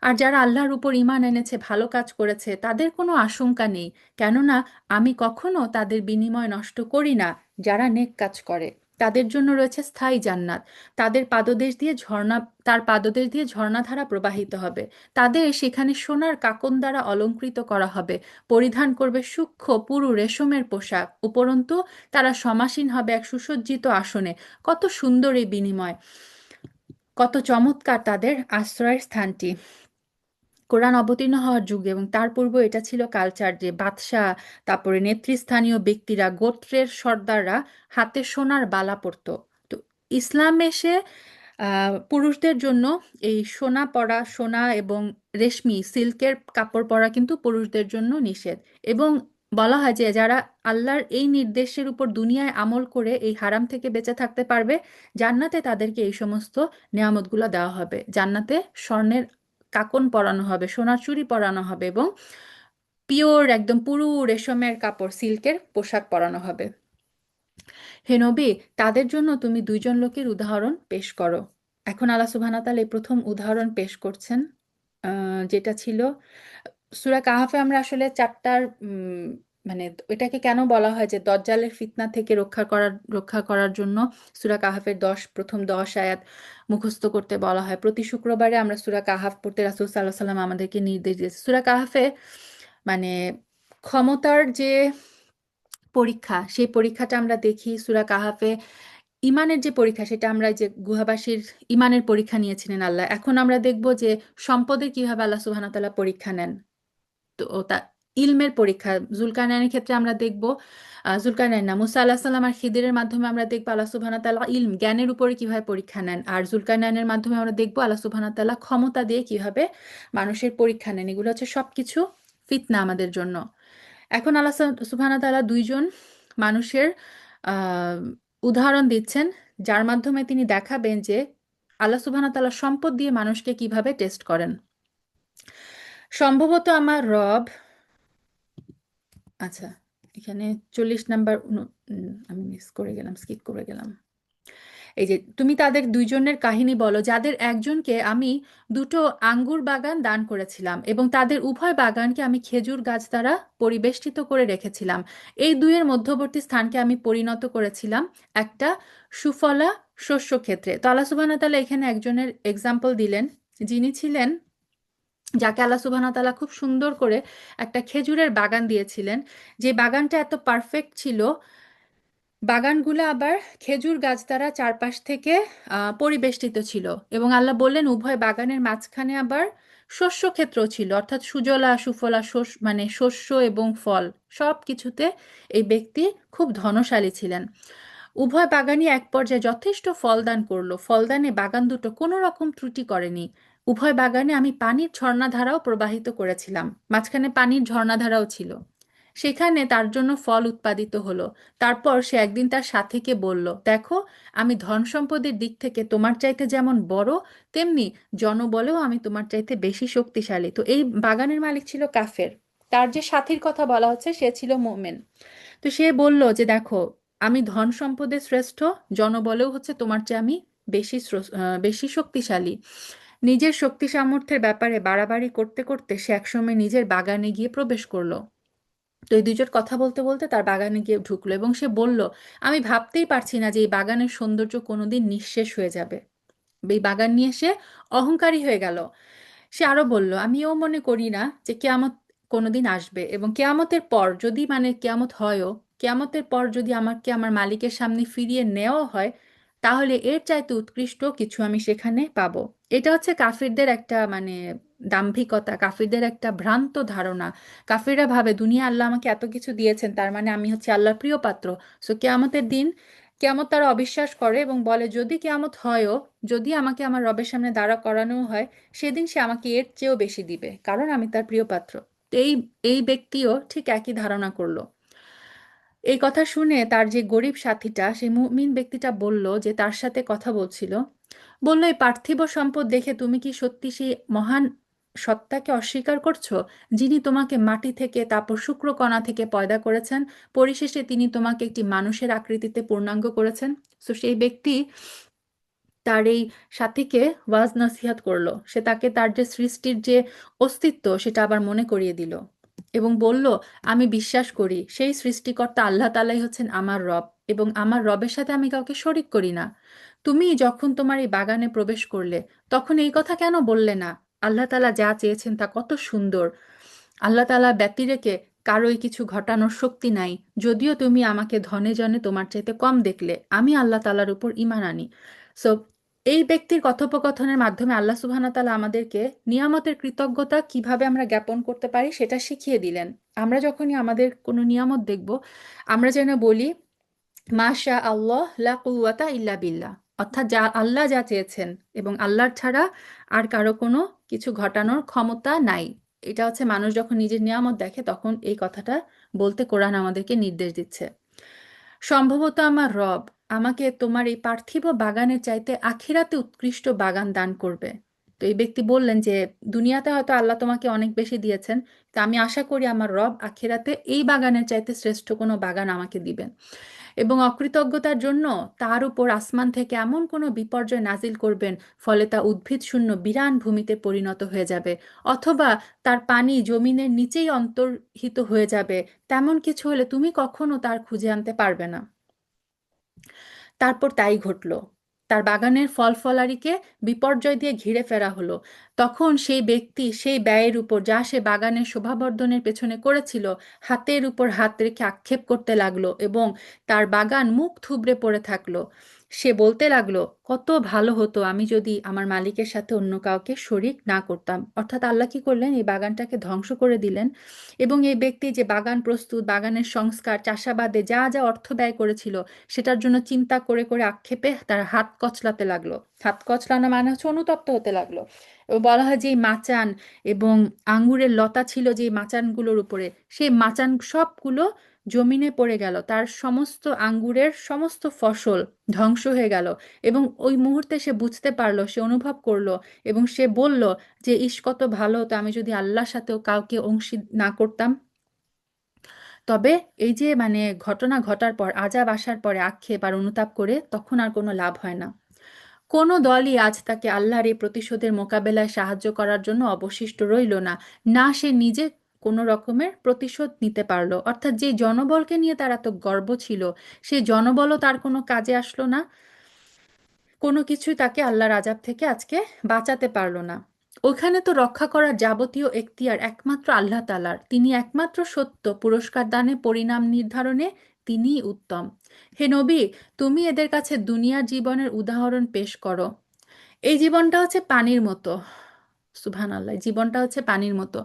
[SPEAKER 1] আর যারা আল্লাহর উপর ঈমান এনেছে, ভালো কাজ করেছে, তাদের কোনো আশঙ্কা নেই, কেননা আমি কখনো তাদের বিনিময় নষ্ট করি না। যারা নেক কাজ করে তাদের জন্য রয়েছে স্থায়ী জান্নাত। তাদের পাদদেশ দিয়ে ঝর্ণা তার পাদদেশ দিয়ে ঝর্ণাধারা প্রবাহিত হবে। তাদের সেখানে সোনার কাকন দ্বারা অলংকৃত করা হবে। পরিধান করবে সূক্ষ্ম পুরু রেশমের পোশাক। উপরন্তু তারা সমাসীন হবে এক সুসজ্জিত আসনে। কত সুন্দর এই বিনিময়, কত চমৎকার তাদের আশ্রয়ের স্থানটি। কোরআন অবতীর্ণ হওয়ার যুগে এবং তার পূর্বে এটা ছিল কালচার যে বাদশাহ, তারপরে নেতৃস্থানীয় ব্যক্তিরা, গোত্রের সর্দাররা হাতে সোনার বালা পরতো। তো ইসলাম এসে পুরুষদের জন্য এই সোনা পরা, সোনা এবং রেশমি সিল্কের কাপড় পরা কিন্তু পুরুষদের জন্য নিষেধ। এবং বলা হয় যে যারা আল্লাহর এই নির্দেশের উপর দুনিয়ায় আমল করে এই হারাম থেকে বেঁচে থাকতে পারবে, জান্নাতে তাদেরকে এই সমস্ত নেয়ামতগুলো দেওয়া হবে। জান্নাতে স্বর্ণের কাকন পরানো হবে, সোনার চুড়ি পরানো হবে, এবং পিওর একদম পুরু রেশমের কাপড় সিল্কের পোশাক পরানো হবে। হে নবী, তাদের জন্য তুমি 2 জন লোকের উদাহরণ পেশ করো। এখন আল্লাহ সুবহানাহু ওয়া তাআলা এই প্রথম উদাহরণ পেশ করছেন, যেটা ছিল সূরা কাহাফে। আমরা আসলে চারটার মানে এটাকে কেন বলা হয় যে দজ্জালের ফিতনা থেকে রক্ষা করার জন্য সূরা কাহাফের প্রথম 10 আয়াত মুখস্থ করতে বলা হয়। প্রতি শুক্রবারে আমরা সূরা কাহাফ পড়তে রাসূল সাল্লাল্লাহু আলাইহি ওয়াসাল্লাম আমাদেরকে নির্দেশ দিয়েছে। সূরা কাহাফে মানে ক্ষমতার যে পরীক্ষা, সেই পরীক্ষাটা আমরা দেখি সূরা কাহাফে। ইমানের যে পরীক্ষা সেটা আমরা এই যে গুহাবাসীর ইমানের পরীক্ষা নিয়েছিলেন আল্লাহ। এখন আমরা দেখব যে সম্পদের কিভাবে আল্লাহ সুবহানাহু ওয়া তাআলা পরীক্ষা নেন। তো তা ইলমের পরীক্ষা জুলকারনাইনের ক্ষেত্রে আমরা দেখব, জুলকারনাইন না, মুসা আলাহিসাল্লাম সাল্লাম আর খিদিরের মাধ্যমে আমরা দেখবো আল্লাহ সুবহানাহু ওয়া তাআলা ইলম জ্ঞানের উপরে কিভাবে পরীক্ষা নেন। আর জুলকারনাইনের মাধ্যমে আমরা দেখবো আল্লাহ সুবহানাহু ওয়া তাআলা ক্ষমতা দিয়ে কিভাবে মানুষের পরীক্ষা নেন। এগুলো হচ্ছে সবকিছু ফিতনা আমাদের জন্য। এখন আল্লাহ সুবহানাহু ওয়া তাআলা 2 জন মানুষের আহ, উদাহরণ দিচ্ছেন, যার মাধ্যমে তিনি দেখাবেন যে আল্লাহ সুবহানাহু ওয়া তাআলা সম্পদ দিয়ে মানুষকে কিভাবে টেস্ট করেন। সম্ভবত আমার রব, আচ্ছা, এখানে 40 নাম্বার আমি মিস করে গেলাম, স্কিপ করে গেলাম। এই যে তুমি তাদের দুইজনের কাহিনী বলো, যাদের একজনকে আমি দুটো আঙ্গুর বাগান দান করেছিলাম এবং তাদের উভয় বাগানকে আমি খেজুর গাছ দ্বারা পরিবেষ্টিত করে রেখেছিলাম। এই দুইয়ের মধ্যবর্তী স্থানকে আমি পরিণত করেছিলাম একটা সুফলা শস্য ক্ষেত্রে। তো আল্লাহ সুবহানাহু ওয়া তাআলা এখানে একজনের এক্সাম্পল দিলেন, যিনি ছিলেন, যাকে আল্লাহ সুবহানাহু ওয়া তাআলা খুব সুন্দর করে একটা খেজুরের বাগান দিয়েছিলেন, যে বাগানটা এত পারফেক্ট ছিল, বাগানগুলো আবার খেজুর গাছ দ্বারা চারপাশ থেকে পরিবেষ্টিত ছিল। এবং আল্লাহ বললেন উভয় বাগানের মাঝখানে আবার শস্য ক্ষেত্র ছিল, অর্থাৎ সুজলা সুফলা মানে শস্য এবং ফল সব কিছুতে এই ব্যক্তি খুব ধনশালী ছিলেন। উভয় বাগানই এক পর্যায়ে যথেষ্ট ফলদান করলো, ফলদানে বাগান দুটো কোনো রকম ত্রুটি করেনি। উভয় বাগানে আমি পানির ঝর্ণাধারাও প্রবাহিত করেছিলাম, মাঝখানে পানির ঝর্ণাধারাও ছিল, সেখানে তার জন্য ফল উৎপাদিত হলো। তারপর সে একদিন তার সাথীকে বলল, দেখো, আমি ধন সম্পদের দিক থেকে তোমার চাইতে যেমন বড়, তেমনি জনবলেও আমি তোমার চাইতে বেশি শক্তিশালী। তো এই বাগানের মালিক ছিল কাফের, তার যে সাথীর কথা বলা হচ্ছে সে ছিল মোমেন। তো সে বলল যে দেখো, আমি ধন সম্পদে শ্রেষ্ঠ, জনবলেও হচ্ছে তোমার চেয়ে আমি বেশি শক্তিশালী। নিজের শক্তি সামর্থ্যের ব্যাপারে বাড়াবাড়ি করতে করতে সে একসময় নিজের বাগানে গিয়ে প্রবেশ করলো। তো এই দুজন কথা বলতে বলতে তার বাগানে গিয়ে ঢুকলো এবং সে বলল, আমি ভাবতেই পারছি না যে এই বাগানের সৌন্দর্য কোনোদিন নিঃশেষ হয়ে যাবে। এই বাগান নিয়ে সে অহংকারী হয়ে গেল। সে আরো বলল, আমিও মনে করি না যে কেয়ামত কোনোদিন আসবে, এবং কেয়ামতের পর যদি, মানে কেয়ামত হয়ও, কেয়ামতের পর যদি আমাকে আমার মালিকের সামনে ফিরিয়ে নেওয়া হয়, তাহলে এর চাইতে উৎকৃষ্ট কিছু আমি সেখানে পাবো। এটা হচ্ছে কাফিরদের একটা মানে দাম্ভিকতা, কাফিরদের একটা ভ্রান্ত ধারণা। কাফিররা ভাবে দুনিয়া আল্লাহ আমাকে এত কিছু দিয়েছেন, তার মানে আমি হচ্ছে আল্লাহর প্রিয় পাত্র। সো কেয়ামতের দিন, কেয়ামত তারা অবিশ্বাস করে এবং বলে যদি কেয়ামত হয়ও, যদি আমাকে আমার রবের সামনে দাঁড়া করানো হয়, সেদিন সে আমাকে এর চেয়েও বেশি দিবে, কারণ আমি তার প্রিয় পাত্র। তো এই এই ব্যক্তিও ঠিক একই ধারণা করলো। এই কথা শুনে তার যে গরিব সাথীটা, সেই মুমিন ব্যক্তিটা বলল, যে তার সাথে কথা বলছিল, বলল, এই পার্থিব সম্পদ দেখে তুমি কি সত্যি সেই মহান সত্তাকে অস্বীকার করছো, যিনি তোমাকে মাটি থেকে, তারপর শুক্রকণা থেকে পয়দা করেছেন, পরিশেষে তিনি তোমাকে একটি মানুষের আকৃতিতে পূর্ণাঙ্গ করেছেন। তো সেই ব্যক্তি তার এই সাথীকে ওয়াজ নসিহত করলো, সে তাকে তার যে সৃষ্টির যে অস্তিত্ব সেটা আবার মনে করিয়ে দিল এবং বলল, আমি বিশ্বাস করি সেই সৃষ্টিকর্তা আল্লাহ তাআলাই হচ্ছেন আমার রব, এবং আমার রবের সাথে আমি কাউকে শরিক করি না। তুমি যখন তোমার এই বাগানে প্রবেশ করলে, তখন এই কথা কেন বললে না, আল্লাহ তাআলা যা চেয়েছেন তা কত সুন্দর, আল্লাহ তাআলা ব্যতিরেকে কারোই কিছু ঘটানোর শক্তি নাই। যদিও তুমি আমাকে ধনে জনে তোমার চাইতে কম দেখলে, আমি আল্লাহ তাআলার উপর ঈমান আনি। সো এই ব্যক্তির কথোপকথনের মাধ্যমে আল্লাহ সুবহানাহু ওয়া তাআলা আমাদেরকে নিয়ামতের কৃতজ্ঞতা কিভাবে আমরা জ্ঞাপন করতে পারি সেটা শিখিয়ে দিলেন। আমরা যখনই আমাদের কোনো নিয়ামত দেখব, আমরা যেন বলি, মাশা আল্লাহ লা কুওয়াতা ইল্লা বিল্লাহ, অর্থাৎ যা আল্লাহ যা চেয়েছেন, এবং আল্লাহর ছাড়া আর কারো কোনো কিছু ঘটানোর ক্ষমতা নাই। এটা হচ্ছে মানুষ যখন নিজের নিয়ামত দেখে তখন এই কথাটা বলতে কোরআন আমাদেরকে নির্দেশ দিচ্ছে। সম্ভবত আমার রব আমাকে তোমার এই পার্থিব বাগানের চাইতে আখিরাতে উৎকৃষ্ট বাগান দান করবে। তো এই ব্যক্তি বললেন যে দুনিয়াতে হয়তো আল্লাহ তোমাকে অনেক বেশি দিয়েছেন, তা আমি আশা করি আমার রব আখিরাতে এই বাগানের চাইতে শ্রেষ্ঠ কোনো বাগান আমাকে দিবেন, এবং অকৃতজ্ঞতার জন্য তার উপর আসমান থেকে এমন কোনো বিপর্যয় নাজিল করবেন, ফলে তা উদ্ভিদ শূন্য বিরান ভূমিতে পরিণত হয়ে যাবে, অথবা তার পানি জমিনের নিচেই অন্তর্হিত হয়ে যাবে। তেমন কিছু হলে তুমি কখনো তার খুঁজে আনতে পারবে না। তারপর তাই ঘটল, তার বাগানের ফল ফলারিকে বিপর্যয় দিয়ে ঘিরে ফেরা হলো। তখন সেই ব্যক্তি সেই ব্যয়ের উপর যা সে বাগানের শোভাবর্ধনের পেছনে করেছিল, হাতের উপর হাত রেখে আক্ষেপ করতে লাগলো এবং তার বাগান মুখ থুবড়ে পড়ে থাকলো। সে বলতে লাগলো, কত ভালো হতো আমি যদি আমার মালিকের সাথে অন্য কাউকে শরিক না করতাম। অর্থাৎ আল্লাহ কি করলেন, এই বাগানটাকে ধ্বংস করে দিলেন, এবং এই ব্যক্তি যে বাগান প্রস্তুত, বাগানের সংস্কার, চাষাবাদে যা যা অর্থ ব্যয় করেছিল, সেটার জন্য চিন্তা করে করে আক্ষেপে তার হাত কচলাতে লাগলো। হাত কচলানো মানে হচ্ছে অনুতপ্ত হতে লাগলো। এবং বলা হয় যে এই মাচান এবং আঙ্গুরের লতা ছিল যে মাচানগুলোর উপরে, সেই মাচান সবগুলো জমিনে পড়ে গেল, তার সমস্ত আঙ্গুরের সমস্ত ফসল ধ্বংস হয়ে গেল। এবং ওই মুহূর্তে সে বুঝতে পারলো, সে অনুভব করলো, এবং সে বলল যে ইস, কত ভালো হতো আমি যদি আল্লাহর সাথেও কাউকে অংশী না করতাম। তবে এই যে মানে ঘটনা ঘটার পর, আযাব আসার পরে আক্ষেপ আর অনুতাপ করে তখন আর কোনো লাভ হয় না। কোনো দলই আজ তাকে আল্লাহর এই প্রতিশোধের মোকাবেলায় সাহায্য করার জন্য অবশিষ্ট রইল না। না সে নিজে কোনো রকমের প্রতিশোধ নিতে পারলো, অর্থাৎ যে জনবলকে নিয়ে তার এত গর্ব ছিল, সেই জনবলও তার কোনো কাজে আসলো না। কোনো কিছুই তাকে আল্লাহর আযাব থেকে আজকে বাঁচাতে পারলো না। ওখানে তো রক্ষা করার যাবতীয় এখতিয়ার একমাত্র আল্লাহ তাআলার। তিনি একমাত্র সত্য, পুরস্কার দানে, পরিণাম নির্ধারণে তিনিই উত্তম। হে নবী, তুমি এদের কাছে দুনিয়ার জীবনের উদাহরণ পেশ করো। এই জীবনটা হচ্ছে পানির মতো। সুবহানাল্লাহ, জীবনটা হচ্ছে পানির মতো।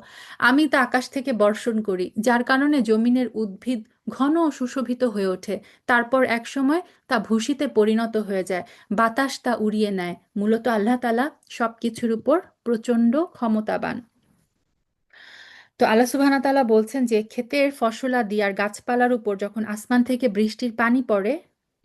[SPEAKER 1] আমি তা আকাশ থেকে বর্ষণ করি, যার কারণে জমিনের উদ্ভিদ ঘন ও সুশোভিত হয়ে ওঠে। তারপর এক সময় তা ভূষিতে পরিণত হয়ে যায়, বাতাস তা উড়িয়ে নেয়। মূলত আল্লাহ তাআলা সব কিছুর উপর প্রচণ্ড ক্ষমতাবান। তো আল্লাহ সুবহানাহু ওয়া তাআলা বলছেন যে ক্ষেতের ফসলাদি আর গাছপালার উপর যখন আসমান থেকে বৃষ্টির পানি পড়ে,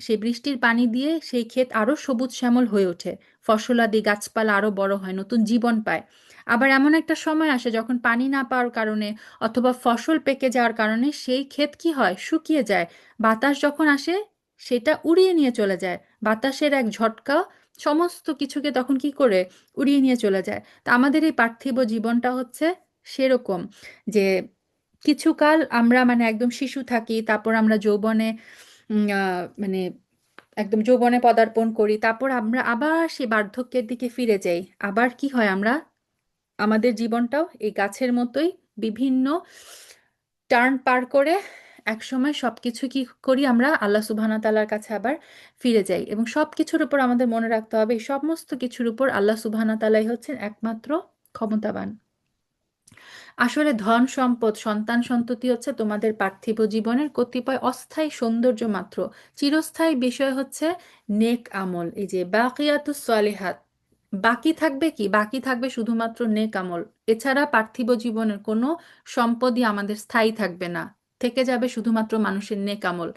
[SPEAKER 1] সেই বৃষ্টির পানি দিয়ে সেই ক্ষেত আরো সবুজ শ্যামল হয়ে ওঠে, ফসলাদি গাছপালা আরো বড় হয়, নতুন জীবন পায়। আবার এমন একটা সময় আসে যখন পানি না পাওয়ার কারণে অথবা ফসল পেকে যাওয়ার কারণে সেই ক্ষেত কি হয়, শুকিয়ে যায়। বাতাস যখন আসে, সেটা উড়িয়ে নিয়ে চলে যায়। বাতাসের এক ঝটকা সমস্ত কিছুকে তখন কি করে উড়িয়ে নিয়ে চলে যায়। তা আমাদের এই পার্থিব জীবনটা হচ্ছে সেরকম, যে কিছুকাল আমরা মানে একদম শিশু থাকি, তারপর আমরা যৌবনে মানে একদম যৌবনে পদার্পণ করি, তারপর আমরা আবার সেই বার্ধক্যের দিকে ফিরে যাই। আবার কি হয়, আমরা আমাদের জীবনটাও এই গাছের মতোই বিভিন্ন টার্ন পার করে একসময় সবকিছু কি করি, আমরা আল্লাহ সুবহানাহু ওয়া তাআলার কাছে আবার ফিরে যাই। এবং সব কিছুর উপর আমাদের মনে রাখতে হবে, এই সমস্ত কিছুর উপর আল্লাহ সুবহানাহু ওয়া তাআলাই হচ্ছেন একমাত্র ক্ষমতাবান। আসলে ধন সম্পদ, সন্তান সন্ততি হচ্ছে তোমাদের পার্থিব জীবনের কতিপয় অস্থায়ী সৌন্দর্য মাত্র। চিরস্থায়ী বিষয় হচ্ছে নেক আমল। এই যে বাকিয়াতুস সলিহাত, বাকি থাকবে কি, বাকি থাকবে শুধুমাত্র নেক আমল। এছাড়া পার্থিব জীবনের কোনো সম্পদই আমাদের স্থায়ী থাকবে না, থেকে যাবে শুধুমাত্র মানুষের নেক আমল।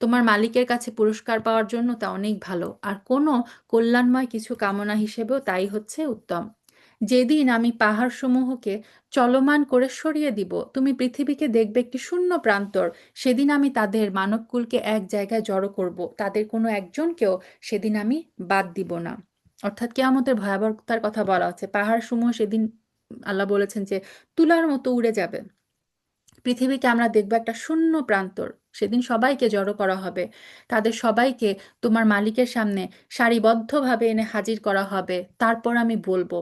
[SPEAKER 1] তোমার মালিকের কাছে পুরস্কার পাওয়ার জন্য তা অনেক ভালো, আর কোনো কল্যাণময় কিছু কামনা হিসেবেও তাই হচ্ছে উত্তম। যেদিন আমি পাহাড়সমূহকে চলমান করে সরিয়ে দিব, তুমি পৃথিবীকে দেখবে একটি শূন্য প্রান্তর। সেদিন আমি তাদের মানবকুলকে এক জায়গায় জড়ো করব, তাদের কোনো একজনকেও সেদিন আমি বাদ দিব না। অর্থাৎ কিয়ামতের ভয়াবহতার কথা বলা হচ্ছে। পাহাড়সমূহ সেদিন আল্লাহ বলেছেন যে তুলার মতো উড়ে যাবে। পৃথিবীকে আমরা দেখব একটা শূন্য প্রান্তর। সেদিন সবাইকে জড়ো করা হবে, তাদের সবাইকে তোমার মালিকের সামনে সারিবদ্ধভাবে এনে হাজির করা হবে। তারপর আমি বলবো,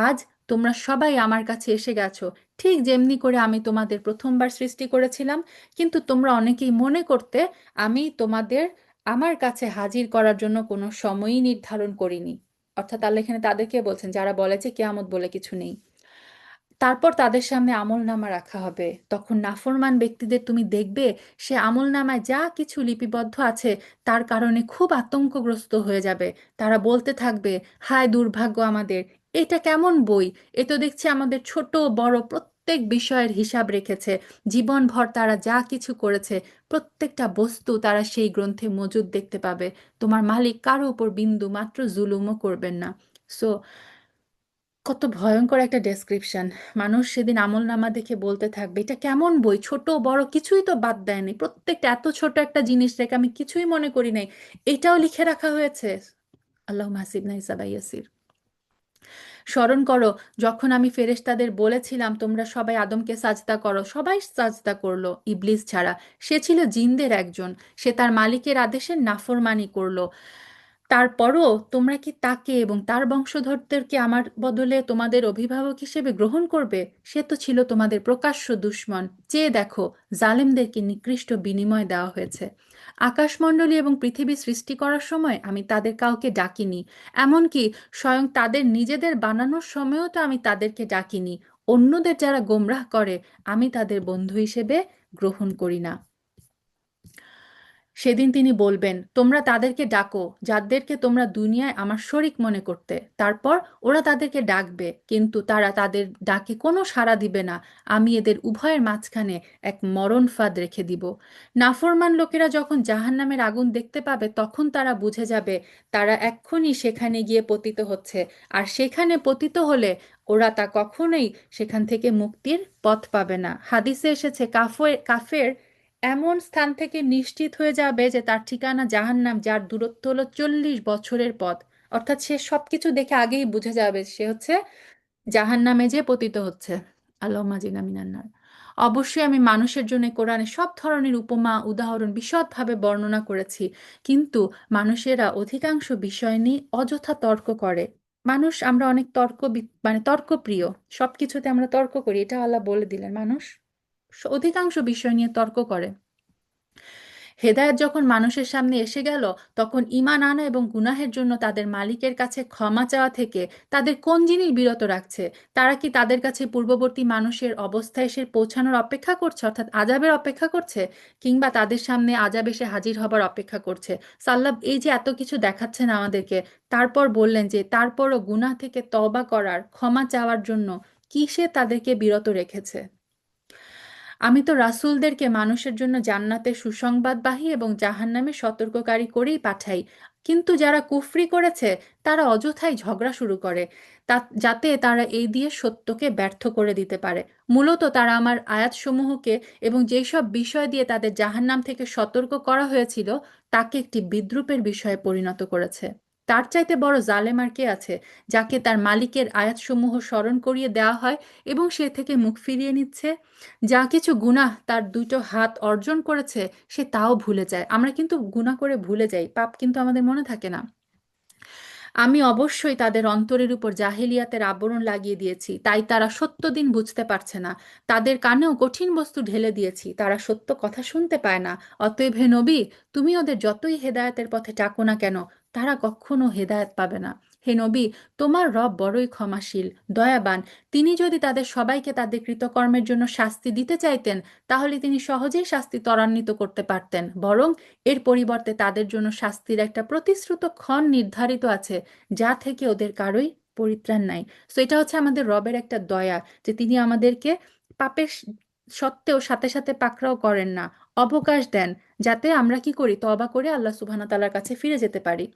[SPEAKER 1] আজ তোমরা সবাই আমার কাছে এসে গেছো, ঠিক যেমনি করে আমি তোমাদের প্রথমবার সৃষ্টি করেছিলাম। কিন্তু তোমরা অনেকেই মনে করতে আমি তোমাদের আমার কাছে হাজির করার জন্য কোনো সময়ই নির্ধারণ করিনি। অর্থাৎ আল্লাহ এখানে তাদেরকে বলছেন যারা বলে যে কেয়ামত বলে কিছু নেই। তারপর তাদের সামনে আমলনামা রাখা হবে। তখন নাফরমান ব্যক্তিদের তুমি দেখবে, সে আমলনামায় যা কিছু লিপিবদ্ধ আছে তার কারণে খুব আতঙ্কগ্রস্ত হয়ে যাবে। তারা বলতে থাকবে, হায় দুর্ভাগ্য আমাদের, এটা কেমন বই! এ তো দেখছি আমাদের ছোট বড় প্রত্যেক বিষয়ের হিসাব রেখেছে। জীবনভর তারা যা কিছু করেছে প্রত্যেকটা বস্তু তারা সেই গ্রন্থে মজুদ দেখতে পাবে। তোমার মালিক কারো উপর বিন্দু মাত্র জুলুমও করবেন না। সো কত ভয়ঙ্কর একটা ডেসক্রিপশন। মানুষ সেদিন আমলনামা দেখে বলতে থাকবে, এটা কেমন বই, ছোট বড় কিছুই তো বাদ দেয়নি, প্রত্যেকটা এত ছোট একটা জিনিস রেখে আমি কিছুই মনে করি নাই, এটাও লিখে রাখা হয়েছে। আল্লাহ হাসিবনা হিসাবা ইয়াসির। স্মরণ করো, যখন আমি ফেরেশতাদের বলেছিলাম তোমরা সবাই আদমকে সাজদা করো, সবাই সাজদা করলো ইবলিস ছাড়া। সে ছিল জিনদের একজন, সে তার মালিকের আদেশের নাফরমানি করলো। তারপরও তোমরা কি তাকে এবং তার বংশধরদেরকে আমার বদলে তোমাদের অভিভাবক হিসেবে গ্রহণ করবে? সে তো ছিল তোমাদের প্রকাশ্য দুশমন। চেয়ে দেখো, জালেমদেরকে নিকৃষ্ট বিনিময় দেওয়া হয়েছে। আকাশমণ্ডলী এবং পৃথিবী সৃষ্টি করার সময় আমি তাদের কাউকে ডাকিনি, এমনকি স্বয়ং তাদের নিজেদের বানানোর সময়ও তো আমি তাদেরকে ডাকিনি। অন্যদের যারা গোমরাহ করে আমি তাদের বন্ধু হিসেবে গ্রহণ করি না। সেদিন তিনি বলবেন, তোমরা তাদেরকে ডাকো যাদেরকে তোমরা দুনিয়ায় আমার শরিক মনে করতে। তারপর ওরা তাদেরকে ডাকবে, কিন্তু তারা তাদের ডাকে কোনো সাড়া দিবে না। আমি এদের উভয়ের মাঝখানে এক মরণ ফাঁদ রেখে দিব। নাফরমান লোকেরা যখন জাহান্নামের আগুন দেখতে পাবে, তখন তারা বুঝে যাবে তারা এক্ষুনি সেখানে গিয়ে পতিত হচ্ছে। আর সেখানে পতিত হলে ওরা তা কখনোই সেখান থেকে মুক্তির পথ পাবে না। হাদিসে এসেছে, কাফের এমন স্থান থেকে নিশ্চিত হয়ে যাবে যে তার ঠিকানা জাহান্নাম, যার দূরত্ব হলো 40 বছরের পথ। অর্থাৎ সে সবকিছু দেখে আগেই বুঝে যাবে সে হচ্ছে জাহান্নামে যে পতিত হচ্ছে। আল্লাহুম্মা জিনা মিনান নার। অবশ্যই আমি মানুষের জন্য কোরআনে সব ধরনের উপমা উদাহরণ বিশদভাবে বর্ণনা করেছি, কিন্তু মানুষেরা অধিকাংশ বিষয় নিয়ে অযথা তর্ক করে। আমরা অনেক মানে তর্কপ্রিয়, সবকিছুতে আমরা তর্ক করি, এটা আল্লাহ বলে দিলেন। মানুষ অধিকাংশ বিষয় নিয়ে তর্ক করে। হেদায়েত যখন মানুষের সামনে এসে গেল, তখন ঈমান আনা এবং গুনাহের জন্য তাদের মালিকের কাছে ক্ষমা চাওয়া থেকে তাদের কোন জিনিস বিরত রাখছে? তারা কি তাদের কাছে পূর্ববর্তী মানুষের অবস্থা এসে পৌঁছানোর অপেক্ষা করছে, অর্থাৎ আযাবের অপেক্ষা করছে, কিংবা তাদের সামনে আযাব এসে হাজির হবার অপেক্ষা করছে? সাল্লাহ এই যে এত কিছু দেখাচ্ছেন আমাদেরকে, তারপর বললেন যে তারপরও গুনাহ থেকে তওবা করার, ক্ষমা চাওয়ার জন্য কিসে তাদেরকে বিরত রেখেছে? আমি তো রাসূলদেরকে মানুষের জন্য জান্নাতের সুসংবাদবাহী এবং জাহান্নামে সতর্ককারী করেই পাঠাই। কিন্তু যারা কুফরি করেছে তারা অযথাই ঝগড়া শুরু করে, যাতে তারা এই দিয়ে সত্যকে ব্যর্থ করে দিতে পারে। মূলত তারা আমার আয়াতসমূহকে এবং যেই সব বিষয় দিয়ে তাদের জাহান্নাম থেকে সতর্ক করা হয়েছিল তাকে একটি বিদ্রূপের বিষয়ে পরিণত করেছে। তার চাইতে বড় জালেম আর কে আছে, যাকে তার মালিকের আয়াতসমূহ স্মরণ করিয়ে দেওয়া হয় এবং সে থেকে মুখ ফিরিয়ে নিচ্ছে? যা কিছু গুনাহ তার দুটো হাত অর্জন করেছে, সে তাও ভুলে যায়। আমরা কিন্তু গুনাহ করে ভুলে যাই, পাপ কিন্তু আমাদের মনে থাকে না। আমি অবশ্যই তাদের অন্তরের উপর জাহেলিয়াতের আবরণ লাগিয়ে দিয়েছি, তাই তারা সত্য দিন বুঝতে পারছে না। তাদের কানেও কঠিন বস্তু ঢেলে দিয়েছি, তারা সত্য কথা শুনতে পায় না। অতএব হে নবী, তুমি ওদের যতই হেদায়েতের পথে ডাকো না কেন, তারা কখনো হেদায়েত পাবে না। হে নবী, তোমার রব বড়ই ক্ষমাশীল, দয়াবান। তিনি যদি তাদের সবাইকে তাদের কৃতকর্মের জন্য শাস্তি দিতে চাইতেন, তাহলে তিনি সহজেই শাস্তি ত্বরান্বিত করতে পারতেন। বরং এর পরিবর্তে তাদের জন্য শাস্তির একটা প্রতিশ্রুত ক্ষণ নির্ধারিত আছে, যা থেকে ওদের কারোই পরিত্রাণ নাই। সো এটা হচ্ছে আমাদের রবের একটা দয়া, যে তিনি আমাদেরকে পাপের সত্ত্বেও সাথে সাথে পাকড়াও করেন না, অবকাশ দেন, যাতে আমরা কি করি, তওবা করে আল্লাহ সুবহানাহু ওয়া তাআলার কাছে ফিরে যেতে পারি।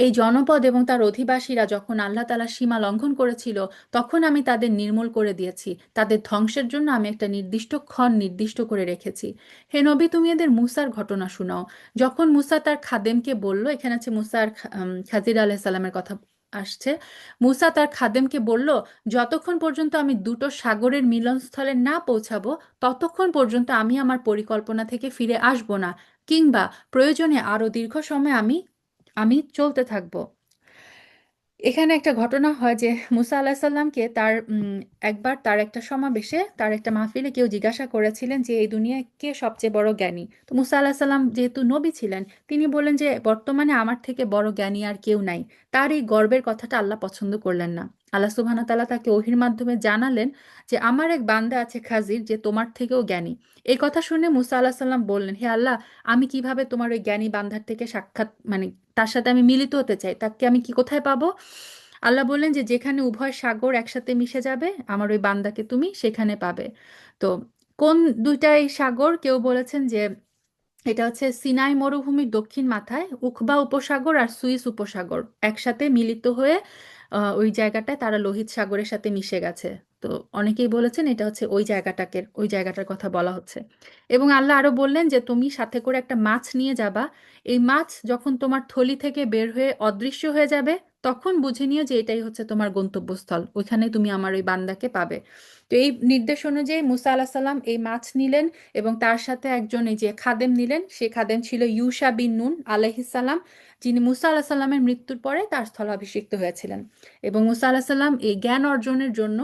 [SPEAKER 1] এই জনপদ এবং তার অধিবাসীরা যখন আল্লাহ তাআলার সীমা লঙ্ঘন করেছিল, তখন আমি তাদের নির্মূল করে দিয়েছি। তাদের ধ্বংসের জন্য আমি একটা নির্দিষ্ট ক্ষণ নির্দিষ্ট করে রেখেছি। হে নবী, তুমি এদের মুসার ঘটনা শোনাও। যখন মুসা তার খাদেমকে বলল, এখানে আছে মুসা আর খাজির আলাইহিস সালামের কথা আসছে। মুসা তার খাদেমকে বলল, যতক্ষণ পর্যন্ত আমি দুটো সাগরের মিলনস্থলে না পৌঁছাবো, ততক্ষণ পর্যন্ত আমি আমার পরিকল্পনা থেকে ফিরে আসব না, কিংবা প্রয়োজনে আরো দীর্ঘ সময় আমি আমি চলতে থাকবো। এখানে একটা ঘটনা হয় যে মুসা আলাহিসাল্লামকে একবার তার একটা সমাবেশে, তার একটা মাহফিলে কেউ জিজ্ঞাসা করেছিলেন যে এই দুনিয়ায় কে সবচেয়ে বড় জ্ঞানী। তো মুসা আলাহিসাল্লাম যেহেতু নবী ছিলেন, তিনি বললেন যে বর্তমানে আমার থেকে বড় জ্ঞানী আর কেউ নাই। তার এই গর্বের কথাটা আল্লাহ পছন্দ করলেন না। আল্লাহ সুবহানাহু ওয়া তাআলা তাকে ওহীর মাধ্যমে জানালেন যে আমার এক বান্দা আছে খাজির, যে তোমার থেকেও জ্ঞানী। এই কথা শুনে মুসা আলাহিসাল্লাম বললেন, হে আল্লাহ, আমি কিভাবে তোমার ওই জ্ঞানী বান্দার থেকে সাক্ষাৎ মানে তার সাথে আমি মিলিত হতে চাই, তাকে আমি কি কোথায় পাবো? আল্লাহ বললেন যে যেখানে উভয় সাগর একসাথে মিশে যাবে, আমার ওই বান্দাকে তুমি সেখানে পাবে। তো কোন দুইটাই সাগর? কেউ বলেছেন যে এটা হচ্ছে সিনাই মরুভূমির দক্ষিণ মাথায় উখবা উপসাগর আর সুইস উপসাগর একসাথে মিলিত হয়ে ওই জায়গাটায় তারা লোহিত সাগরের সাথে মিশে গেছে। তো অনেকেই বলেছেন এটা হচ্ছে ওই জায়গাটার কথা বলা হচ্ছে। এবং আল্লাহ আরো বললেন যে তুমি সাথে করে একটা মাছ নিয়ে যাবা। এই মাছ যখন তোমার থলি থেকে বের হয়ে অদৃশ্য হয়ে যাবে, তখন বুঝে নিও যে এটাই হচ্ছে তোমার গন্তব্যস্থল, ওইখানে তুমি আমার ওই বান্দাকে পাবে। তো এই নির্দেশ অনুযায়ী মুসা আলাহিসাল্লাম সাল্লাম এই মাছ নিলেন এবং তার সাথে একজন এই যে খাদেম নিলেন। সে খাদেম ছিল ইউশা বিন নুন আলাইহিস সালাম, যিনি মুসা আলাহিসাল্লামের সাল্লামের মৃত্যুর পরে তার স্থলাভিষিক্ত হয়েছিলেন। এবং মুসা আলাহিসাল্লাম সাল্লাম এই জ্ঞান অর্জনের জন্য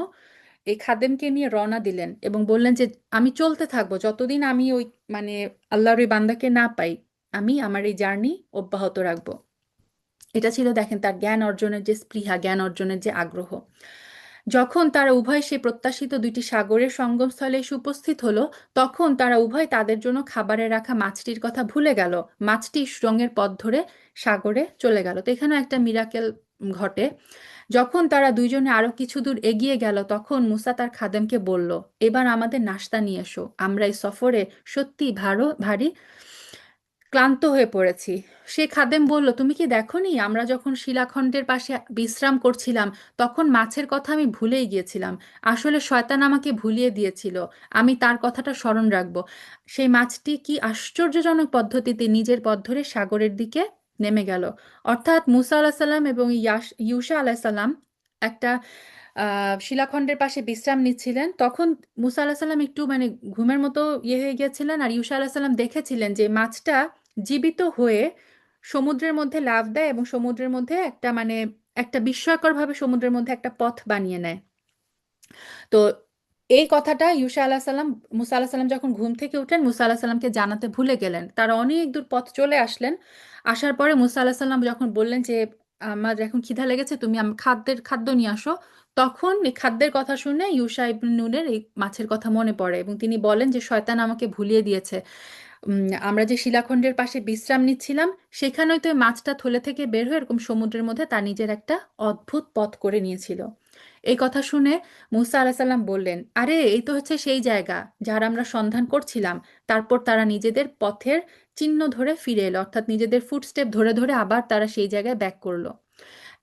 [SPEAKER 1] এই খাদেমকে নিয়ে রওনা দিলেন এবং বললেন যে আমি চলতে থাকবো যতদিন আমি ওই মানে আল্লাহর ওই বান্দাকে না পাই, আমি আমার এই জার্নি অব্যাহত রাখবো। এটা ছিল, দেখেন, তার জ্ঞান অর্জনের যে স্পৃহা, জ্ঞান অর্জনের যে আগ্রহ। যখন তারা উভয় সে প্রত্যাশিত দুইটি সাগরের সঙ্গমস্থলে এসে উপস্থিত হলো, তখন তারা উভয় তাদের জন্য খাবারে রাখা মাছটির কথা ভুলে গেল। মাছটি সুড়ঙ্গের পথ ধরে সাগরে চলে গেল। তো এখানেও একটা মিরাকেল ঘটে। যখন তারা দুইজনে আরো কিছু দূর এগিয়ে গেল, তখন মুসা তার খাদেমকে বলল, এবার আমাদের নাস্তা নিয়ে এসো, আমরা এই সফরে সত্যি ভারী ক্লান্ত হয়ে পড়েছি। সে খাদেম বলল, তুমি কি দেখোনি আমরা যখন শিলাখণ্ডের পাশে বিশ্রাম করছিলাম, তখন মাছের কথা আমি ভুলেই গিয়েছিলাম। আসলে শয়তান আমাকে ভুলিয়ে দিয়েছিল, আমি তার কথাটা স্মরণ রাখবো। সেই মাছটি কি আশ্চর্যজনক পদ্ধতিতে নিজের পথ ধরে সাগরের দিকে নেমে গেল। অর্থাৎ মুসা আলাহ সাল্লাম এবং ইউসা আলাহ সাল্লাম একটা শিলাখণ্ডের পাশে বিশ্রাম নিচ্ছিলেন। তখন মুসা আলাহ সাল্লাম একটু মানে ঘুমের মতো ইয়ে হয়ে গিয়েছিলেন, আর ইউসা আলাহ সাল্লাম দেখেছিলেন যে মাছটা জীবিত হয়ে সমুদ্রের মধ্যে লাফ দেয় এবং সমুদ্রের মধ্যে একটা মানে একটা বিস্ময়করভাবে সমুদ্রের মধ্যে একটা পথ বানিয়ে নেয়। তো এই কথাটা ইউসা আলাহ সাল্লাম মুসা আলাহ সাল্লাম যখন ঘুম থেকে উঠলেন, মুসা আলাহ সাল্লামকে জানাতে ভুলে গেলেন। তারা অনেক দূর পথ চলে আসলেন। আসার পরে মুসা আলাহ সাল্লাম যখন বললেন যে আমার এখন ক্ষিধা লেগেছে, তুমি খাদ্য নিয়ে আসো, তখন এই খাদ্যের কথা শুনে ইউসা ইবনে নুনের এই মাছের কথা মনে পড়ে এবং তিনি বলেন যে শয়তান আমাকে ভুলিয়ে দিয়েছে। আমরা যে শিলাখণ্ডের পাশে বিশ্রাম নিচ্ছিলাম, সেখানেই তো ওই মাছটা থলে থেকে বের হয়ে এরকম সমুদ্রের মধ্যে তার নিজের একটা অদ্ভুত পথ করে নিয়েছিল। এই কথা শুনে মুসা আলাহ সাল্লাম বললেন, আরে এই তো হচ্ছে সেই জায়গা যার আমরা সন্ধান করছিলাম। তারপর তারা নিজেদের পথের চিহ্ন ধরে ফিরে এলো, অর্থাৎ নিজেদের ফুটস্টেপ ধরে ধরে আবার তারা সেই জায়গায় ব্যাক করলো।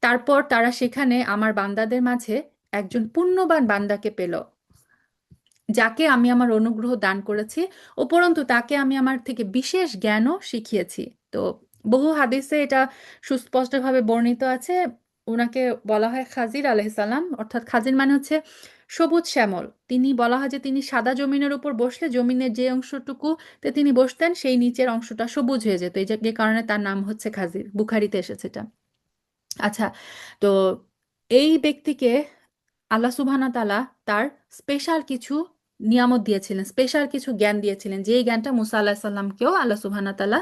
[SPEAKER 1] তারপর তারা সেখানে আমার বান্দাদের মাঝে একজন পুণ্যবান বান্দাকে পেল, যাকে আমি আমার অনুগ্রহ দান করেছি, উপরন্তু তাকে আমি আমার থেকে বিশেষ জ্ঞানও শিখিয়েছি। তো বহু হাদিসে এটা সুস্পষ্টভাবে বর্ণিত আছে। ওনাকে বলা হয় খাজির আলাইহিসসালাম, অর্থাৎ খাজির মানে হচ্ছে সবুজ শ্যামল। তিনি বলা হয় যে তিনি সাদা জমিনের উপর বসলে জমিনের যে অংশটুকুতে তিনি বসতেন সেই নিচের অংশটা সবুজ হয়ে যেত, এই যে কারণে তার নাম হচ্ছে খাজির। বুখারিতে এসেছে এটা। আচ্ছা, তো এই ব্যক্তিকে আল্লাহ সুবহানাহু ওয়া তাআলা তার স্পেশাল কিছু নিয়ামত দিয়েছিলেন, স্পেশাল কিছু জ্ঞান দিয়েছিলেন, যেই জ্ঞানটা মুসা আলাহিসাল্লামকেও সাল্লামকেও আল্লাহ সুবহানাহু ওয়া তাআলা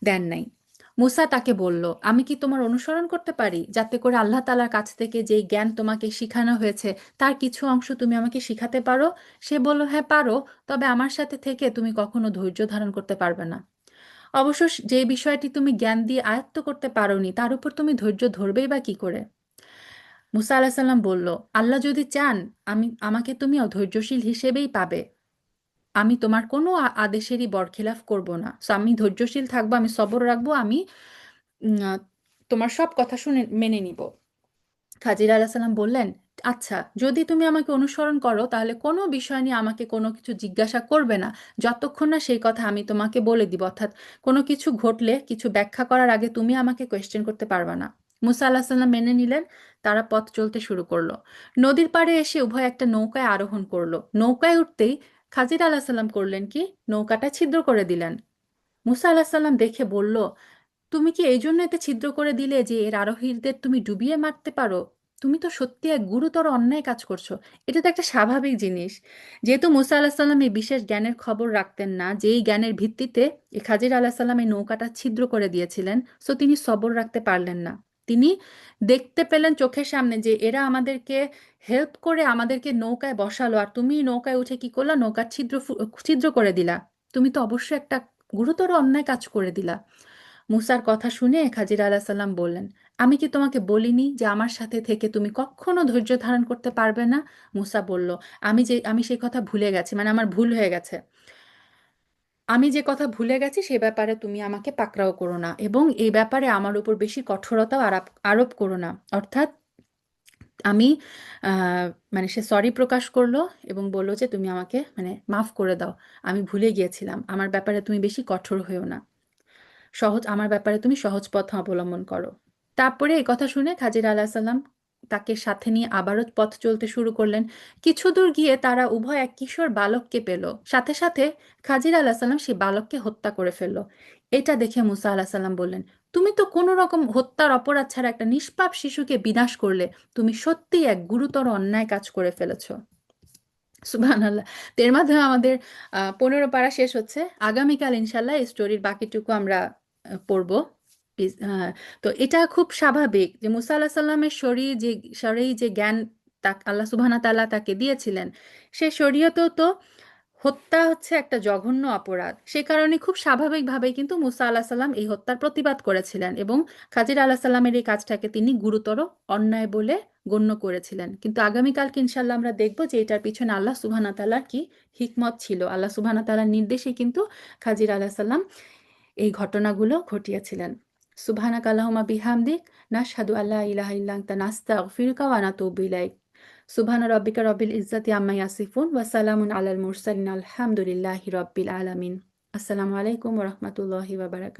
[SPEAKER 1] দেন নাই। মুসা তাকে বলল, আমি কি তোমার অনুসরণ করতে পারি, যাতে করে আল্লাহ তাআলার কাছ থেকে যেই জ্ঞান তোমাকে শিখানো হয়েছে তার কিছু অংশ তুমি আমাকে শিখাতে পারো? সে বলল, হ্যাঁ পারো, তবে আমার সাথে থেকে তুমি কখনো ধৈর্য ধারণ করতে পারবে না। অবশ্য যে বিষয়টি তুমি জ্ঞান দিয়ে আয়ত্ত করতে পারোনি, তার উপর তুমি ধৈর্য ধরবেই বা কি করে? মুসা আলাহিসাল্লাম সাল্লাম বলল, আল্লাহ যদি চান আমাকে তুমি অধৈর্যশীল হিসেবেই পাবে। আমি তোমার কোনো আদেশেরই বরখিলাফ করব না। সো আমি ধৈর্যশীল থাকবো, আমি সবর রাখবো, আমি আহ, তোমার সব কথা শুনে মেনে নিব। খাজির আলাহ সাল্লাম বললেন, আচ্ছা, যদি তুমি আমাকে অনুসরণ করো তাহলে কোনো বিষয় নিয়ে আমাকে কোনো কিছু জিজ্ঞাসা করবে না, যতক্ষণ না সেই কথা আমি তোমাকে বলে দিব। অর্থাৎ কোনো কিছু ঘটলে কিছু ব্যাখ্যা করার আগে তুমি আমাকে কোয়েশ্চেন করতে পারবে না। মুসা আল্লাহ সাল্লাম মেনে নিলেন। তারা পথ চলতে শুরু করলো। নদীর পাড়ে এসে উভয় একটা নৌকায় আরোহণ করলো। নৌকায় উঠতেই খাজির আলাহ সাল্লাম করলেন কি, নৌকাটা ছিদ্র করে দিলেন। মুসা আল্লাহ সাল্লাম দেখে বলল, তুমি কি এই জন্য এতে ছিদ্র করে দিলে যে এর আরোহীদের তুমি ডুবিয়ে মারতে পারো? তুমি তো সত্যি এক গুরুতর অন্যায় কাজ করছো। এটা তো একটা স্বাভাবিক জিনিস। যেহেতু মুসা আল্লাহ সাল্লাম এই বিশেষ জ্ঞানের খবর রাখতেন না, যেই জ্ঞানের ভিত্তিতে এই খাজির আলাহ সাল্লাম এই নৌকাটা ছিদ্র করে দিয়েছিলেন, সো তিনি সবর রাখতে পারলেন না। তিনি দেখতে পেলেন চোখের সামনে যে এরা আমাদেরকে হেল্প করে আমাদেরকে নৌকায় বসালো, আর তুমি নৌকায় উঠে কি করলা, নৌকার ছিদ্র করে দিলা। তুমি তো অবশ্যই একটা গুরুতর অন্যায় কাজ করে দিলা। মুসার কথা শুনে খাজির আলাহ সাল্লাম বললেন, আমি কি তোমাকে বলিনি যে আমার সাথে থেকে তুমি কখনো ধৈর্য ধারণ করতে পারবে না? মুসা বলল, আমি সেই কথা ভুলে গেছি, মানে আমার ভুল হয়ে গেছে। আমি যে কথা ভুলে গেছি সে ব্যাপারে তুমি আমাকে পাকড়াও করো না, এবং এই ব্যাপারে আমার উপর বেশি কঠোরতাও আরোপ আরোপ করো না। অর্থাৎ আমি আহ, মানে সে সরি প্রকাশ করলো এবং বললো যে তুমি আমাকে মানে মাফ করে দাও, আমি ভুলে গিয়েছিলাম, আমার ব্যাপারে তুমি বেশি কঠোর হয়েও না, আমার ব্যাপারে তুমি সহজ পথ অবলম্বন করো। তারপরে এই কথা শুনে খাজির আলাহ সাল্লাম তাকে সাথে নিয়ে আবারও পথ চলতে শুরু করলেন। কিছু দূর গিয়ে তারা উভয় এক কিশোর বালককে পেল। সাথে সাথে খাজির আলাহ সাল্লাম সেই বালককে হত্যা করে ফেললো। এটা দেখে মুসা আলাহ সাল্লাম বললেন, তুমি তো কোনো রকম হত্যার অপরাধ ছাড়া একটা নিষ্পাপ শিশুকে বিনাশ করলে, তুমি সত্যিই এক গুরুতর অন্যায় কাজ করে ফেলেছো। সুবহানাল্লাহ। তো এর মাধ্যমে আমাদের 15 পারা শেষ হচ্ছে। আগামীকাল ইনশাল্লাহ এই স্টোরির বাকিটুকু আমরা পড়বো। তো এটা খুব স্বাভাবিক যে মুসা আল্লাহ সাল্লামের শরীর যে জ্ঞান আল্লাহ সুবহানাহু ওয়া তাআলা তাকে দিয়েছিলেন, সে শরীয়তেও তো হত্যা হচ্ছে একটা জঘন্য অপরাধ। সে কারণে খুব স্বাভাবিকভাবেই কিন্তু মুসা আলাহ সাল্লাম এই হত্যার প্রতিবাদ করেছিলেন এবং খাজির আলাহ সাল্লামের এই কাজটাকে তিনি গুরুতর অন্যায় বলে গণ্য করেছিলেন। কিন্তু আগামীকালকে ইনশাল্লাহ আমরা দেখব যে এটার পিছনে আল্লাহ সুবহানাহু ওয়া তাআলার কি হিকমত ছিল। আল্লাহ সুবহানাহু ওয়া তাআলার নির্দেশে কিন্তু খাজির আলাহ সাল্লাম এই ঘটনাগুলো ঘটিয়েছিলেন। সুবহানাকা আল্লাহুম্মা বিহামদিক নাশহাদু আল্লা ইলাহা ইল্লা আনতা নাস্তাগফিরুকা ওয়া নাতুবু ইলাইক। সুবহানা রাব্বিকা রব্বিল ইজ্জাতি আম্মা ইয়াসিফুন ওয়া সালামুন আলাল মুরসালিন আলহামদুলিল্লাহি রাব্বিল আলামিন। আসসালামু আলাইকুম ওয়া রাহমাতুল্লাহি ওয়া বারাকাতুহু।